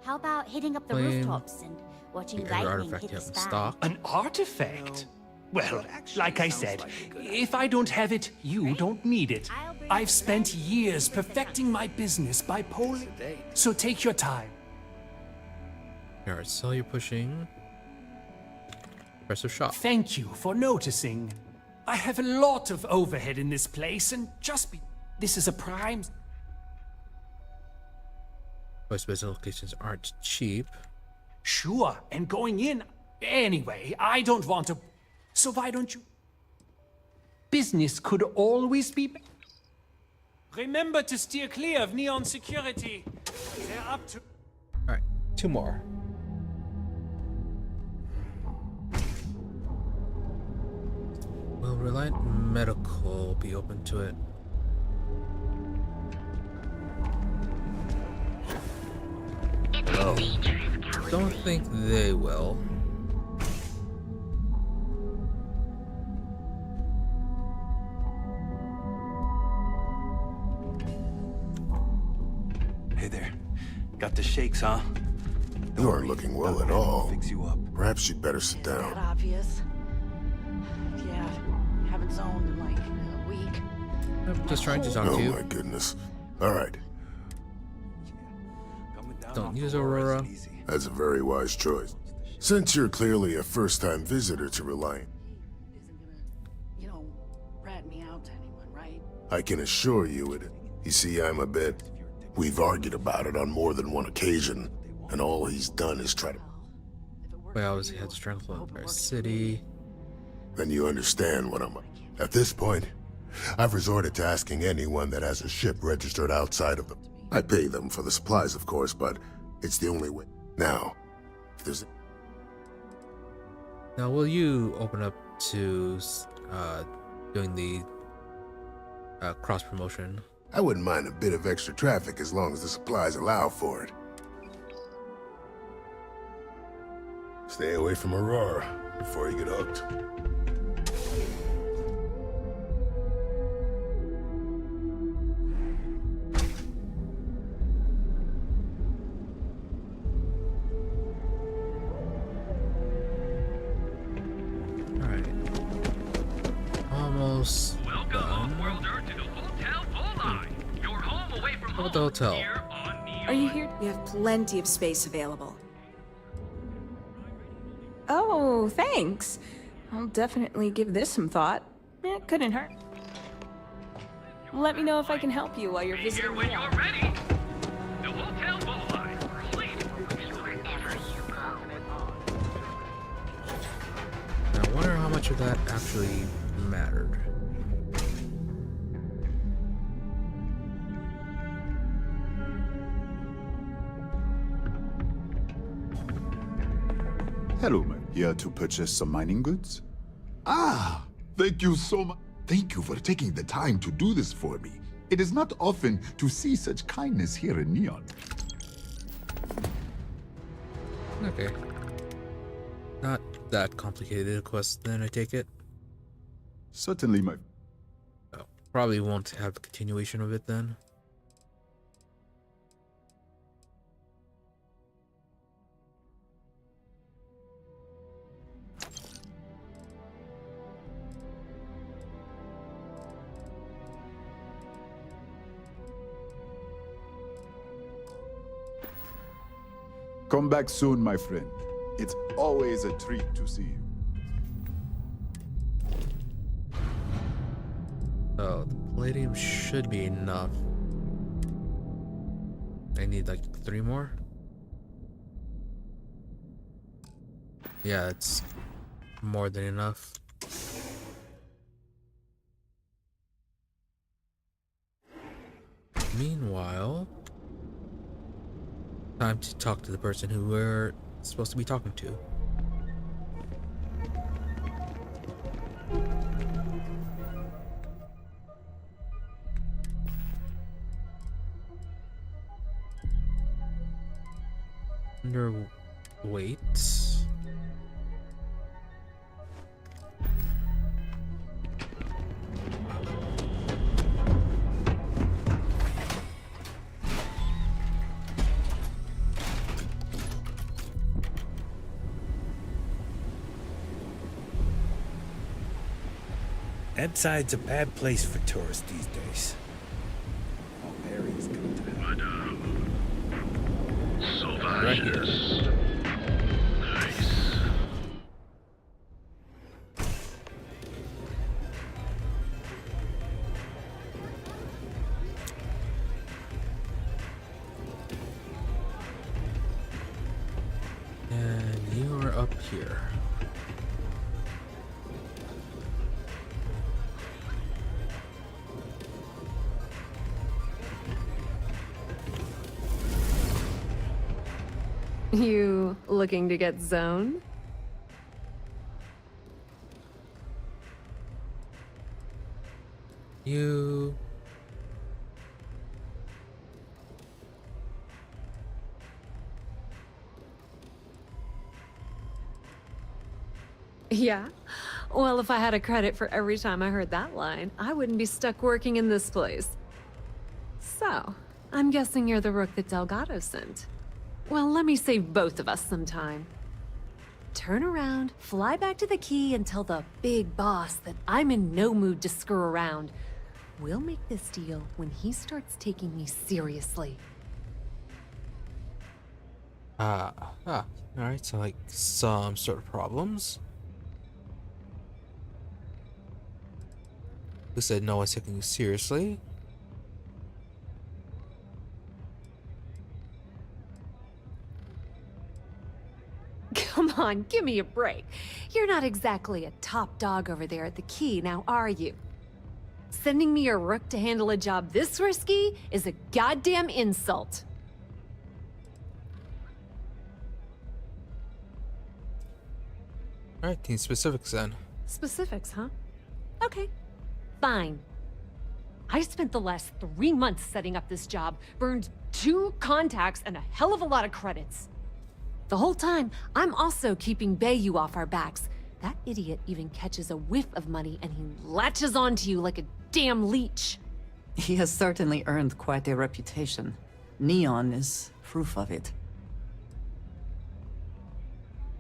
How about hitting up the Claim rooftops and watching the other lightning artifact hit you the have in sky? stock. An artifact? Well, like I said, if I don't have it, you don't need it. I've spent years perfecting my business by polling, so take your time. Alright, so you're pushing. Impressive shot. Thank you for noticing. I have a lot of overhead in this place, and this is a prime... Most business locations aren't cheap. Sure, and going in... Anyway, I don't want to... So why don't you... Business could always be... Remember to steer clear of neon security. They're up to... Alright, 2 more. Will Reliant Medical be open to it? No. Don't think they will. Hey there. Got the shakes, huh? You aren't looking well at all. Fix you up. Perhaps you'd better sit That down. obvious. Yeah, haven't zoned in like a week. I'm just trying to talk Oh to you. my goodness. All right. Don't use Aurora. That's a very wise choice. Since you're clearly a first-time visitor to Reliant, You know, rat me out to anyone, right? I can assure you it. You see, I'm a bit... We've argued about it on more than one occasion, and all he's done is try to... Well, obviously had strength of Empire City. Then you understand what I'm... At this point, I've resorted to asking anyone that has a ship registered outside of them. I pay them for the supplies, of course, but it's the only way. Now, if there's... Now, will you open up to doing the cross promotion? I wouldn't mind a bit of extra traffic as long as the supplies allow for it. Stay away from Aurora before you get hooked. Alright. Almost Welcome, done. off-worlder, to the Hotel Volai. Your home away from How about the hotel? here on Neon. Are you here? We have plenty of space available. Oh, thanks. I'll definitely give this some thought. It couldn't hurt. Let me know if I can help you while you're visiting When me. you're ready. The Hotel Volai. Now, I wonder how much of that actually mattered. Hello, man. Here to purchase some mining goods? Ah, thank you so much. Thank you for taking the time to do this for me. It is not often to see such kindness here in Neon. Okay. Not that complicated a quest then, I take it. Certainly, my... Oh, probably won't have a continuation of it then. Come back soon, my friend. It's always a treat to see you. Oh, the palladium should be enough. I need like 3 more. Yeah, it's more than enough. Meanwhile, time to talk to the person who we're supposed to be talking to. Underweight. That side's a bad place for tourists these days. All areas come to Right here. Nice. And you are up here. You looking to get zoned? You... Yeah? Well, if I had a credit for every time I heard that line, I wouldn't be stuck working in this place. So, I'm guessing you're the rook that Delgado sent. Well, let me save both of us some time. Turn around, fly back to the key, and tell the big boss that I'm in no mood to screw around. We'll make this deal when he starts taking me seriously. Alright, so like some sort of problems. Who said no one's taking you seriously? Come on, give me a break. You're not exactly a top dog over there at the key, now are you? Sending me a rook to handle a job this risky is a goddamn insult. Alright, team specifics then. Specifics, huh? Okay, fine. I spent the last 3 months setting up this job, burned 2 contacts and a hell of a lot of credits. The whole time, I'm also keeping Bayou off our backs. That idiot even catches a whiff of money and he latches onto you like a damn leech. He has certainly earned quite a reputation. Neon is proof of it.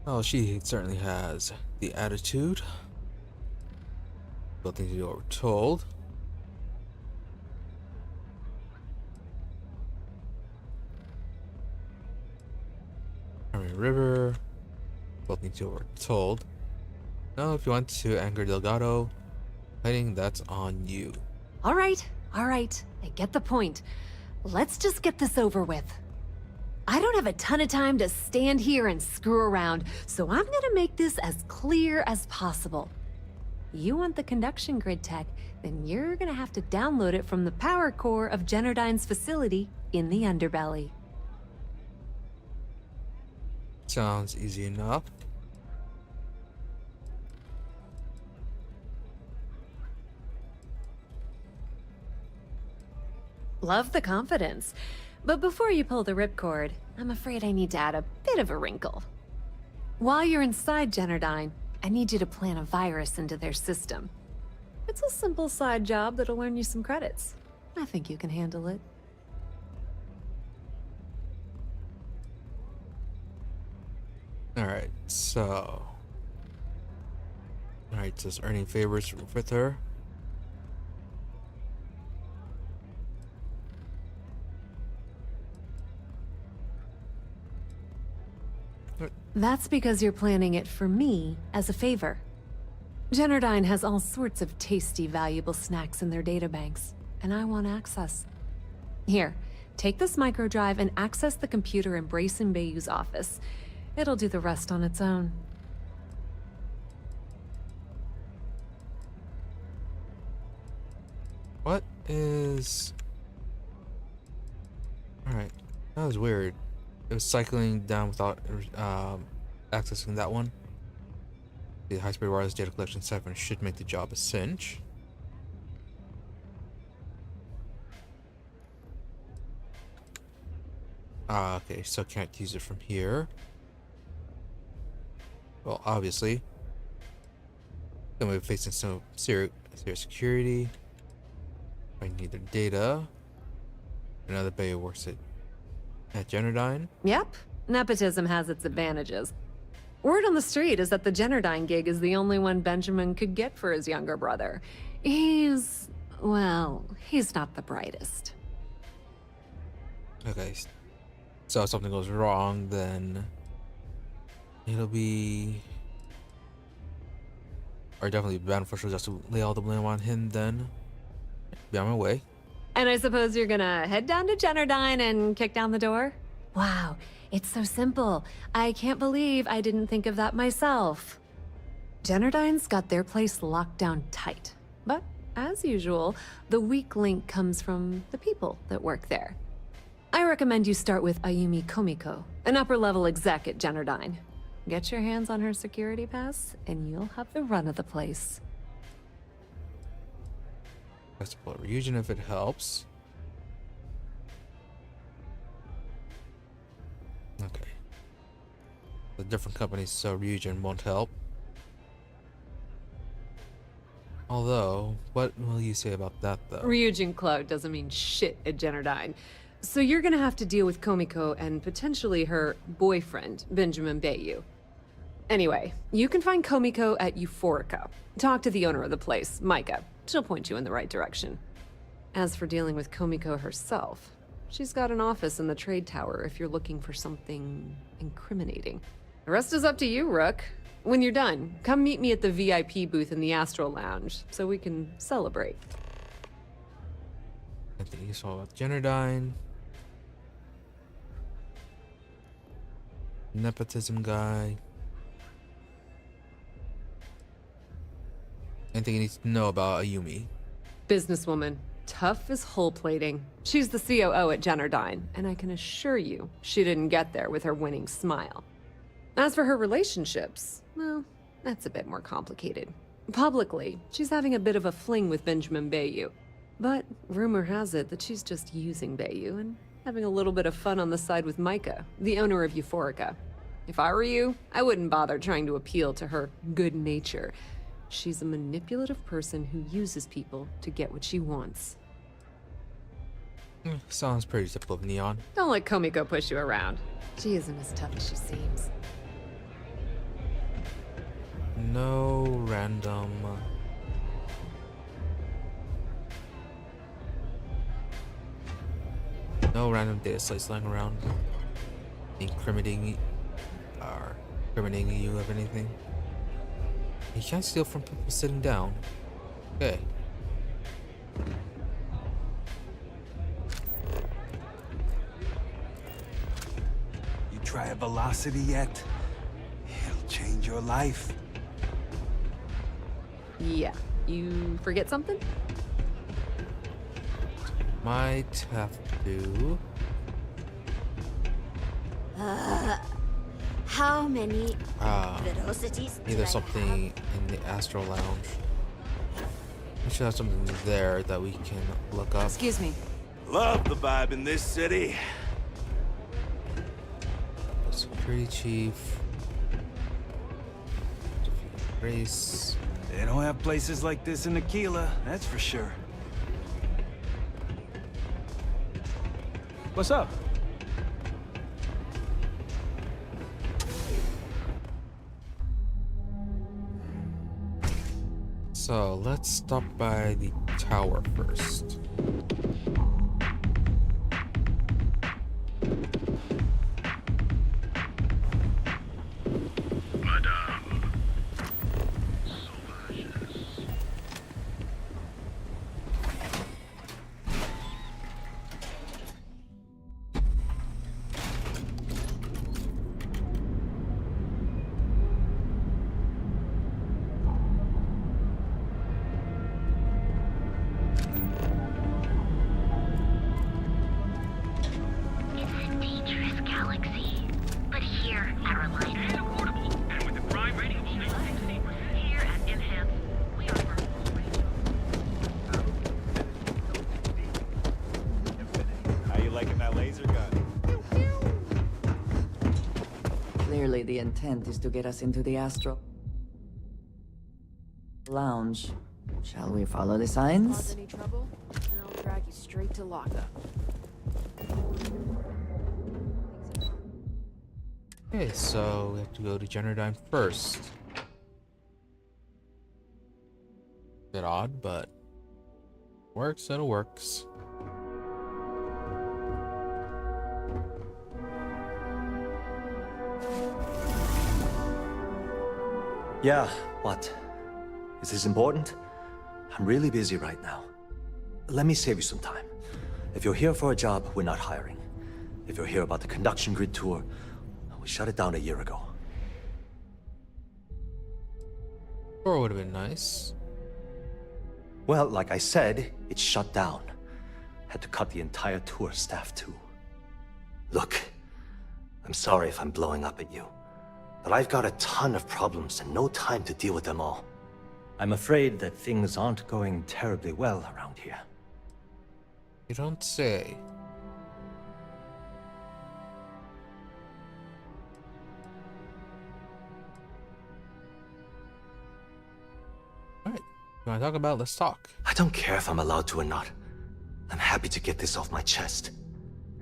Oh, she certainly has the attitude. Don't think you do what we're told. River. Both need to do what we're told. Now, if you want to anger Delgado, fighting, that's on you. All right. I get the point. Let's just get this over with. I don't have a ton of time to stand here and screw around, so I'm gonna make this as clear as possible. You want the conduction grid tech, then you're gonna have to download it from the power core of Generdyne's facility in the underbelly. Sounds easy enough. Love the confidence. But before you pull the ripcord, I'm afraid I need to add a bit of a wrinkle. While you're inside Generdyne, I need you to plant a virus into their system. It's a simple side job that'll earn you some credits. I think you can handle it. Alright, so... Alright, so it's earning favors with her. That's because you're planning it for me as a favor. Generdyne has all sorts of tasty, valuable snacks in their databanks, and I want access. Here, take this microdrive and access the computer in Brace and Bayou's office. It'll do the rest on its own. What is... Alright, that was weird. It was cycling down without accessing that one. The high-speed wireless data collection siphon should make the job a cinch. Okay, so can't use it from here. Well, obviously. Then we're facing some serious security. I need their data. Another Bay works at Generdyne. Yep, nepotism has its advantages. Word on the street is that the Generdyne gig is the only one Benjamin could get for his younger brother. Well, he's not the brightest. Okay, so if something goes wrong, then it'll be, or definitely beneficial just to lay all the blame on him. Then be on my way. And I suppose you're gonna head down to Jennerdyne and kick down the door? Wow, it's so simple. I can't believe I didn't think of that myself. Jennerdyne's got their place locked down tight. But, as usual, the weak link comes from the people that work there. I recommend you start with Ayumi Komiko, an upper-level exec at Jennerdyne. Get your hands on her security pass, and you'll have the run of the place. Festival Ryujin if it helps. Okay. The different companies, so Ryujin won't help. Although, what will you say about that, though? Ryujin Cloud doesn't mean shit at Jennerdyne. So you're gonna have to deal with Komiko and potentially her boyfriend, Benjamin Bayou. Anyway, you can find Komiko at Euphorica. Talk to the owner of the place, Micah. She'll point you in the right direction. As for dealing with Komiko herself, she's got an office in the trade tower if you're looking for something incriminating. The rest is up to you, Rook. When you're done, come meet me at the VIP booth in the Astral Lounge so we can celebrate. I think you saw about Jennerdyne. Nepotism guy. Anything you need to know about Ayumi? Businesswoman, tough as hull plating. She's the COO at Jennerdyne, and I can assure you she didn't get there with her winning smile. As for her relationships, well, that's a bit more complicated. Publicly, she's having a bit of a fling with Benjamin Bayou. But rumor has it that she's just using Bayou and having a little bit of fun on the side with Micah, the owner of Euphorica. If I were you, I wouldn't bother trying to appeal to her good nature. She's a manipulative person who uses people to get what she wants. Sounds pretty typical of Neon. Don't let Komiko push you around. She isn't as tough as she seems. No random... No random data sites lying around incriminating you of anything. You can't steal from people sitting down. Okay. You try a velocity yet? It'll change your life. Yeah. You forget something? Might have to. How many velocities? Either something in the Astral Lounge. We should have something there that we can look up. Excuse me. Love the vibe in this city. Security chief. Race. They don't have places like this in Aquila, that's for sure. What's up? So let's stop by the tower first. Clearly the intent is to get us into the Astral Lounge. Shall we follow the signs? Cause any trouble, and I'll drag you straight to lockup. Okay, so we have to go to Jennerdyne first. bit odd, but works, it'll works. Yeah, what? Is this important? I'm really busy right now. Let me save you some time. If you're here for a job, we're not hiring. If you're here about the conduction grid tour, we shut it down a year ago. Or would have been nice. Well, like I said, it's shut down. Had to cut the entire tour staff too. Look, I'm sorry if I'm blowing up at you, but I've got a ton of problems and no time to deal with them all. I'm afraid that things aren't going terribly well around here. You don't say. Alright, you wanna talk about it? Let's talk. I don't care if I'm allowed to or not. I'm happy to get this off my chest.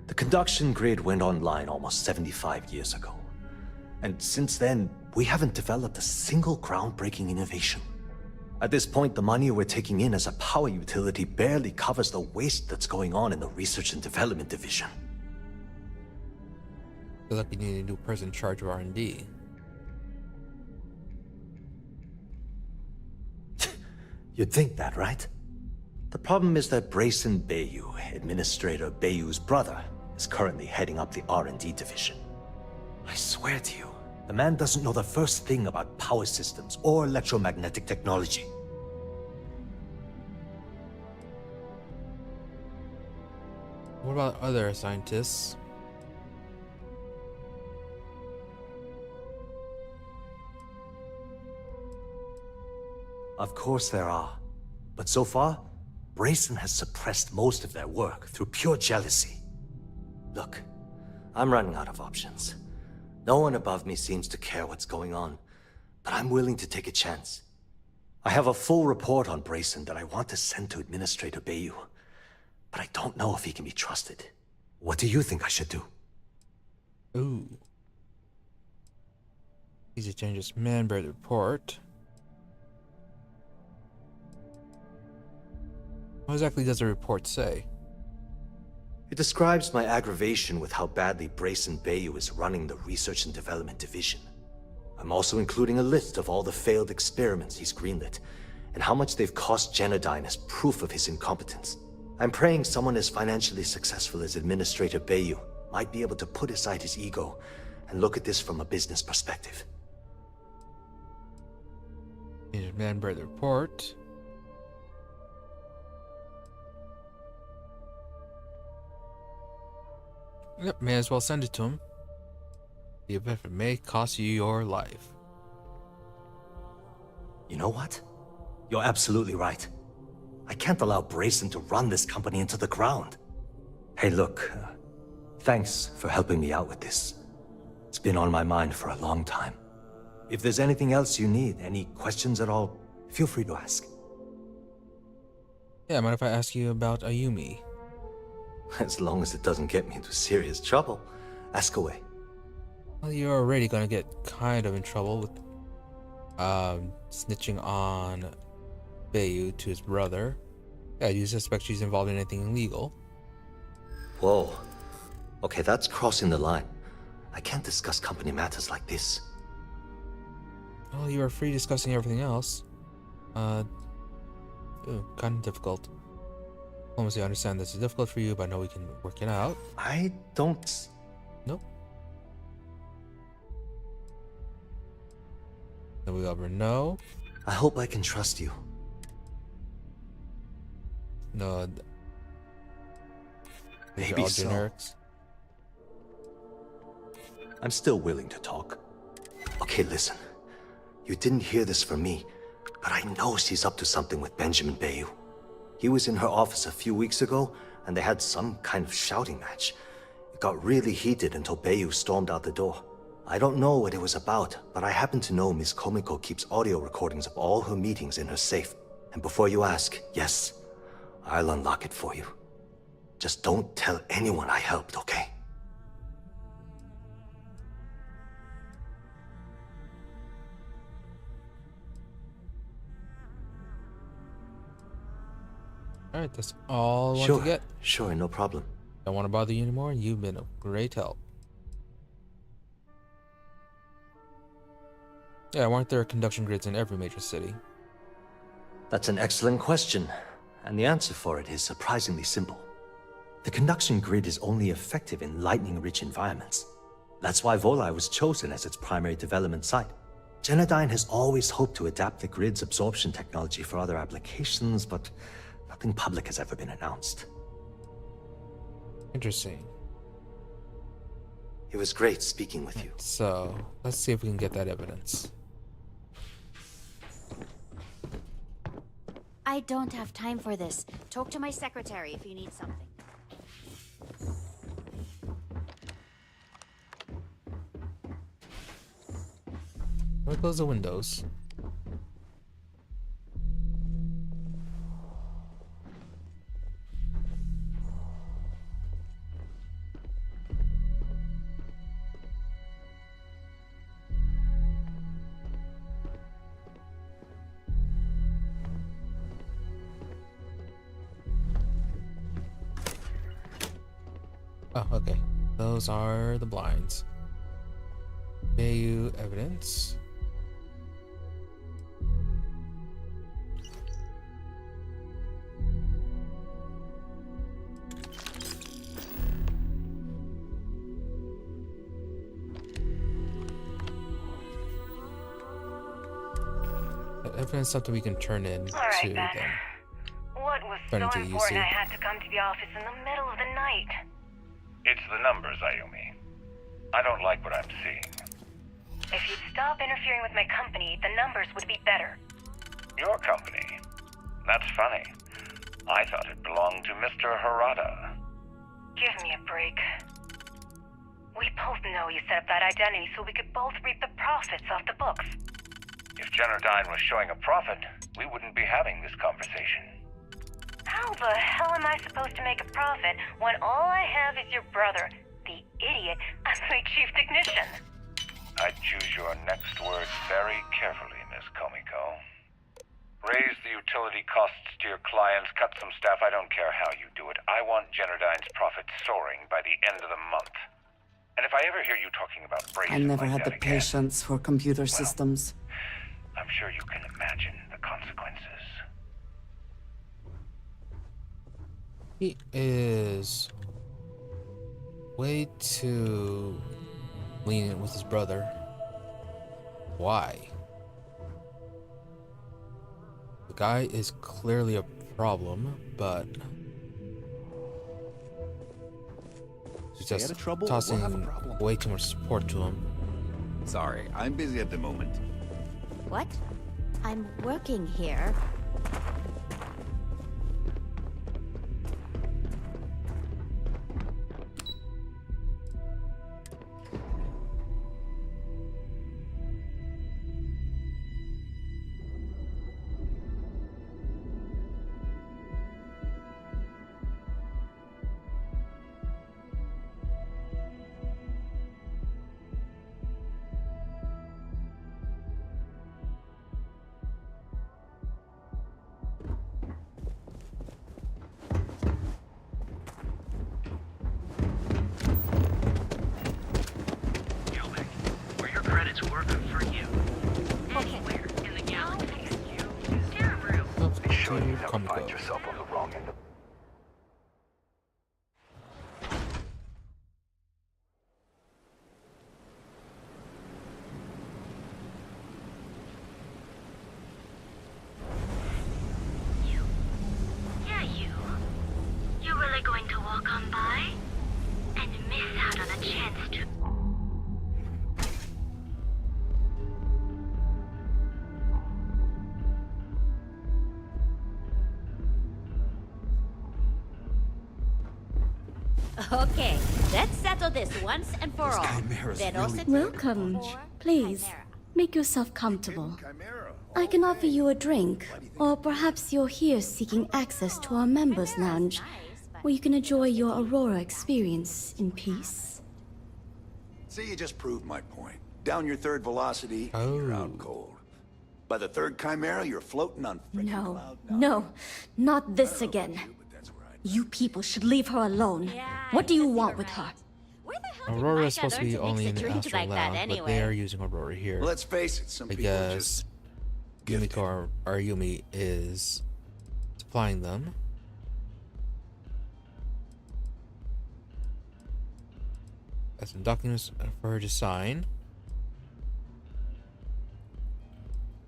The conduction grid went online almost 75 years ago. And since then, we haven't developed a single groundbreaking innovation. At this point, the money we're taking in as a power utility barely covers the waste that's going on in the research and development division. Feel like we need a new person in charge of R&D. You'd think that, right? The problem is that Brayson Bayou, Administrator Bayou's brother, is currently heading up the R&D division. I swear to you, the man doesn't know the first thing about power systems or electromagnetic technology. What about other scientists? Of course there are. But so far, Brayson has suppressed most of their work through pure jealousy. Look, I'm running out of options. No one above me seems to care what's going on, but I'm willing to take a chance. I have a full report on Brayson that I want to send to Administrator Bayou, but I don't know if he can be trusted. What do you think I should do? Ooh. Easy changes. Man-bird report. What exactly does the report say? It describes my aggravation with how badly Brayson Bayou is running the research and development division. I'm also including a list of all the failed experiments he's greenlit, and how much they've cost Genodyne as proof of his incompetence. I'm praying someone as financially successful as Administrator Bayou might be able to put aside his ego and look at this from a business perspective. Man-bird report. Yep, may as well send it to him. Even if it may cost you your life. You know what? You're absolutely right. I can't allow Brayson to run this company into the ground. Hey, look, thanks for helping me out with this. It's been on my mind for a long time. If there's anything else you need, any questions at all, feel free to ask. Yeah, mind if I ask you about Ayumi? As long as it doesn't get me into serious trouble, ask away. Well, you're already gonna get kind of in trouble with snitching on Bayou to his brother. Yeah, you suspect she's involved in anything illegal. Whoa. Okay, that's crossing the line. I can't discuss company matters like this. Well, you are free discussing everything else. Kind of difficult. Honestly, I understand this is difficult for you, but I know we can work it out. I don't... Nope. Then we ever know. I hope I can trust you. No. Maybe all so. Generics. I'm still willing to talk. Okay, listen. You didn't hear this from me, but I know she's up to something with Benjamin Bayou. He was in her office a few weeks ago, and they had some kind of shouting match. It got really heated until Bayou stormed out the door. I don't know what it was about, but I happen to know Miss Komiko keeps audio recordings of all her meetings in her safe. And before you ask, yes, I'll unlock it for you. Just don't tell anyone I helped, okay? Alright, that's all I want Sure, to get. sure, no problem. Don't want to bother you anymore. You've been a great help. Yeah, weren't there conduction grids in every major city? That's an excellent question, and the answer for it is surprisingly simple. The conduction grid is only effective in lightning-rich environments. That's why Volai was chosen as its primary development site. Genodyne has always hoped to adapt the grid's absorption technology for other applications, but nothing public has ever been announced. Interesting. It was great speaking with you. So, let's see if we can get that evidence. I don't have time for this. Talk to my secretary if you need something. Let me close the windows. Oh, okay. Those are the blinds. Bayou evidence. Evidence something we can turn in All right, to Ben. them. What was Turn so into important UC. I had to come to the office in the middle of the night? It's the numbers, Ayumi. I don't like what I'm seeing. If you'd stop interfering with my company, the numbers would be better. Your company? That's funny. I thought it belonged to Mr. Harada. Give me a break. We both know you set up that identity so we could both reap the profits off the books. If Genodyne was showing a profit, we wouldn't be having this conversation. How the hell am I supposed to make a profit when all I have is your brother, the idiot, as my chief technician? I'd choose your next words very carefully, Miss Komiko. Raise the utility costs to your clients, cut some staff, I don't care how you do it. I want Genodyne's profits soaring by the end of the month. And if I ever hear you talking about I brazen never like had the that again, patience for computer systems. I'm sure you can imagine the consequences. He is way too lenient with his brother. Why? The guy is clearly a problem, but he's Stay just out of trouble, tossing we'll have a problem. way too much support to him. Sorry, I'm busy at the moment. What? I'm working here. Galbank, where your credits work for you. Anywhere in the galaxy. Be sure you never find yourself on the wrong end of... Yeah, you. You really going to walk on by? And miss out on a chance to... Okay, let's settle this once and for all. Velocity Welcome. or Please, chimera? make yourself comfortable. I can offer you a drink, or perhaps you're here seeking access to our members' lounge, where you can enjoy your Aurora experience in peace. See, you just proved my point. Down your third velocity, and you're out cold. By the third chimera, you're floating on frickin' No, cloud no, not this again. You people should leave her alone. What do you want with her? Aurora is supposed to be learn to only mix in a the drink Astral like that Lounge, but anyway? they are using Aurora here. Let's face it, some I people are guess just Yumiko or Yumi is supplying them. Got some documents for her to sign.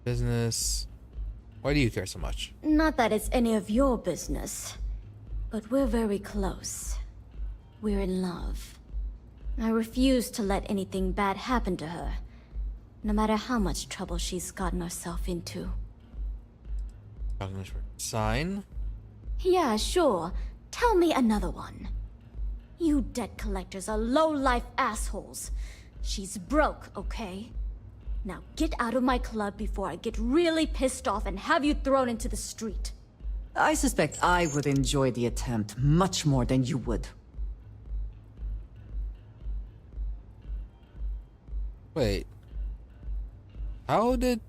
Business. Why do you care so much? Not that it's any of your business, but we're very close. We're in love. I refuse to let anything bad happen to her, no matter how much trouble she's gotten herself into. Documents for sign. Yeah, sure. Tell me another one. You debt collectors are low-life assholes. She's broke, okay? Now get out of my club before I get really pissed off and have you thrown into the street. I suspect I would enjoy the attempt much more than you would. Wait. Why did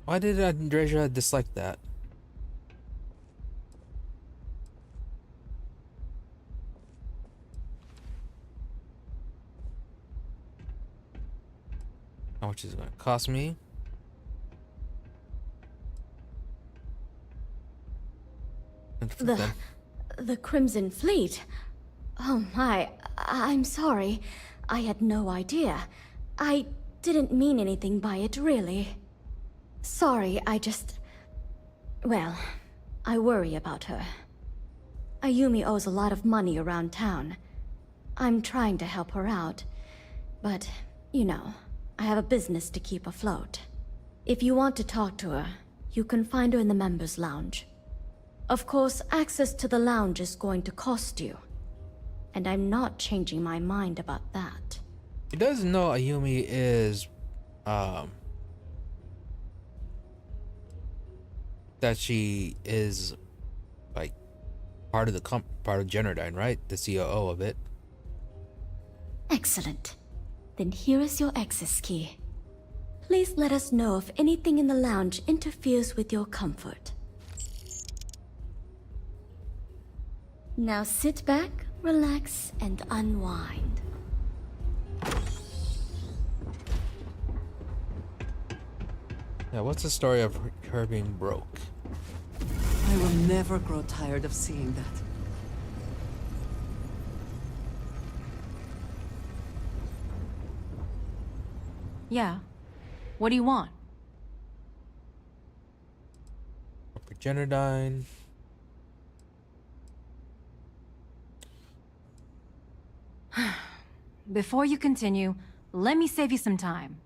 Andreja dislike that? How much is it going to cost me? The Crimson Fleet? Oh my, I'm sorry. I had no idea. I didn't mean anything by it, really. Sorry, well, I worry about her. Ayumi owes a lot of money around town. I'm trying to help her out, but, you know, I have a business to keep afloat. If you want to talk to her, you can find her in the members' lounge. Of course, access to the lounge is going to cost you. And I'm not changing my mind about that. He does know Ayumi is, that she is, like, part of Generdyne, right? The COO of it. Excellent. Then here is your access key. Please let us know if anything in the lounge interferes with your comfort. Now sit back, relax, and unwind. Yeah, what's the story of her being broke? I will never grow tired of seeing that. Yeah. What do you want? For Generdyne. Before you continue, let me save you some time.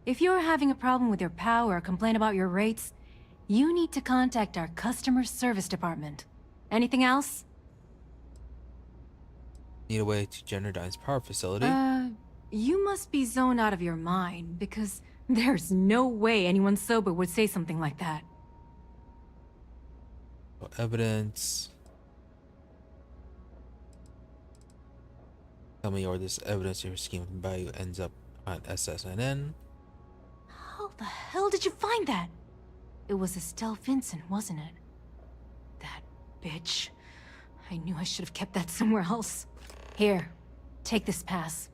If you're having a problem with your POW or complain about your rates, you need to contact our customer service department. Anything else? Need a way to Generdyne's power facility. You must be zoned out of your mind, because there's no way anyone sober would say something like that. Evidence. Tell me where this evidence your scheme of value ends up on SSNN. How the hell did you find that? It was Estelle Vincent, wasn't it? That bitch. I knew I should have kept that somewhere else. Here, take this pass.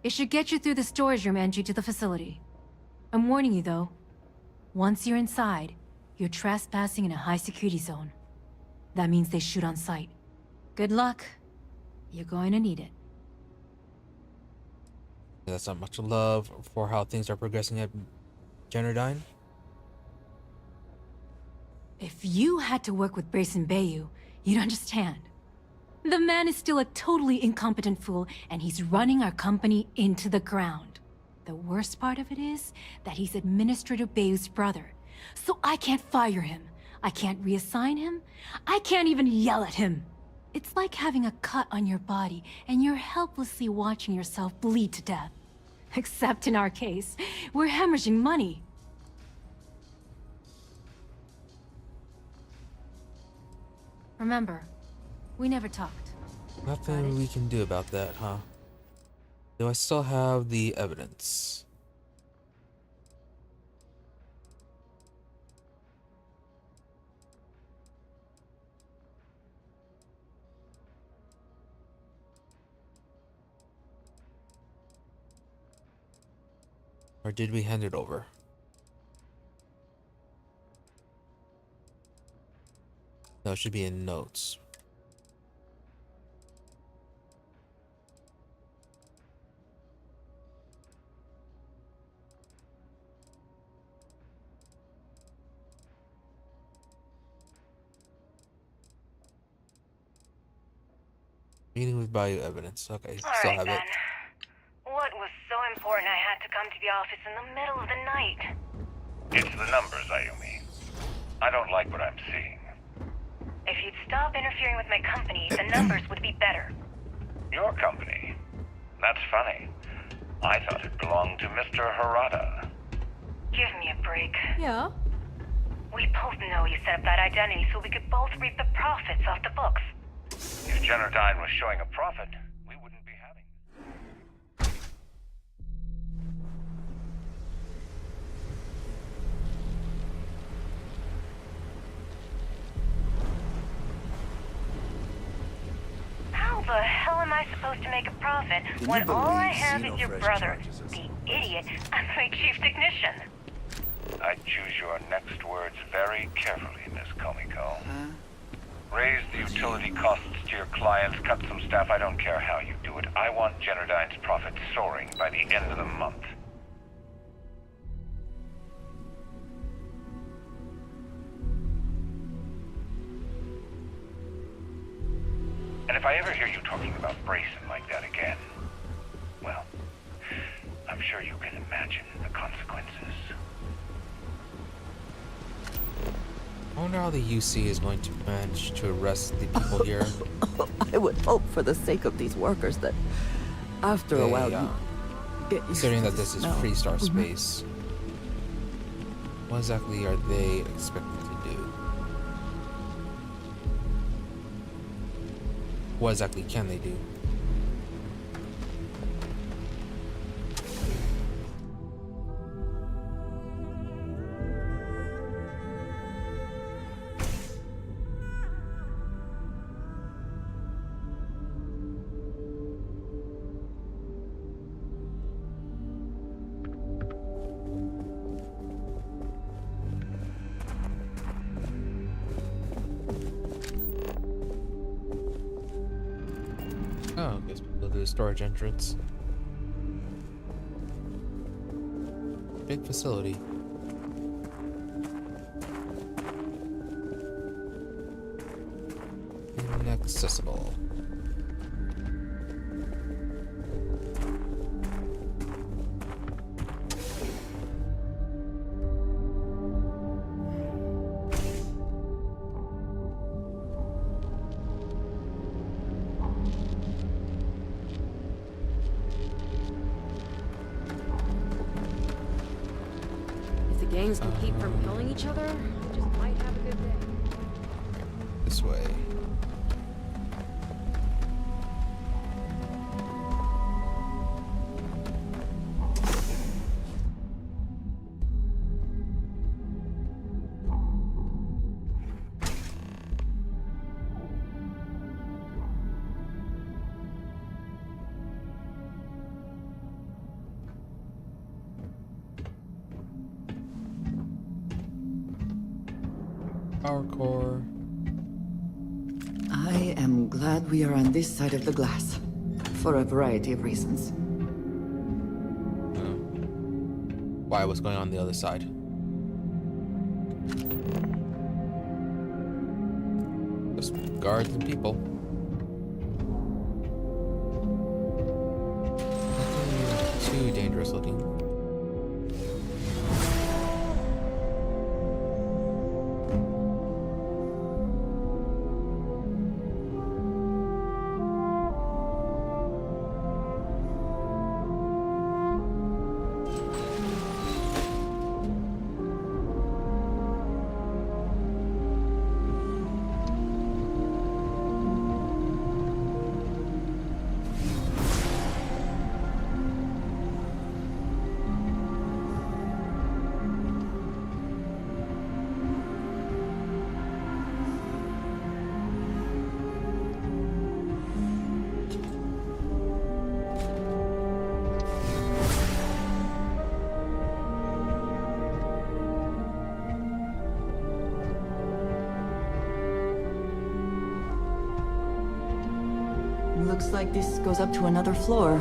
It should get you through the storage room entry to the facility. I'm warning you though. Once you're inside, you're trespassing in a high security zone. That means they shoot on sight. Good luck. You're going to need it. That's not much love for how things are progressing at Generdyne. If you had to work with Brayson Bayou, you'd understand. The man is still a totally incompetent fool, and he's running our company into the ground. The worst part of it is that he's Administrator Bayou's brother. So I can't fire him. I can't reassign him. I can't even yell at him. It's like having a cut on your body, and you're helplessly watching yourself bleed to death. Except in our case, we're hemorrhaging money. Remember, we never talked. Nothing we can do about that, huh? Do I still have the evidence? Or did we hand it over? No, it should be in notes. Meeting with Bayou evidence. Okay, still have it. What was so important I had to come to the office in the middle of the night? It's the numbers, Ayumi. I don't like what I'm seeing. If you'd stop interfering with my company, the numbers would be better. Your company? That's funny. I thought it belonged to Mr. Harada. Give me a break. Yeah? We both know you set up that identity so we could both reap the profits off the books. If Generdyne was showing a profit, we wouldn't be having How the hell am I supposed to make a profit when all I have is your brother, the idiot, as my chief technician? I'd choose your next words very carefully, Miss Komiko. Raise the utility costs to your clients, cut some staff, I don't care how you do it. I want Generdyne's profit soaring by the end of the month. And if I ever hear you talking about Brayson like that again, well, I'm sure you can imagine the consequences. I wonder how the UC is going to manage to arrest the people here. I would hope for the sake of these workers that after a while you get used considering to that the this is smell. Freestar space, what exactly are they expected to do? What exactly can they do? Oh, I guess we'll go to the storage entrance. Big facility. Inaccessible. Gangs can keep from killing each other. We just might have a good day. This way. Power core. I am glad we are on this side of the glass, for a variety of reasons. Why? What's going on the other side? Just guards and people. Nothing too dangerous looking. Looks like this goes up to another floor.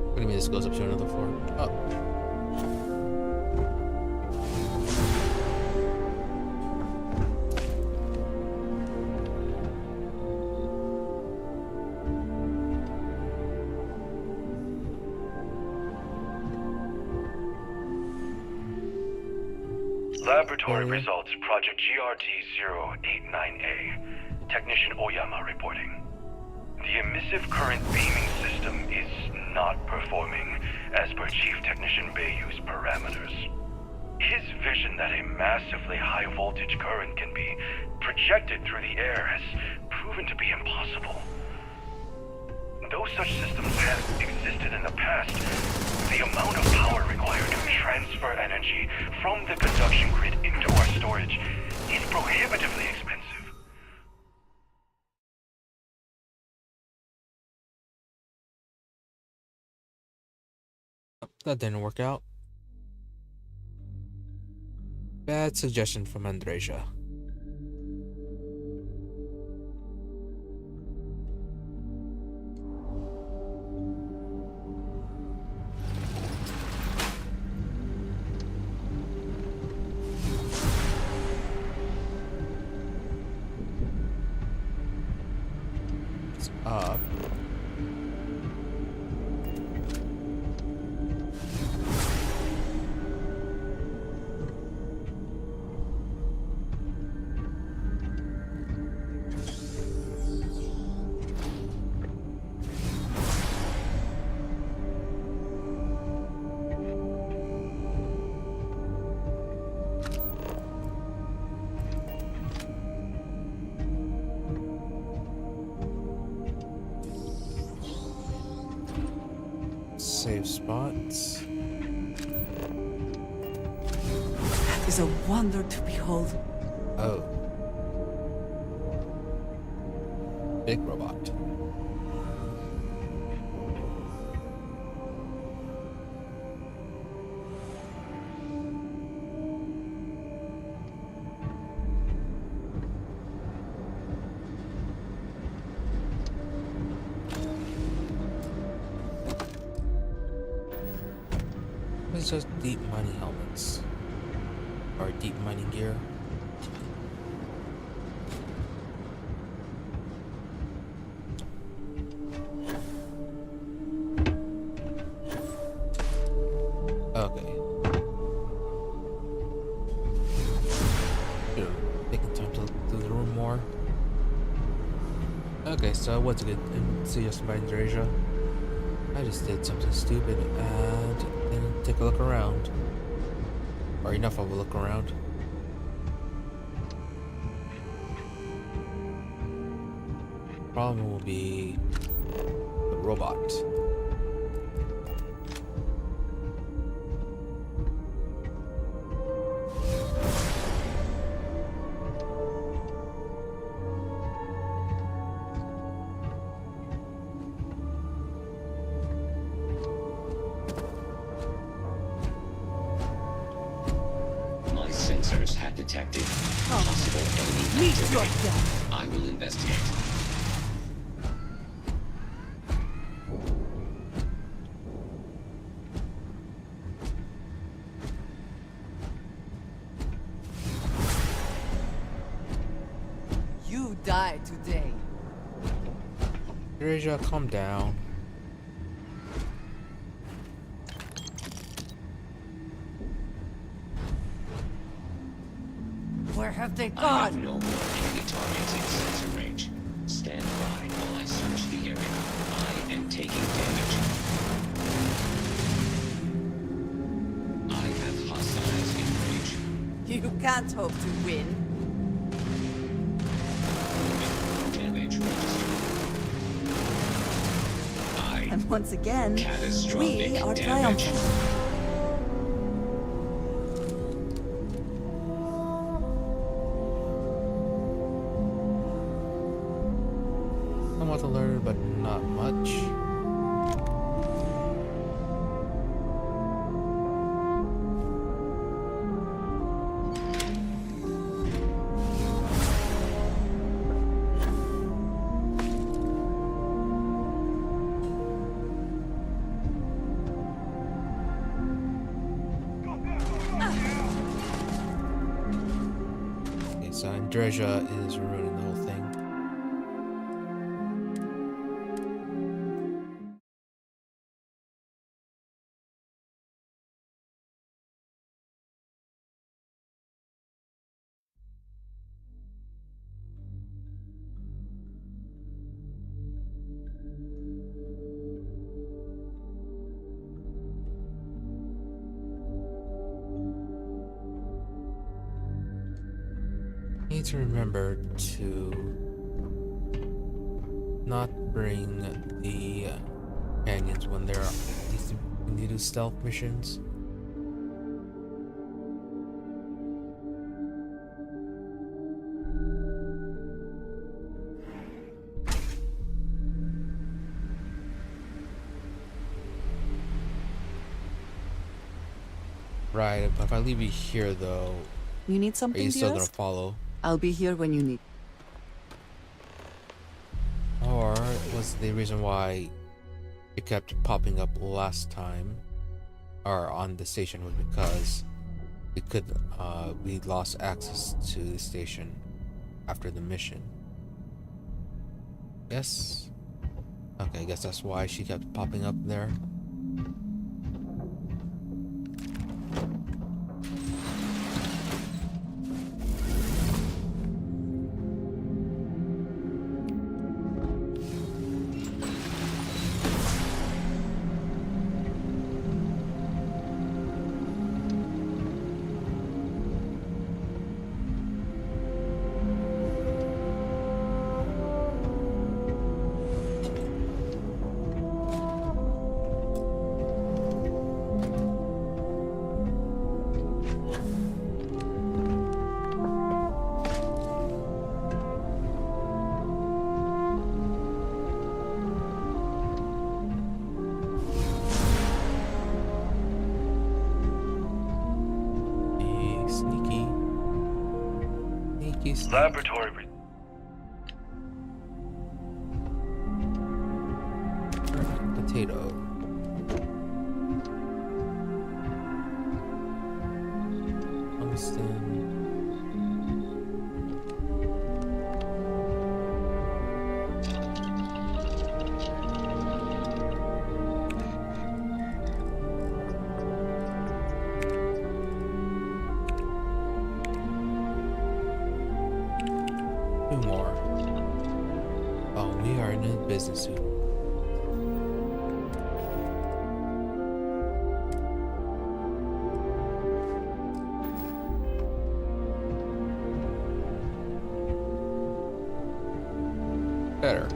What do you mean this goes up to another floor? Oh. Laboratory results, Project GRT-089A. Technician Oyama reporting. The emissive current beaming system is not performing as per Chief Technician Bayou's parameters. His vision that a massively high voltage current can be projected through the air has proven to be impossible. Though such systems have existed in the past, the amount of power required to transfer energy from the conduction grid into our storage is prohibitively expensive. That didn't work out. Bad suggestion from Andreja. It's up. Save spots. That is a wonder to behold. Oh. Big robot. It's just deep mining helmets. Or deep mining gear. Okay. Taking time to look through the room more. Okay, so what's a good suggestion by Andreja? I just did something stupid and didn't take a look around. Or enough of a look around. Problem will be the robot. Sensors have detected possible enemy activity. I will investigate. You die today. Andreja, calm down. Where have they I gone? have no more enemy targets in sensor range. Stand by while I search the area. I am taking damage. I have hostiles in range. You can't hope to win. Damage registered. And once again, Catastrophic we are damage. triumphant. Somewhat to learn, but not much. so Andreja is ruining the whole thing. Need to remember to not bring the companions when they're when you do stealth missions. Right, if I leave you here though, You need something, are you still gonna dearest? follow? I'll be here when you need. Or was the reason why it kept popping up last time, or on the station, was because we lost access to the station after the mission? Yes. Okay, I guess that's why she kept popping up there. Laboratory. Potato. Tungsten. More. Oh, we are in a business suit. Better.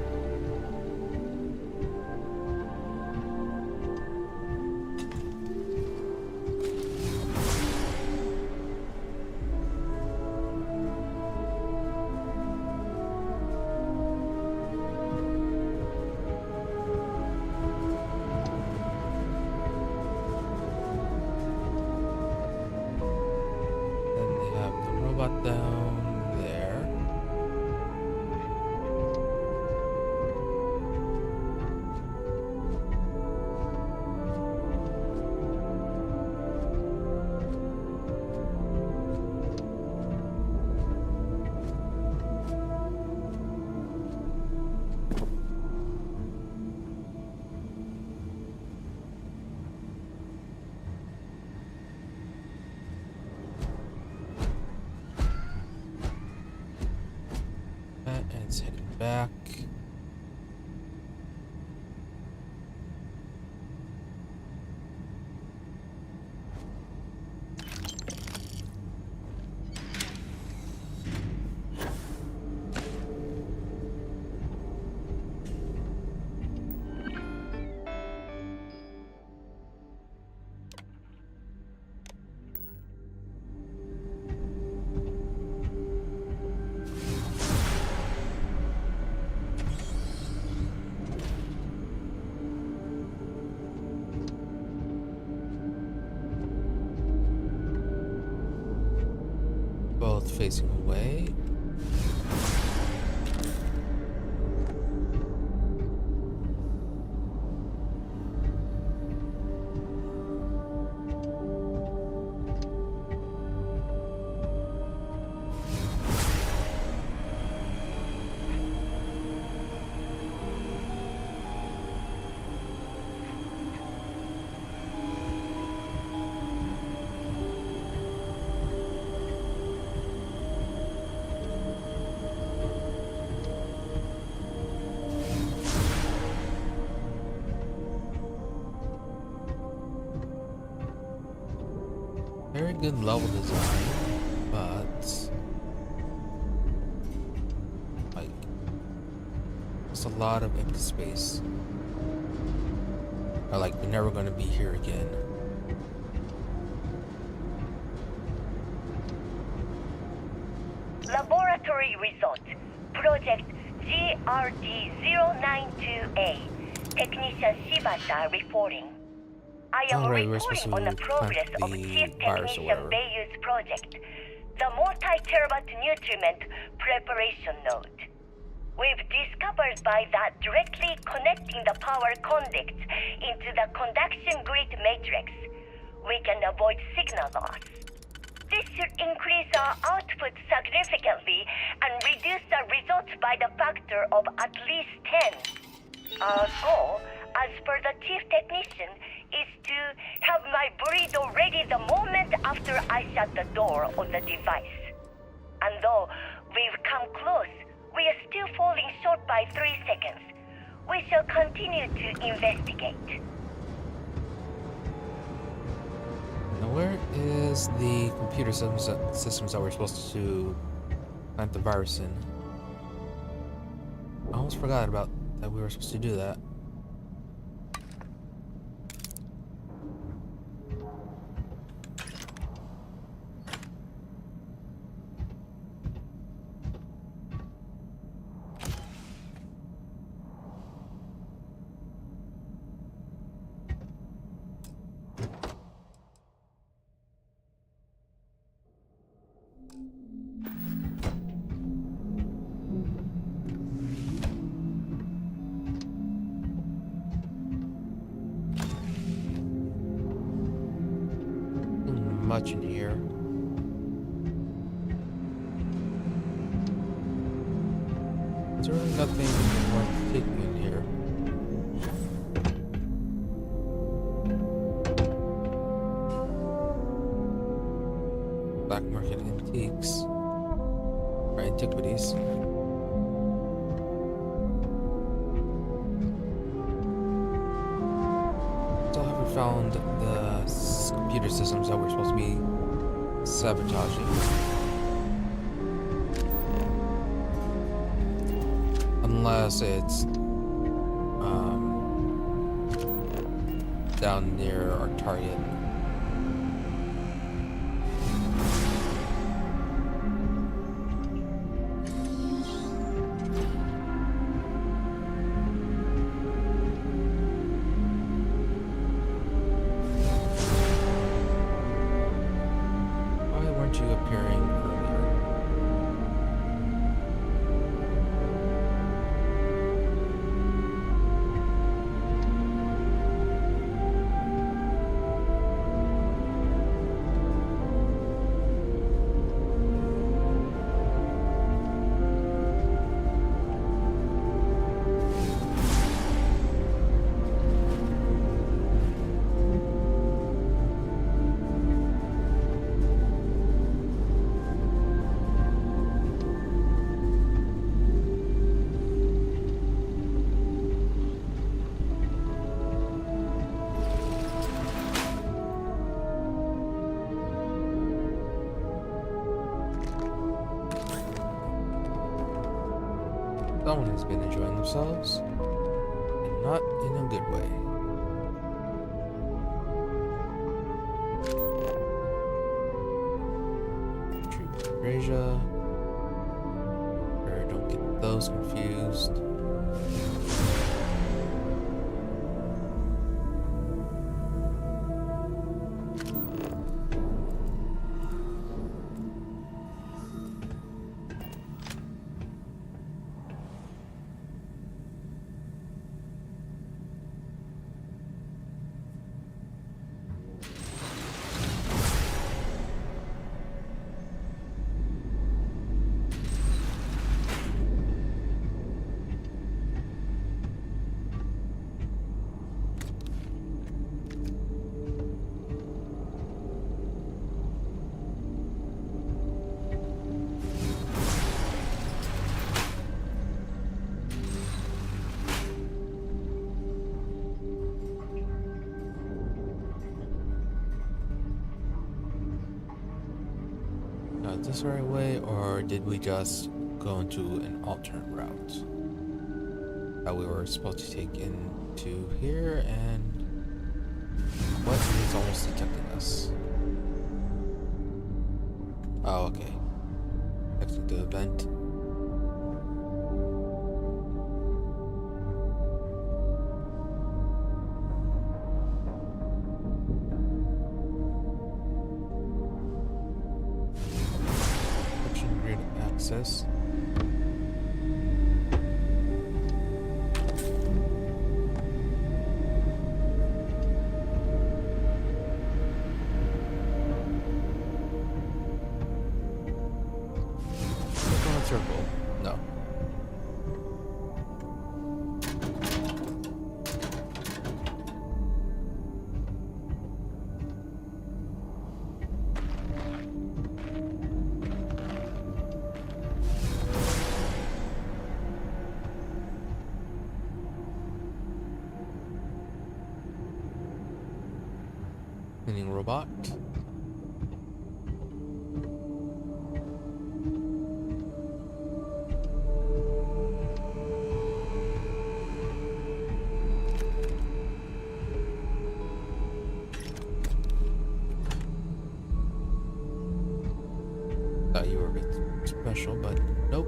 Down there. It's heading back. Both facing away. good level design, but like it's a lot of empty space. Or like we're never going to be here again. Laboratory result. Project GRD-092A. Technician Shibata reporting. I am reporting on the progress of Chief Technician Bayu's project, the multi-terabyte nutriment preparation node. We've discovered by that directly connecting the power conducts into the conduction grid matrix, we can avoid signal loss. This should increase our output significantly and reduce the results by the factor of at least 10. Our goal, as per the chief technician, is to have my burrito ready the moment after I shut the door on the device. And though we've come close, we are still falling short by 3 seconds. We shall continue to investigate. Now where is the computer systems that we're supposed to plant the virus in? I almost forgot about that we were supposed to do that. Much in here. Is there really nothing worth taking in here? Black market antiques or antiquities. Still haven't found the computer systems that we're supposed to be sabotaging. Unless it's down near our target. Someone has been enjoying themselves, and not in a good way. Asia. Or don't get those confused. Is this the right way, or did we just go into an alternate route that we were supposed to take into here? And what is almost detecting us? Oh, okay. Exit the event. Grid access. Circle. No. Cleaning robot. Thought you were a bit special, but nope.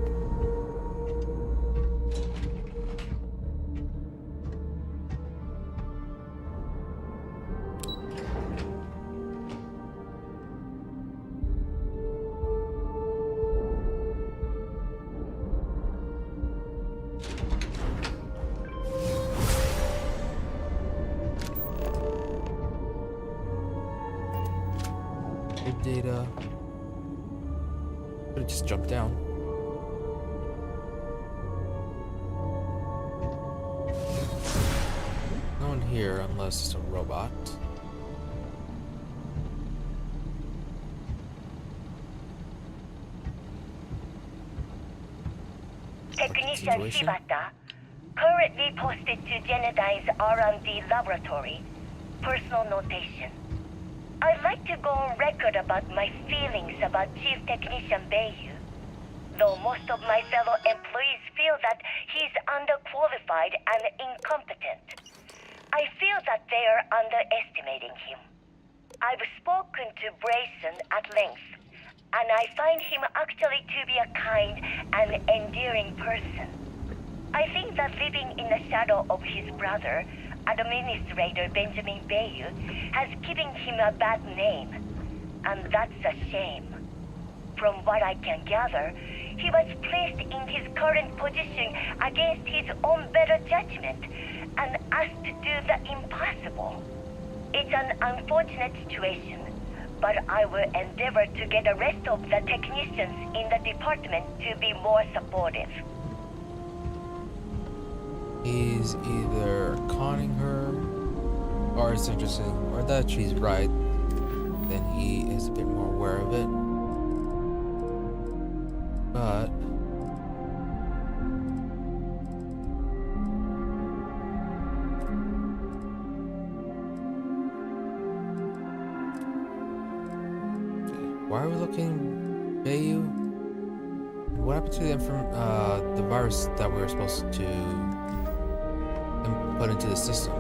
Save data. Could have just jumped down. No one here unless it's a robot. Technician Shibata, currently posted to Genodyne's R&D laboratory. Personal notation. I'd like to go on record about my feelings about Chief Technician Bayu. Though most of my fellow employees feel that he's underqualified and incompetent, I feel that they are underestimating him. I've spoken to Brayson at length, and I find him actually to be a kind and endearing person. I think that living in the shadow of his brother, Administrator Benjamin Bayu, has given him a bad name, and that's a shame. From what I can gather, he was placed in his current position against his own better judgment and asked to do the impossible. It's an unfortunate situation, but I will endeavor to get the rest of the technicians in the department to be more supportive. He's either conning her, or it's interesting, or that she's right, then he is a bit more aware of it. But why are we looking Bayu? What happened to the virus that we were supposed to put into the system?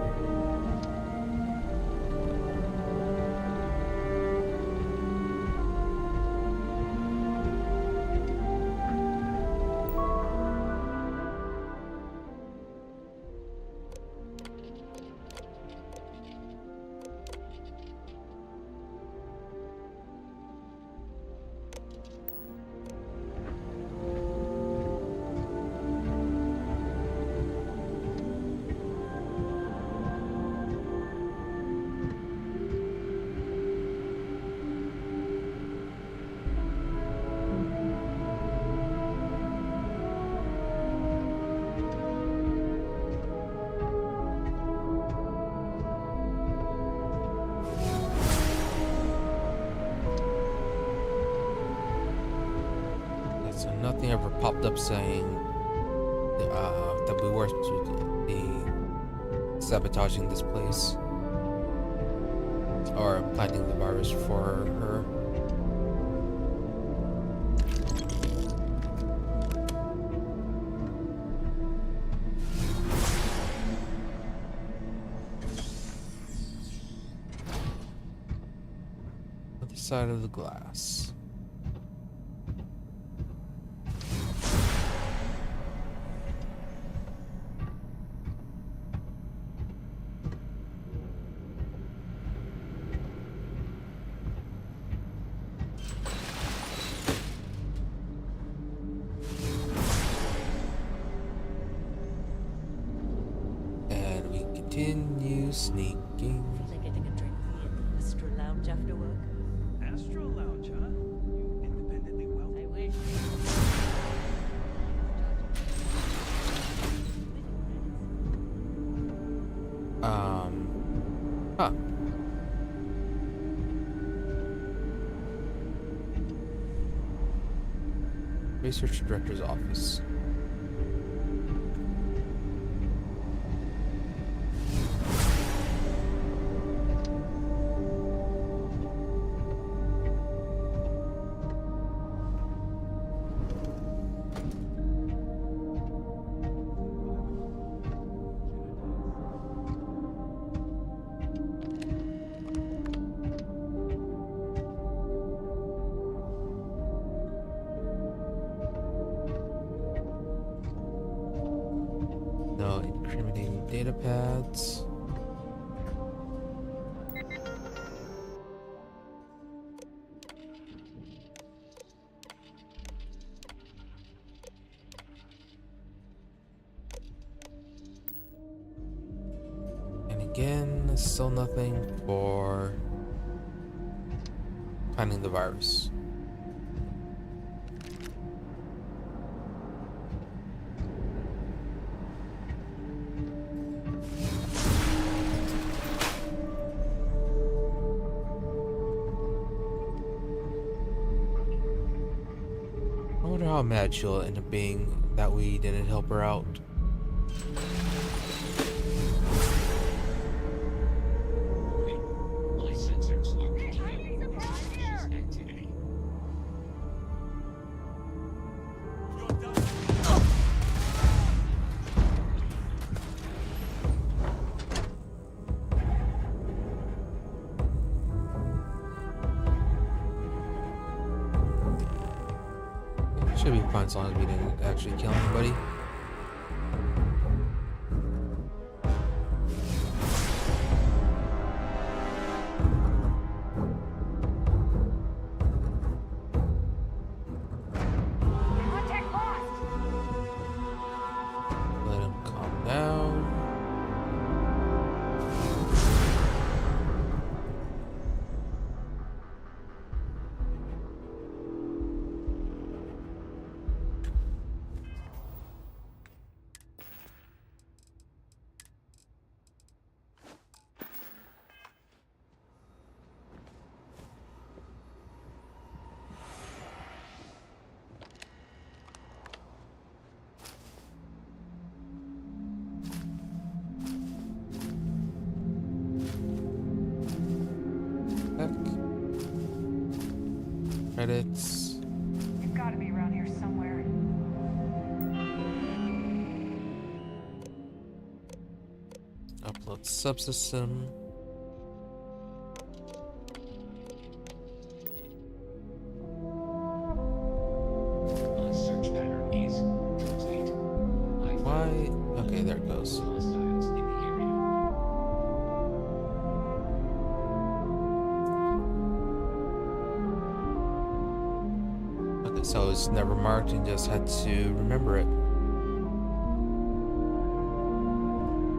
So nothing ever popped up saying that we were to be sabotaging this place or planting the virus for her. side of the glass. And we continue sneaking. Like getting a drink with me at the Astro Lounge after work. Astro Lounge, huh? You independently wealthy. I wish. Huh. Research Director's Office. No incriminating data pads. And again, still nothing for finding the virus. I wonder how mad she'll end up being that we didn't help her out. My sensors are picking up suspicious activity. Should be fine as long as we didn't actually kill anybody. Let him calm down. Credits. You've got to be around here somewhere. Upload subsystem. My search pattern is complete. Why? Okay, there it goes. Hostiles in the area. Okay, so it's never marked and just had to remember it.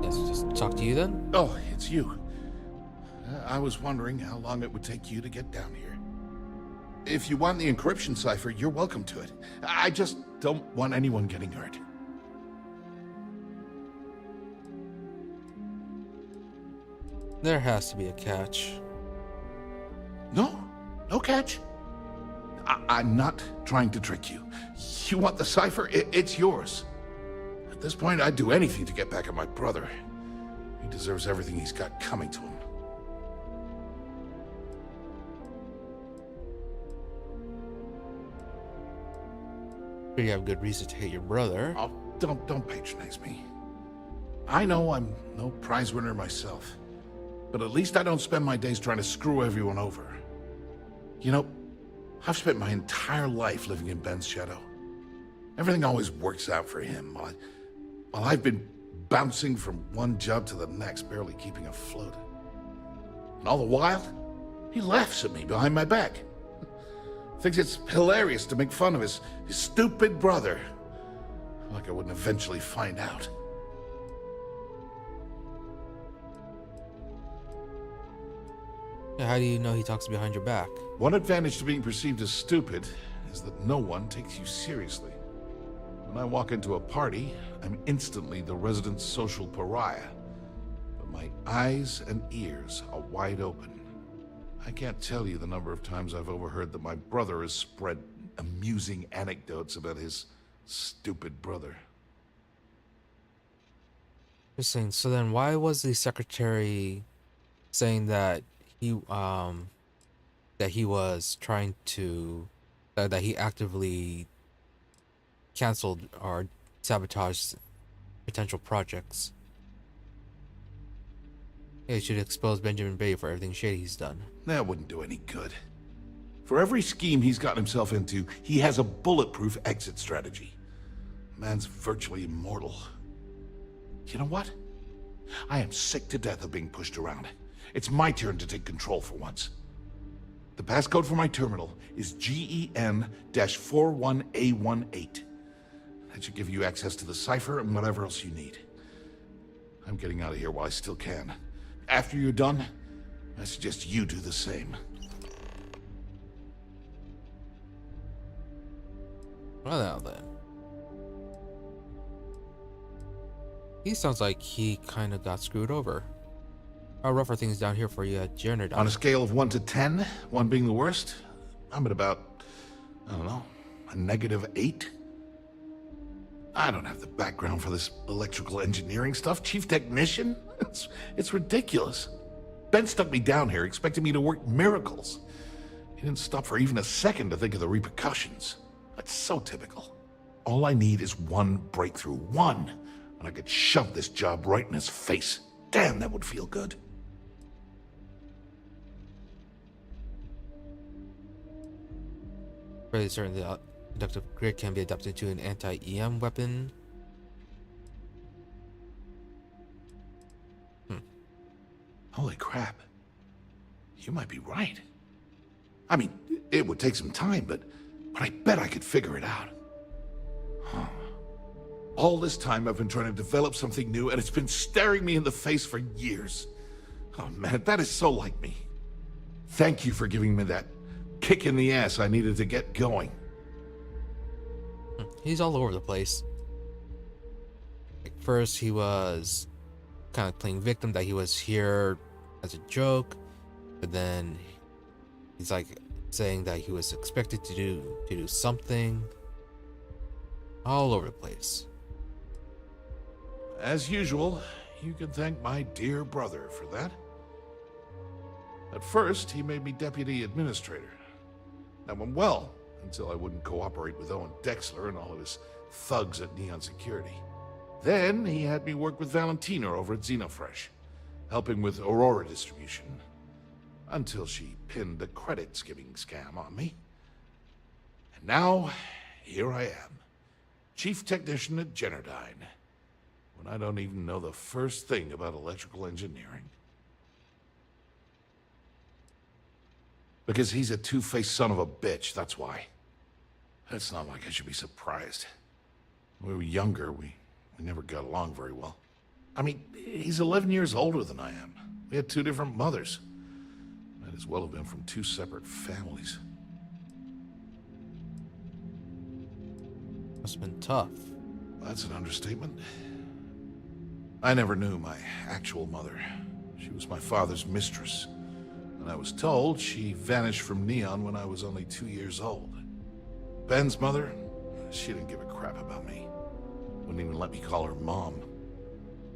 Yes, just talk to you then? Oh, it's you. I was wondering how long it would take you to get down here. If you want the encryption cipher, you're welcome to it. I just don't want anyone getting hurt. There has to be a catch. No, no catch. I'm not trying to trick you. You want the cipher? It's yours. At this point, I'd do anything to get back at my brother. He deserves everything he's got coming to him. You have good reason to hate your brother. Oh, don't patronize me. I know I'm no prize winner myself, but at least I don't spend my days trying to screw everyone over. You know, I've spent my entire life living in Ben's shadow. Everything always works out for him, while I've been bouncing from one job to the next, barely keeping afloat. And all the while, he laughs at me behind my back. Thinks it's hilarious to make fun of his stupid brother. Like I wouldn't eventually find out. Yeah, how do you know he talks behind your back? One advantage to being perceived as stupid is that no one takes you seriously. When I walk into a party, I'm instantly the resident social pariah. But my eyes and ears are wide open. I can't tell you the number of times I've overheard that my brother has spread amusing anecdotes about his stupid brother. Interesting. So then why was the secretary saying that he was trying to that he actively canceled or sabotaged potential projects? Yeah, he should expose Benjamin Bay for everything shady he's done. That wouldn't do any good. For every scheme he's gotten himself into, he has a bulletproof exit strategy. Man's virtually immortal. You know what? I am sick to death of being pushed around. It's my turn to take control for once. The passcode for my terminal is GEN-41A18. That should give you access to the cipher and whatever else you need. I'm getting out of here while I still can. After you're done, I suggest you do the same. Well, now then. He sounds like he kind of got screwed over. How rough are things down here for you at Jernerdine? On a scale of 1 to 10, 1 being the worst, I'm at about, I don't know, a -8. I don't have the background for this electrical engineering stuff. Chief technician? It's ridiculous. Ben stuck me down here expecting me to work miracles. He didn't stop for even a second to think of the repercussions. That's so typical. All I need is one breakthrough. One. And I could shove this job right in his face. Damn, that would feel good. Fairly certain the inductive grid can be adapted to an anti-EM weapon. Holy crap. You might be right. I mean, it would take some time, but I bet I could figure it out. Huh. All this time I've been trying to develop something new, and it's been staring me in the face for years. Oh man, that is so like me. Thank you for giving me that kick in the ass I needed to get going. He's all over the place. Like first he was kind of playing victim, that he was here as a joke, but then he's like saying that he was expected to do something. All over the place. As usual, you can thank my dear brother for that. At first, he made me deputy administrator. That went well, until I wouldn't cooperate with Owen Dexler and all of his thugs at Neon Security. Then, he had me work with Valentina over at Xenofresh, helping with Aurora distribution, until she pinned the credit skimming scam on me. And now, here I am, chief technician at Jernerdine, when I don't even know the first thing about electrical engineering. Because he's a two-faced son of a bitch, that's why. It's not like I should be surprised. When we were younger, we never got along very well. I mean, he's 11 years older than I am. We had 2 different mothers. Might as well have been from 2 separate families. Must have been tough. That's an understatement. I never knew my actual mother. She was my father's mistress. And I was told she vanished from Neon when I was only 2 years old. Ben's mother, she didn't give a crap about me. Wouldn't even let me call her Mom.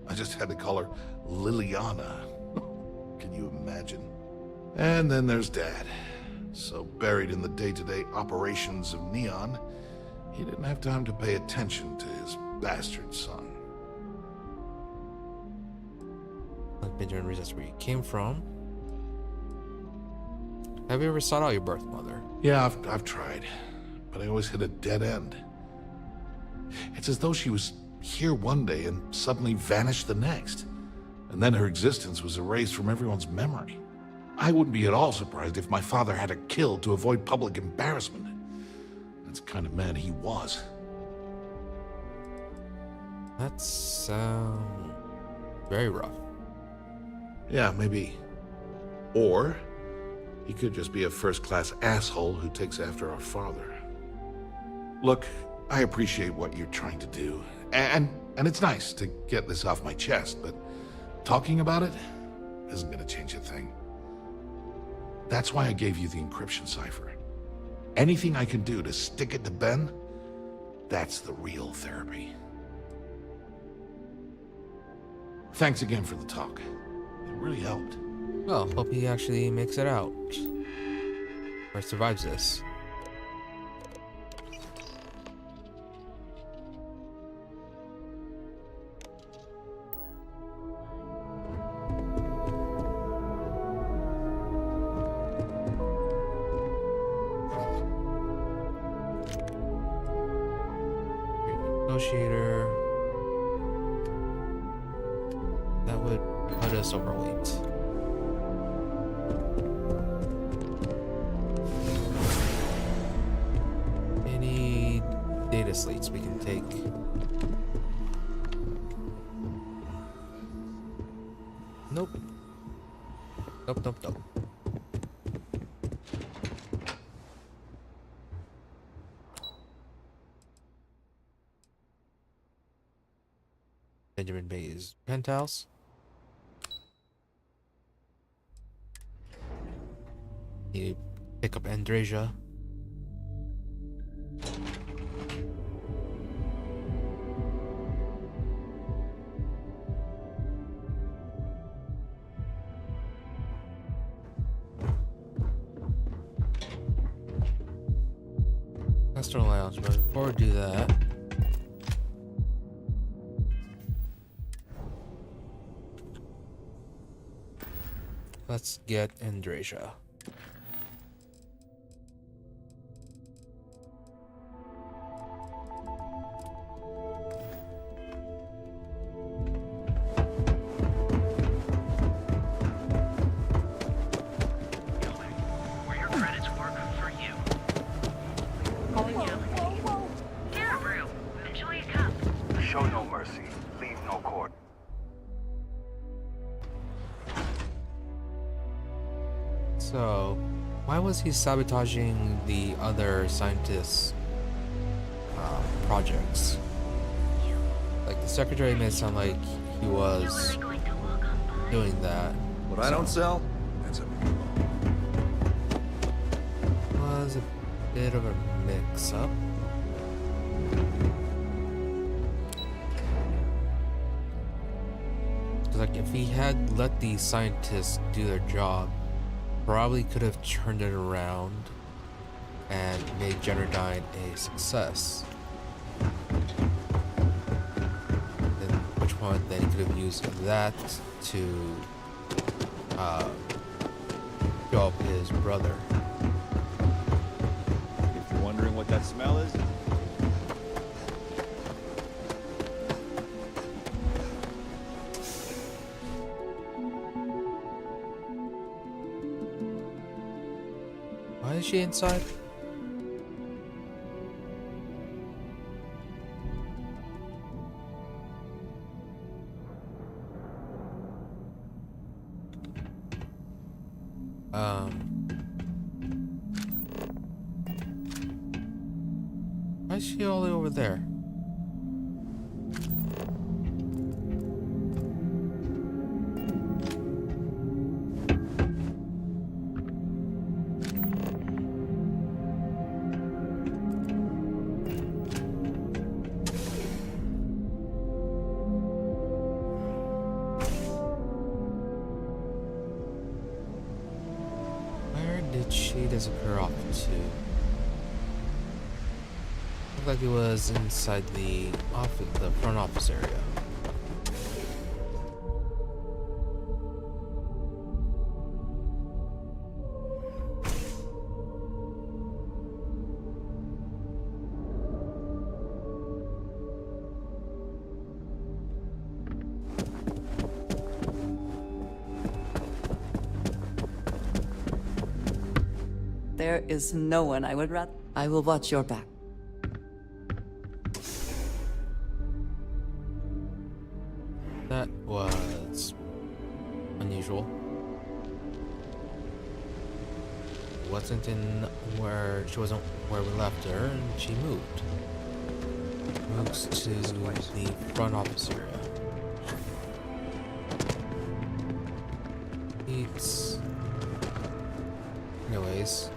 I just had to call her Liliana. Can you imagine? And then there's Dad. So buried in the day-to-day operations of Neon, he didn't have time to pay attention to his bastard son. Benjamin reasons where you came from. Have you ever sought out your birth mother? Yeah, I've tried, but I always hit a dead end. It's as though she was here one day and suddenly vanished the next, and then her existence was erased from everyone's memory. I wouldn't be at all surprised if my father had her killed to avoid public embarrassment. That's the kind of man he was. That sounds very rough. Yeah, maybe. Or he could just be a first-class asshole who takes after our father. Look, I appreciate what you're trying to do, and it's nice to get this off my chest, but talking about it isn't going to change a thing. That's why I gave you the encryption cipher. Anything I can do to stick it to Ben, that's the real therapy. Thanks again for the talk. It really helped. Well, hope he actually makes it out. Or survives this. Negotiator. That would put us overweight. Any data slates we can take? Nope. Nope. Benjamin Bay's penthouse. You pick up Andrasia. Western Lounge, but before we do that, let's get Andrasia. Where your credits work for you. Calling you. Yeah, real. Enjoy your cup. Show no mercy. Leave no court. So, why was he sabotaging the other scientists' projects? Like, the secretary made it sound like he was doing that. What I don't sell, that's a Was a bit of a mix-up. Like, if he had let the scientists do their job, probably could have turned it around and made Generdyne a success. Then, which one then he could have used that to show up his brother. If you're wondering what that smell is, why is she inside? Why is she all the way over there? Where did she disappear off to? Looked like it was inside the office, the front office area. There is no one I would rather. I will watch your back. That was unusual. Wasn't in where she wasn't where we left her, and she moved. Moves to the front office area. Eats. Anyways.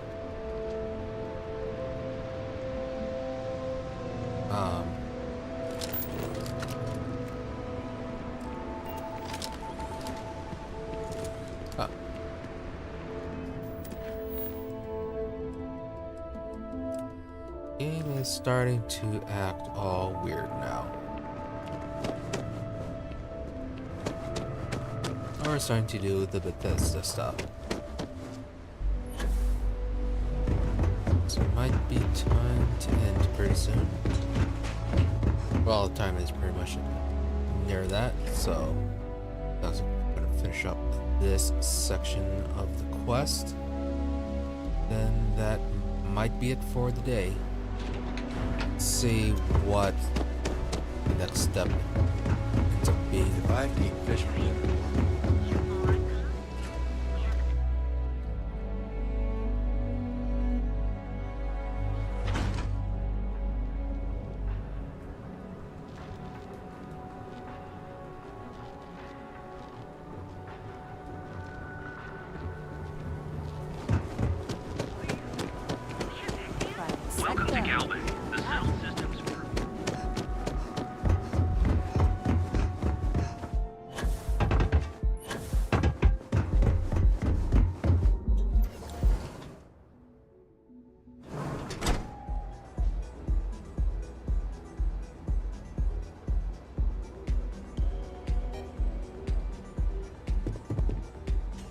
Game is starting to act all weird now. We're starting to do the Bethesda stuff. So it might be time to end pretty soon. Well, the time is pretty much near that, so that's gonna finish up this section of the quest. Then that might be it for the day. See what the next step ends up being. If I keep fishing for you. Welcome to Galbank. The self systems.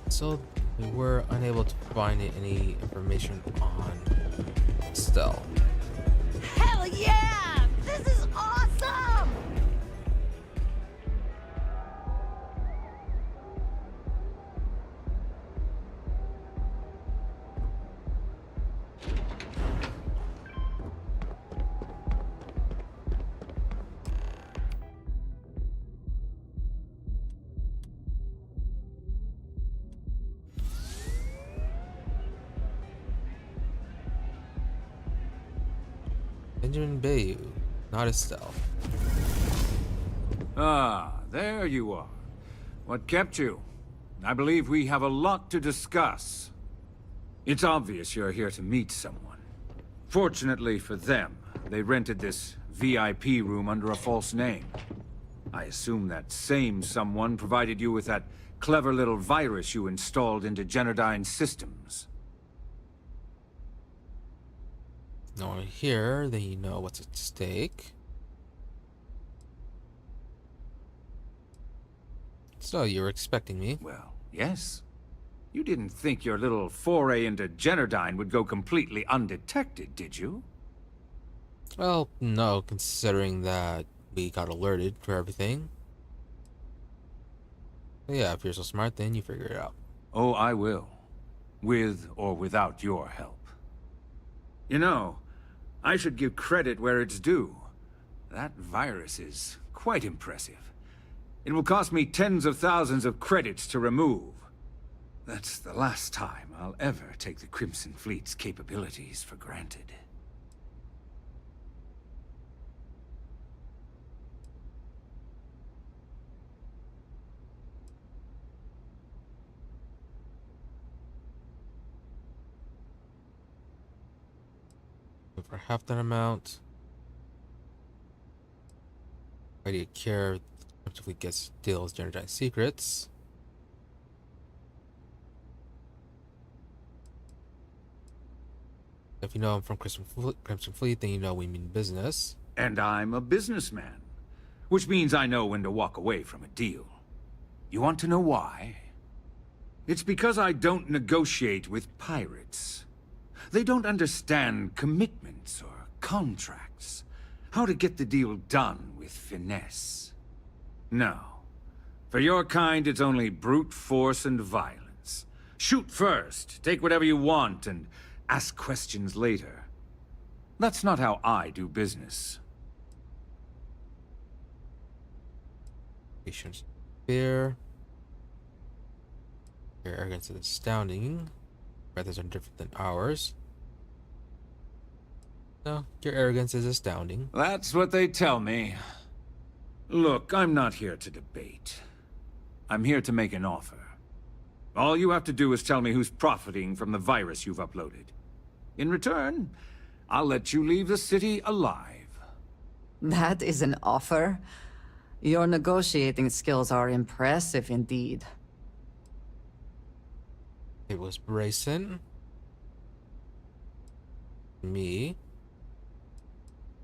So we were unable to find any information on Stell. Hell yeah! This is awesome! Benjamin Bayou, not Estelle. Ah, there you are. What kept you? I believe we have a lot to discuss. It's obvious you're here to meet someone. Fortunately for them, they rented this VIP room under a false name. I assume that same someone provided you with that clever little virus you installed into Generdyne's systems. No one here, then you know what's at stake. So you were expecting me? Well, yes. You didn't think your little foray into Generdyne would go completely undetected, did you? Well, no, considering that we got alerted for everything. But yeah, if you're so smart, then you figure it out. Oh, I will. With or without your help. You know, I should give credit where it's due. That virus is quite impressive. It will cost me tens of thousands of credits to remove. That's the last time I'll ever take the Crimson Fleet's capabilities for granted. For half that amount, why do you care if we get steals Generdyne secrets? If you know I'm from Crimson Fleet, then you know we mean business. And I'm a businessman, which means I know when to walk away from a deal. You want to know why? It's because I don't negotiate with pirates. They don't understand commitments or contracts. How to get the deal done with finesse. No. For your kind, it's only brute force and violence. Shoot first, take whatever you want, and ask questions later. That's not how I do business. Patience. Fear. Your arrogance is astounding. Methods are different than ours. No, your arrogance is astounding. That's what they tell me. Look, I'm not here to debate. I'm here to make an offer. All you have to do is tell me who's profiting from the virus you've uploaded. In return, I'll let you leave the city alive. That is an offer? Your negotiating skills are impressive indeed. It was Brayson. Me.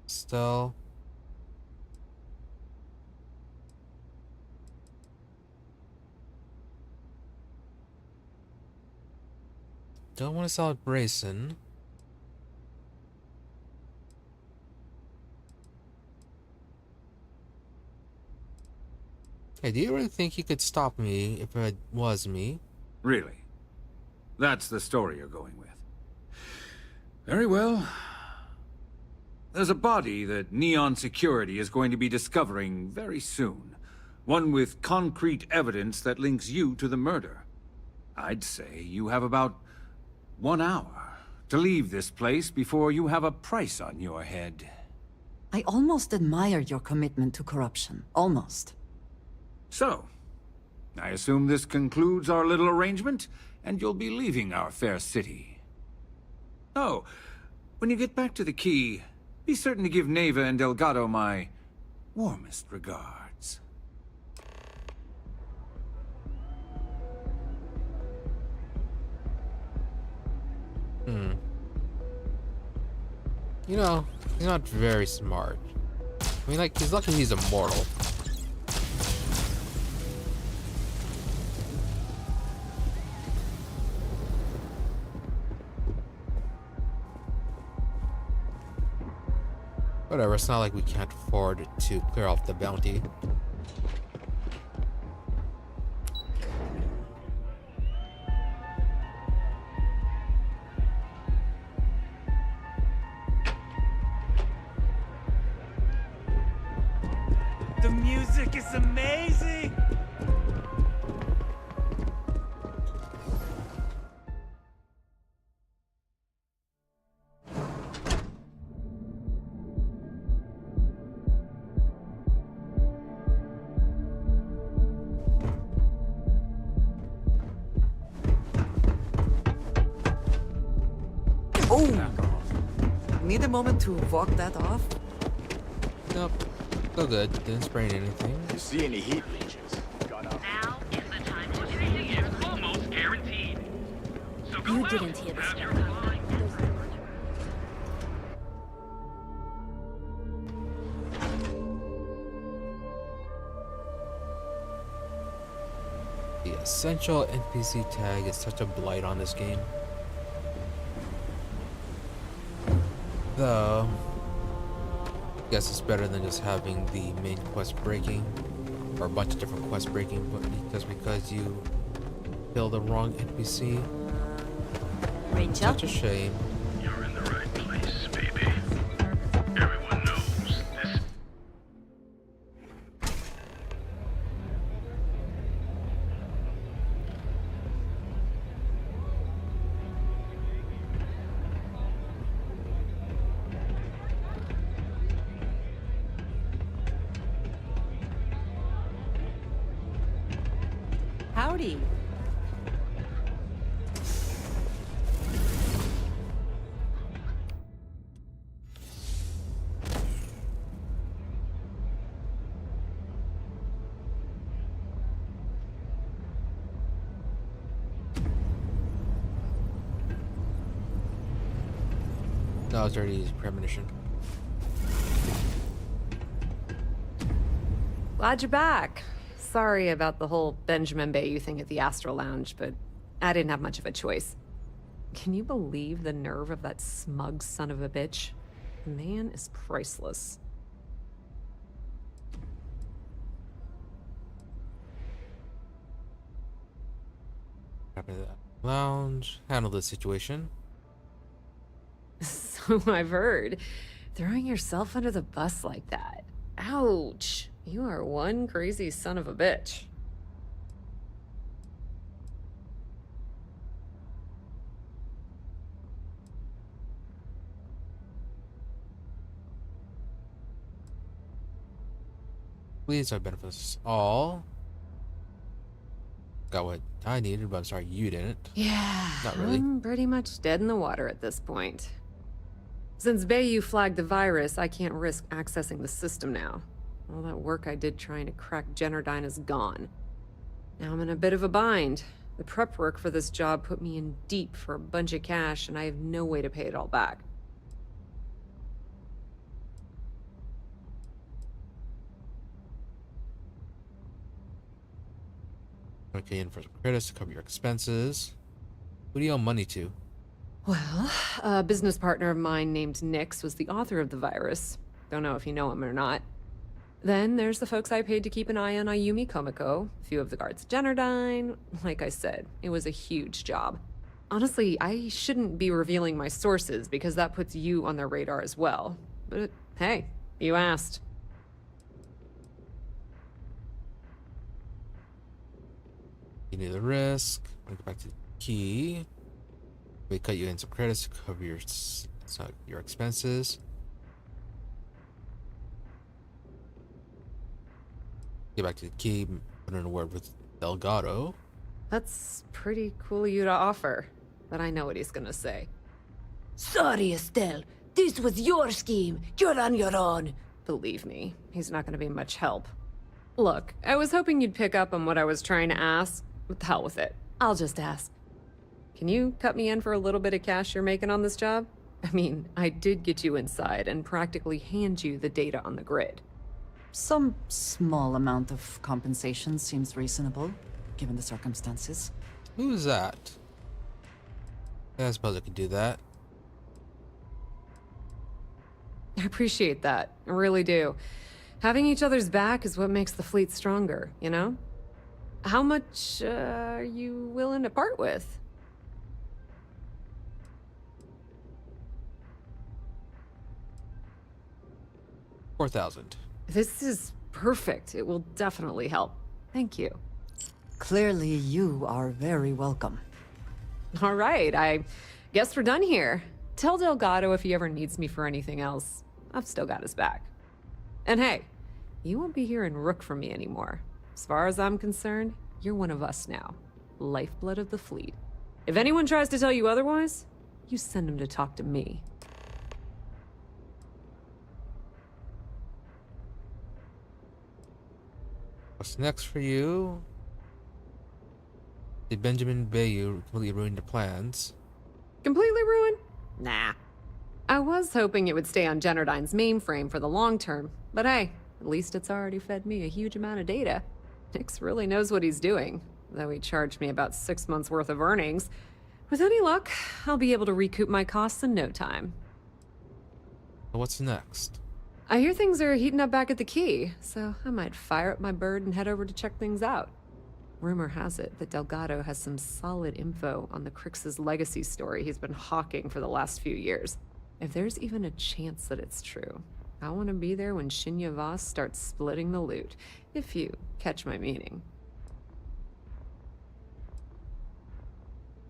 Estelle. Don't want to sell it Brayson. Hey, do you really think you could stop me if it was me? Really? That's the story you're going with. Very well. There's a body that Neon Security is going to be discovering very soon. One with concrete evidence that links you to the murder. I'd say you have about 1 hour to leave this place before you have a price on your head. I almost admire your commitment to corruption. Almost. So, I assume this concludes our little arrangement, and you'll be leaving our fair city. Oh, when you get back to the key, be certain to give Neva and Delgado my warmest regards. You know, he's not very smart. I mean, like, he's lucky he's immortal. Whatever, it's not like we can't afford to clear off the bounty. The music is amazing! Need a moment to walk that off? Nope. So good. Didn't sprain anything. You see any heat leeches? Now is the time to change. It's almost guaranteed. So go You out. didn't hear this. How's your flying? The essential NPC tag is such a blight on this game. Though, I guess it's better than just having the main quest breaking, or a bunch of different quest breaking, but just because you kill the wrong NPC. Rachel? Such a shame. You're in the right place, baby. Everyone knows this. Howdy. No, it's already premonition. Glad you're back. Sorry about the whole Benjamin Bayou thing at the Astral Lounge, but I didn't have much of a choice. Can you believe the nerve of that smug son of a bitch? The man is priceless. Happened to that lounge. Handle the situation. I've heard. Throwing yourself under the bus like that. Ouch. You are one crazy son of a bitch. Please, I benefit us all. Got what I needed, but I'm sorry you didn't. Yeah, Not really. I'm pretty much dead in the water at this point. Since Bayou flagged the virus, I can't risk accessing the system now. All that work I did trying to crack Generdyne is gone. Now I'm in a bit of a bind. The prep work for this job put me in deep for a bunch of cash, and I have no way to pay it all back. Okay, in for some credits to cover your expenses. Who do you owe money to? Well, a business partner of mine named Nix was the author of the virus. Don't know if you know him or not. Then there's the folks I paid to keep an eye on Ayumi Komiko, a few of the guards at Generdyne. Like I said, it was a huge job. Honestly, I shouldn't be revealing my sources because that puts you on their radar as well. But hey, you asked. You need the risk. We'll go back to the key. We cut you in some credits to cover your expenses. Get back to the key. Put in a word with Delgado. That's pretty cool of you to offer, but I know what he's gonna say. Sorry, Estelle. This was your scheme. You're on your own. Believe me, he's not gonna be much help. Look, I was hoping you'd pick up on what I was trying to ask. What the hell with it? I'll just ask. Can you cut me in for a little bit of cash you're making on this job? I mean, I did get you inside and practically hand you the data on the grid. Some small amount of compensation seems reasonable, given the circumstances. Who's that? Yeah, I suppose I could do that. I appreciate that. I really do. Having each other's back is what makes the fleet stronger, you know? How much are you willing to part with? $4,000. This is perfect. It will definitely help. Thank you. Clearly, you are very welcome. All right, I guess we're done here. Tell Delgado if he ever needs me for anything else. I've still got his back. And hey, you won't be hearing Rook from me anymore. As far as I'm concerned, you're one of us now. Lifeblood of the fleet. If anyone tries to tell you otherwise, you send them to talk to me. What's next for you? Did Benjamin Bayou completely ruin your plans? Completely ruined? Nah. I was hoping it would stay on Generdyne's mainframe for the long term, but hey, at least it's already fed me a huge amount of data. Nix really knows what he's doing, though he charged me about 6 months worth of earnings. With any luck, I'll be able to recoup my costs in no time. What's next? I hear things are heating up back at the Key, so I might fire up my bird and head over to check things out. Rumor has it that Delgado has some solid info on the Crix's legacy story he's been hawking for the last few years. If there's even a chance that it's true, I want to be there when Shinya Voss starts splitting the loot, if you catch my meaning.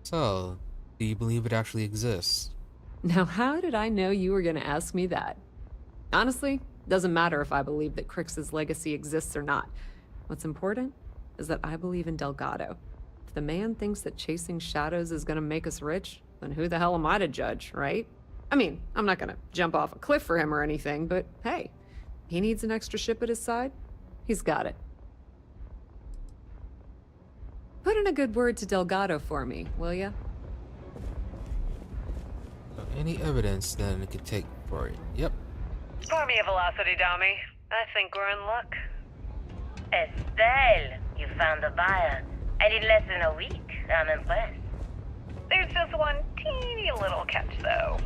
So, do you believe it actually exists? Now, how did I know you were going to ask me that? Honestly, doesn't matter if I believe that Crix's legacy exists or not. What's important is that I believe in Delgado. If the man thinks that chasing shadows is going to make us rich, then who the hell am I to judge, right? I mean, I'm not going to jump off a cliff for him or anything, but hey, he needs an extra ship at his side. He's got it. Put in a good word to Delgado for me, will ya? Any evidence, then it could take for it. Yep. Pour me a velocity, dummy. I think we're in luck. Estelle, you found a buyer. And in less than a week. I'm impressed. There's just one teeny little catch, though.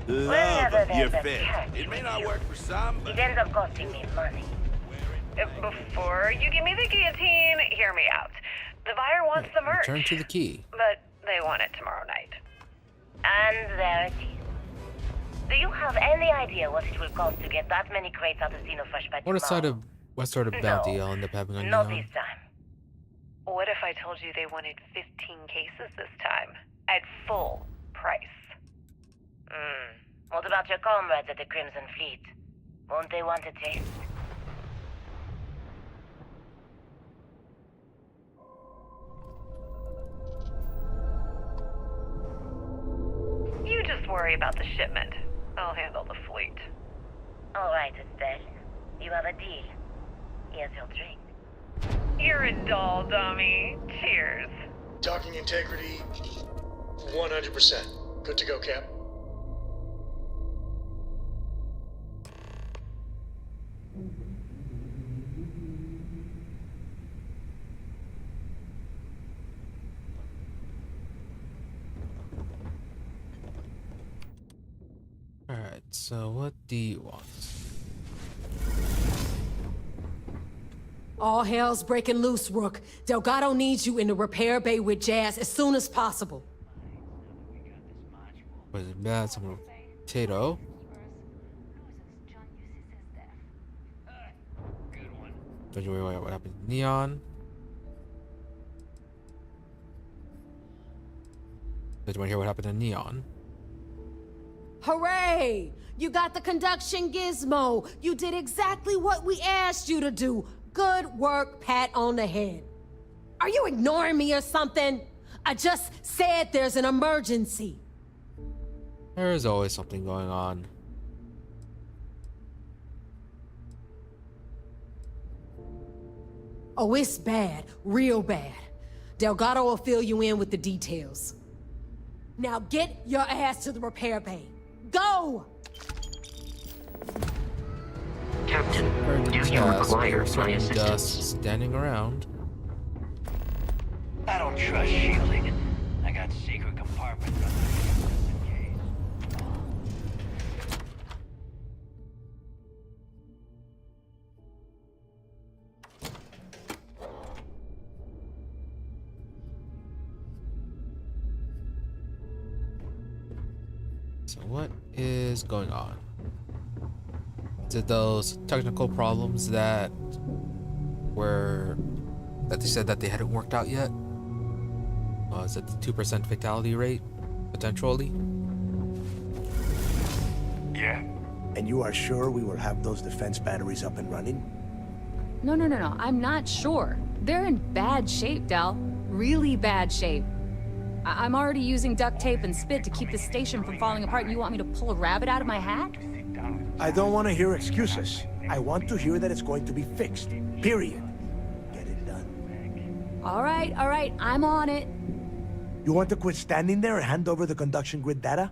Love of your there's a fish. catch It may with not you, work for some, but it ends up costing me money. Before you give me the guillotine, hear me out. The buyer wants the merch. Return to the Key. But they want it tomorrow night. And there it is. Do you have any idea what it will cost to get that many crates out of Xenofresh by tomorrow? What sort of bounty I'll end up having on Not Neon? this time. What if I told you they wanted 15 cases this time? At full price. What about your comrades at the Crimson Fleet? Won't they want a taste? You just worry about the shipment. I'll handle the fleet. All right, Estelle. You have a deal. Here's your drink. You're a doll, dummy. Cheers. Docking integrity, 100%. Good to go, Cap. Alright, so what do you want? All hell's breaking loose, Rook. Delgado needs you in the repair bay with Jazz as soon as possible. Was it bad? Some potato. Don't you worry about what happened to Neon. Don't you want to hear what happened to Neon? Hooray! You got the conduction gizmo. You did exactly what we asked you to do. Good work, pat on the head. Are you ignoring me or something? I just said there's an emergency. There is always something going on. Oh, it's bad. Real bad. Delgado will fill you in with the details. Now get your ass to the repair bay. Go! Captain, do you require my assistance? Dust standing around. I don't trust shielding. I got secret compartments on the case. So what is going on? Is it those technical problems that they said that they hadn't worked out yet? Is it the 2% fatality rate, potentially? Yeah. And you are sure we will have those defense batteries up and running? No. I'm not sure. They're in bad shape, Del. Really bad shape. I'm already using duct tape and spit to keep the station from falling apart, and you want me to pull a rabbit out of my hat? I don't want to hear excuses. I want to hear that it's going to be fixed. Period. Get it done. All right. I'm on it. You want to quit standing there and hand over the conduction grid data?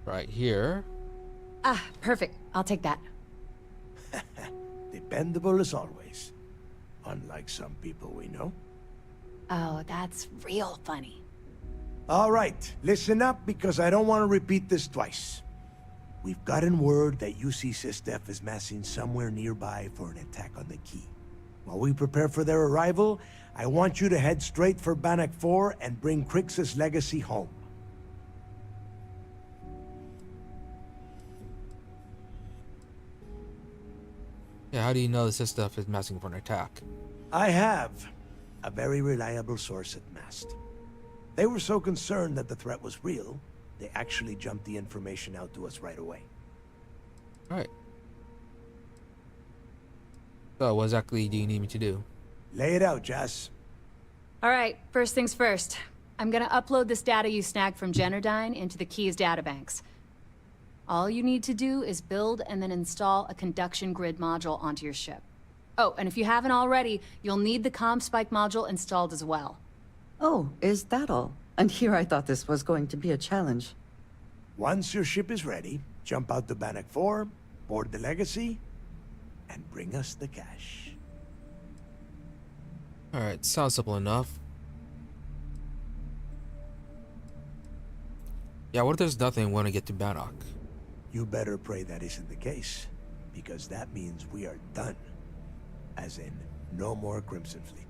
Right here. Ah, perfect. I'll take that. Dependable as always. Unlike some people we know. Oh, that's real funny. All right, listen up because I don't want to repeat this twice. We've gotten word that UC Systef is massing somewhere nearby for an attack on the key. While we prepare for their arrival, I want you to head straight for Bannock 4 and bring Crixus' legacy home. Yeah, how do you know this stuff is massing for an attack? I have a very reliable source at Mast. They were so concerned that the threat was real, they actually jumped the information out to us right away. Alright. So, what exactly do you need me to do? Lay it out, Jess. All right, first things first. I'm gonna upload this data you snagged from Generdyne into the Key's databanks. All you need to do is build and then install a conduction grid module onto your ship. Oh, and if you haven't already, you'll need the ComSpike module installed as well. Oh, is that all? And here I thought this was going to be a challenge. Once your ship is ready, jump out to Bannock 4, board the Legacy, and bring us the cash. Alright, sounds simple enough. Yeah, what if there's nothing when I get to Bannock? You better pray that isn't the case, because that means we are done. As in, no more Crimson Fleet.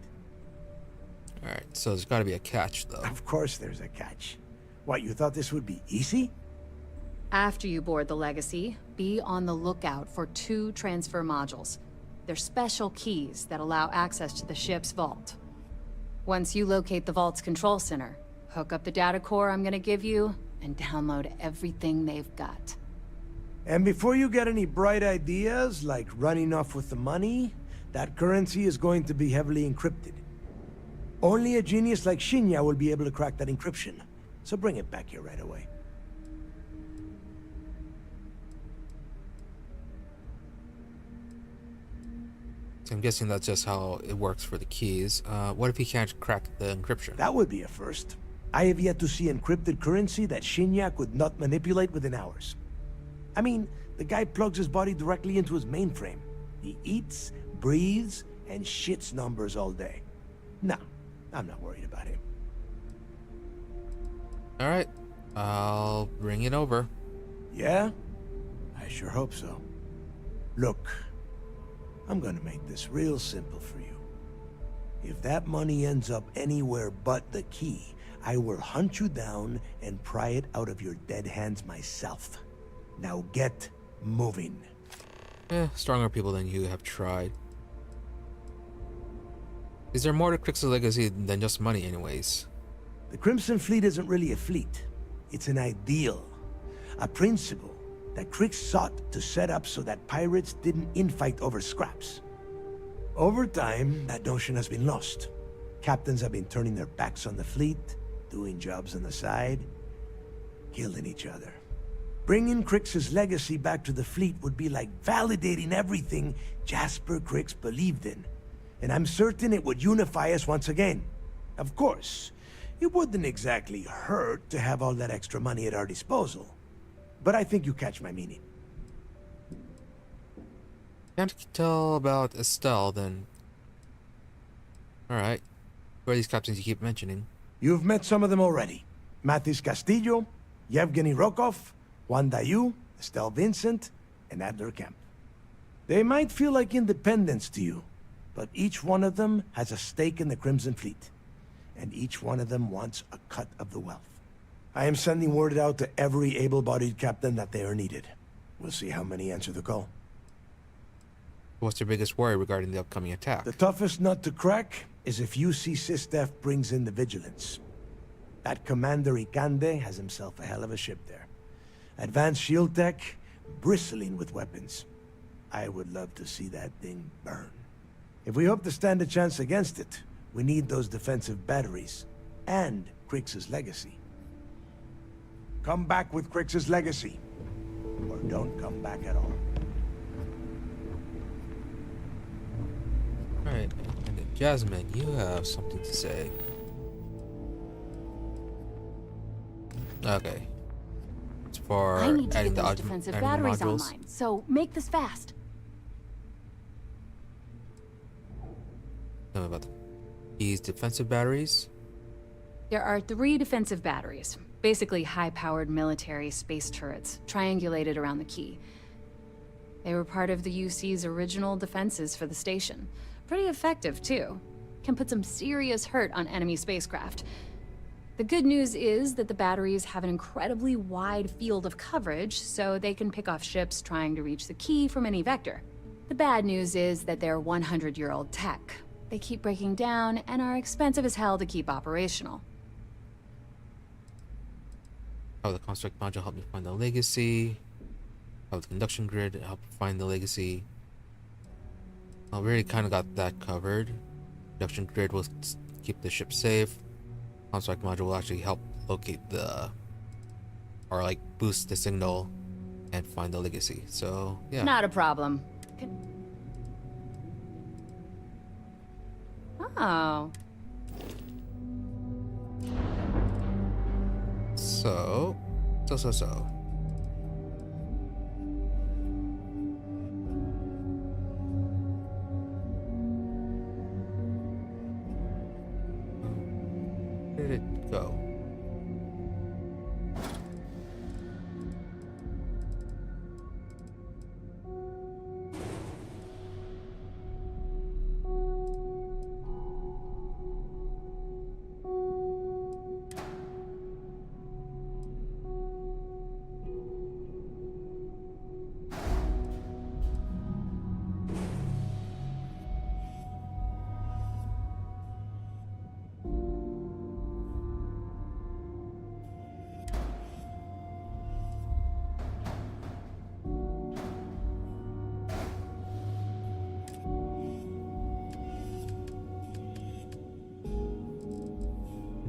Alright, so there's gotta be a catch, though. Of course there's a catch. What, you thought this would be easy? After you board the Legacy, be on the lookout for 2 transfer modules. They're special keys that allow access to the ship's vault. Once you locate the vault's control center, hook up the data core I'm gonna give you, and download everything they've got. And before you get any bright ideas, like running off with the money, that currency is going to be heavily encrypted. Only a genius like Shinya will be able to crack that encryption. So bring it back here right away. So I'm guessing that's just how it works for the keys. What if he can't crack the encryption? That would be a first. I have yet to see encrypted currency that Shinya could not manipulate within hours. I mean, the guy plugs his body directly into his mainframe. He eats, breathes, and shits numbers all day. No, I'm not worried about him. Alright, I'll bring it over. Yeah? I sure hope so. Look, I'm gonna make this real simple for you. If that money ends up anywhere but the key, I will hunt you down and pry it out of your dead hands myself. Now get moving. Stronger people than you have tried. Is there more to Crix's legacy than just money anyways? The Crimson Fleet isn't really a fleet. It's an ideal. A principle that Crix sought to set up so that pirates didn't infight over scraps. Over time, that notion has been lost. Captains have been turning their backs on the fleet, doing jobs on the side, killing each other. Bringing Crix's legacy back to the fleet would be like validating everything Jasper Crix believed in. And I'm certain it would unify us once again. Of course, it wouldn't exactly hurt to have all that extra money at our disposal. But I think you catch my meaning. Can't tell about Estelle, then. Alright. Who are these captains you keep mentioning? You've met some of them already. Mathis Castillo, Yevgeny Rokov, Juan Dayu, Estelle Vincent, and Adler Kemp. They might feel like independents to you, but each one of them has a stake in the Crimson Fleet. And each one of them wants a cut of the wealth. I am sending word out to every able-bodied captain that they are needed. We'll see how many answer the call. What's your biggest worry regarding the upcoming attack? The toughest nut to crack is if UC Sistef brings in the vigilance. That Commander Ikande has himself a hell of a ship there. Advanced shield tech, bristling with weapons. I would love to see that thing burn. If we hope to stand a chance against it, we need those defensive batteries, and Crix's legacy. Come back with Crix's legacy, or don't come back at all. Alright, and then Jasmine, you have something to say. Okay. It's for I need to adding get the those defensive batteries modules. online, so make this fast. Tell me about these defensive batteries. There are 3 defensive batteries, basically high-powered military space turrets, triangulated around the key. They were part of the UC's original defenses for the station. Pretty effective, too. Can put some serious hurt on enemy spacecraft. The good news is that the batteries have an incredibly wide field of coverage, so they can pick off ships trying to reach the key from any vector. The bad news is that they're 100-year-old tech. They keep breaking down and are expensive as hell to keep operational. How the construct module helped me find the legacy. How the conduction grid helped find the legacy. I already kind of got that covered. Conduction grid will keep the ship safe. Construct module will actually help locate the, or like boost the signal and find the legacy. So yeah. Not a problem. Oh. So. Where did it go?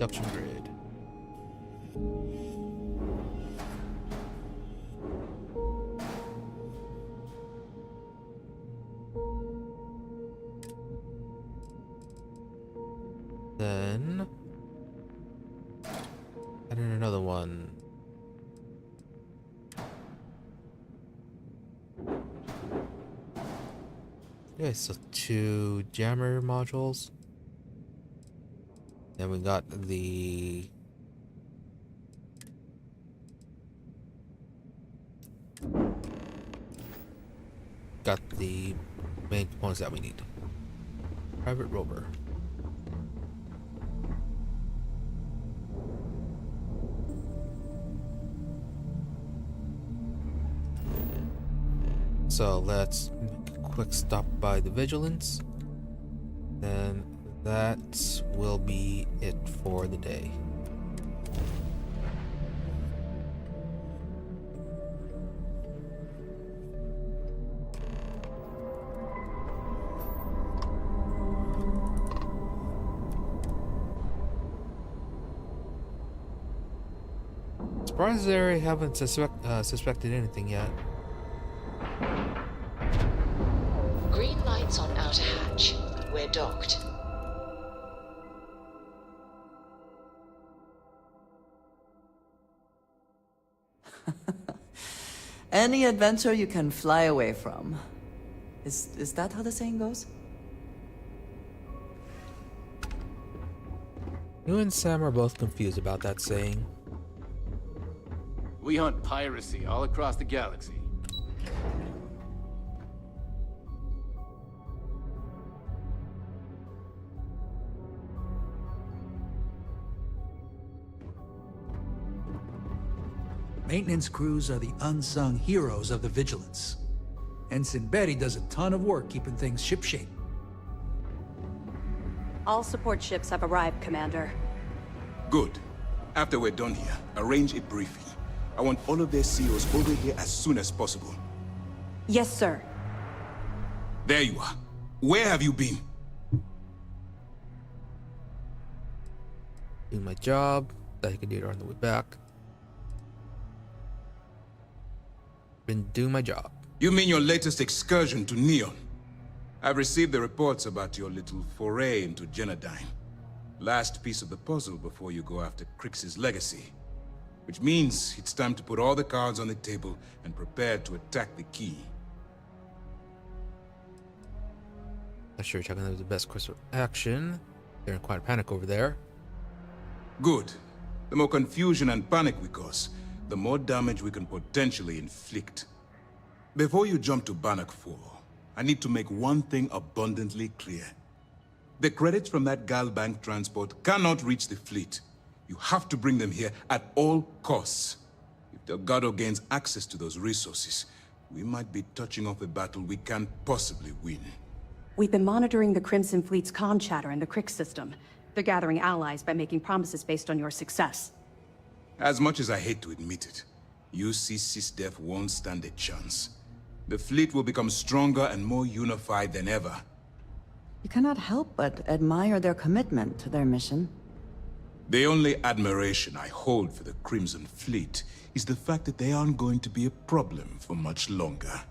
conduction grid. Then add in another one. Okay, so 2 jammer modules. Then we got the main components that we need. Private rover. So let's make a quick stop by the vigilance. Then that will be it for the day. Surprised they haven't suspected anything yet. Green lights on outer hatch. We're docked. Any adventure you can fly away from. Is that how the saying goes? You and Sam are both confused about that saying. We hunt piracy all across the galaxy. Maintenance crews are the unsung heroes of the Vigilance. Ensign Betty does a ton of work keeping things shipshape. All support ships have arrived, Commander. Good. After we're done here, arrange a briefing. I want all of their COs over here as soon as possible. Yes, sir. There you are. Where have you been? Doing my job. That I can do it on the way back. Been doing my job. You mean your latest excursion to Neon? I've received the reports about your little foray into Genodyne. Last piece of the puzzle before you go after Crix's legacy. Which means it's time to put all the cards on the table and prepare to attack the key. Not sure checking out the best course of action. They're in quite a panic over there. Good. The more confusion and panic we cause, the more damage we can potentially inflict. Before you jump to Bannock 4, I need to make one thing abundantly clear. The credits from that Galbank transport cannot reach the fleet. You have to bring them here at all costs. If Delgado gains access to those resources, we might be touching off a battle we can't possibly win. We've been monitoring the Crimson Fleet's comm chatter in the Crix system. They're gathering allies by making promises based on your success. As much as I hate to admit it, UC SysDef won't stand a chance. The fleet will become stronger and more unified than ever. You cannot help but admire their commitment to their mission. The only admiration I hold for the Crimson Fleet is the fact that they aren't going to be a problem for much longer.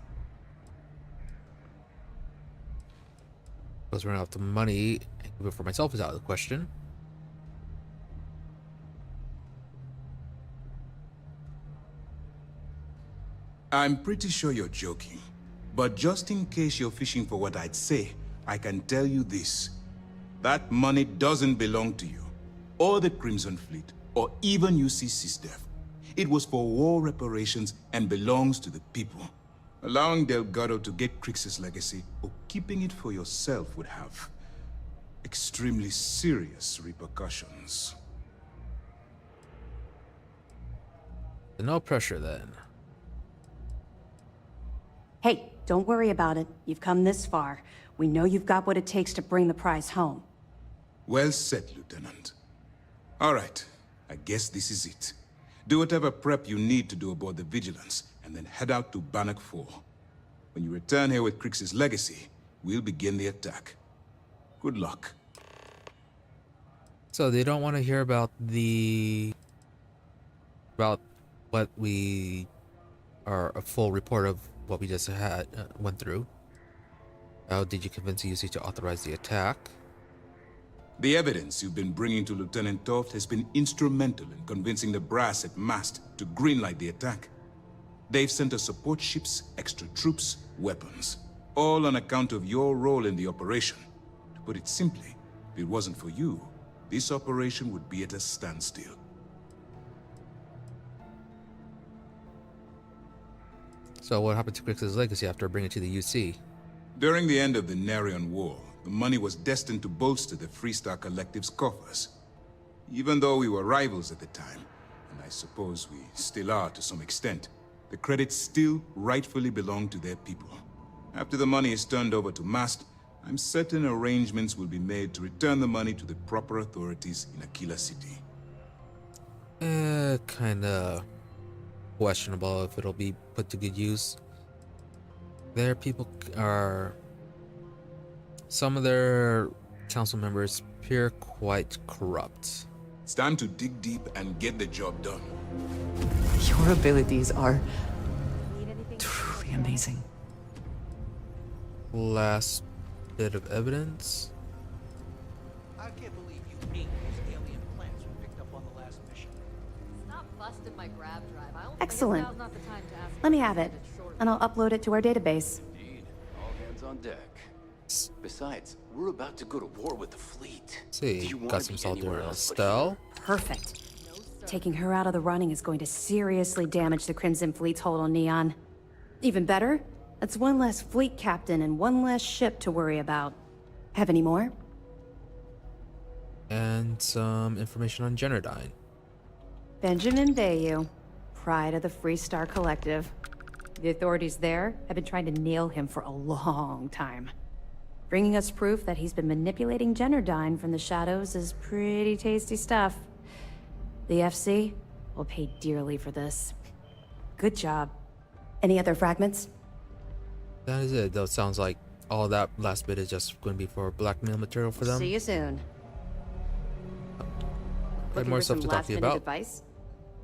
Let's run out the money and give it for myself is out of the question. I'm pretty sure you're joking, but just in case you're fishing for what I'd say, I can tell you this. That money doesn't belong to you, or the Crimson Fleet, or even UC SysDef. It was for war reparations and belongs to the people. Allowing Delgado to get Crix's legacy, or keeping it for yourself would have extremely serious repercussions. No pressure then. Hey, don't worry about it. You've come this far. We know you've got what it takes to bring the prize home. Well said, Lieutenant. All right, I guess this is it. Do whatever prep you need to do aboard the Vigilance, and then head out to Bannock 4. When you return here with Crix's legacy, we'll begin the attack. Good luck. So they don't want to hear about what we are a full report of what we just had went through. How did you convince the UC to authorize the attack? The evidence you've been bringing to Lieutenant Toft has been instrumental in convincing the brass at MAST to greenlight the attack. They've sent us support ships, extra troops, weapons, all on account of your role in the operation. To put it simply, if it wasn't for you, this operation would be at a standstill. So what happened to Crix's legacy after bringing it to the UC? During the end of the Narion War, the money was destined to bolster the Freestar Collective's coffers. Even though we were rivals at the time, and I suppose we still are to some extent, the credits still rightfully belong to their people. After the money is turned over to MAST, I'm certain arrangements will be made to return the money to the proper authorities in Aquila City. Kinda questionable if it'll be put to good use. Their people are... Some of their council members appear quite corrupt. It's time to dig deep and get the job done. Your abilities are truly amazing. Last bit of evidence. I can't believe you ate those alien plants we picked up on the last mission. Stop busting my grab drive. I don't Excellent. think now's not the time to ask. Let me have it, and I'll upload it to our database. Indeed. All hands on deck. Besides, we're about to go to war with the fleet. See, got some soldier Estelle. Perfect. Taking her out of the running is going to seriously damage the Crimson Fleet's hold on Neon. Even better, that's one less fleet captain and one less ship to worry about. Have any more? And some information on Generdyne. Benjamin Bayou, pride of the Freestar Collective. The authorities there have been trying to nail him for a long time. Bringing us proof that he's been manipulating Generdyne from the shadows is pretty tasty stuff. The FC will pay dearly for this. Good job. Any other fragments? That is it, though. It sounds like all that last bit is just going to be for blackmail material for them. See you soon. And more stuff to talk to you about. Advice?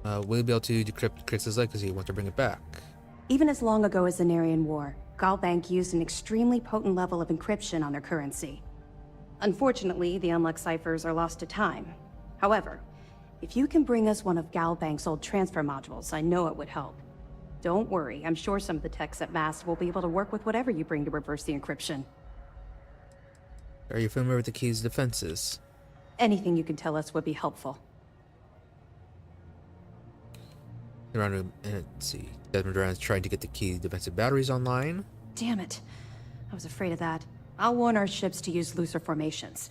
We'll be able to decrypt Crix's legacy once to bring it back. Even as long ago as the Narion War, Galbank used an extremely potent level of encryption on their currency. Unfortunately, the unlock ciphers are lost to time. However, if you can bring us one of Galbank's old transfer modules, I know it would help. Don't worry, I'm sure some of the techs at MAST will be able to work with whatever you bring to reverse the encryption. Are you familiar with the key's defenses? Anything you can tell us would be helpful. Let's see. Desmond Duran's trying to get the key's defensive batteries online. Damn it. I was afraid of that. I'll warn our ships to use looser formations.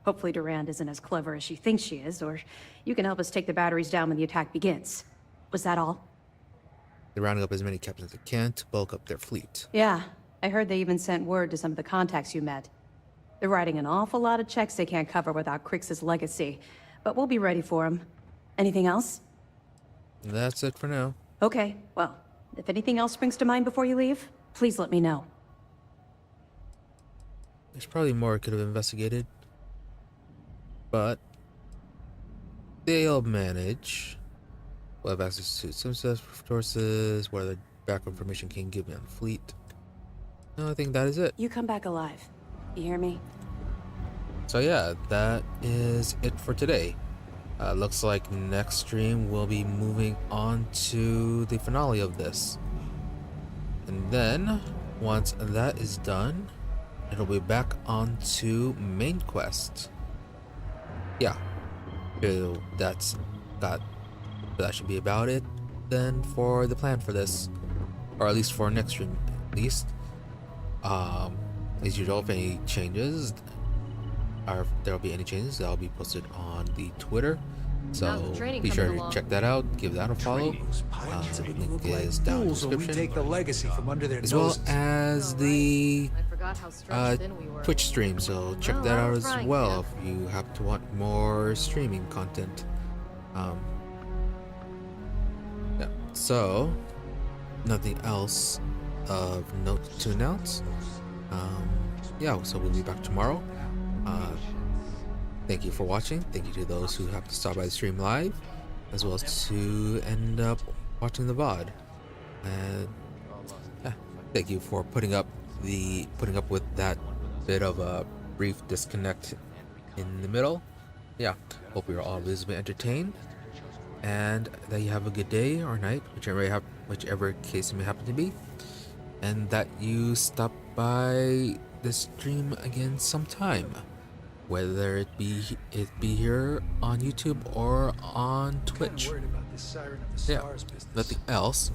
Hopefully Durand isn't as clever as she thinks she is, or you can help us take the batteries down when the attack begins. Was that all? They're rounding up as many captains as they can to bulk up their fleet. Yeah, I heard they even sent word to some of the contacts you met. They're writing an awful lot of checks they can't cover without Crix's legacy, but we'll be ready for them. Anything else? That's it for now. Okay, well, if anything else springs to mind before you leave, please let me know. There's probably more I could have investigated, but they'll manage. We'll have access to some sources, where the back information can give me on the fleet. No, I think that is it. You come back alive. You hear me? So yeah, that is it for today. Looks like next stream we'll be moving on to the finale of this. And then, once that is done, it'll be back on to main quest. Yeah. So that should be about it then for the plan for this. Or at least for next stream, at least. As usual, if any changes, or if there'll be any changes, that'll be posted on the Twitter. So be sure to check that out, give that a follow. The link is down in the description. Take the legacy from under their as well noses. as the Twitch stream, so check that out as well if you happen to want more streaming content. Yeah, so nothing else of note to announce. Yeah, so we'll be back tomorrow. thank you for watching. Thank you to those who have to stop by the stream live, as well as to end up watching the VOD. And yeah, thank you for putting up with that bit of a brief disconnect in the middle. Yeah, hope you're all visibly entertained, and that you have a good day or night, whichever case it may happen to be, and that you stop by the stream again sometime, whether it be here on YouTube or on Twitch. Yeah, nothing else.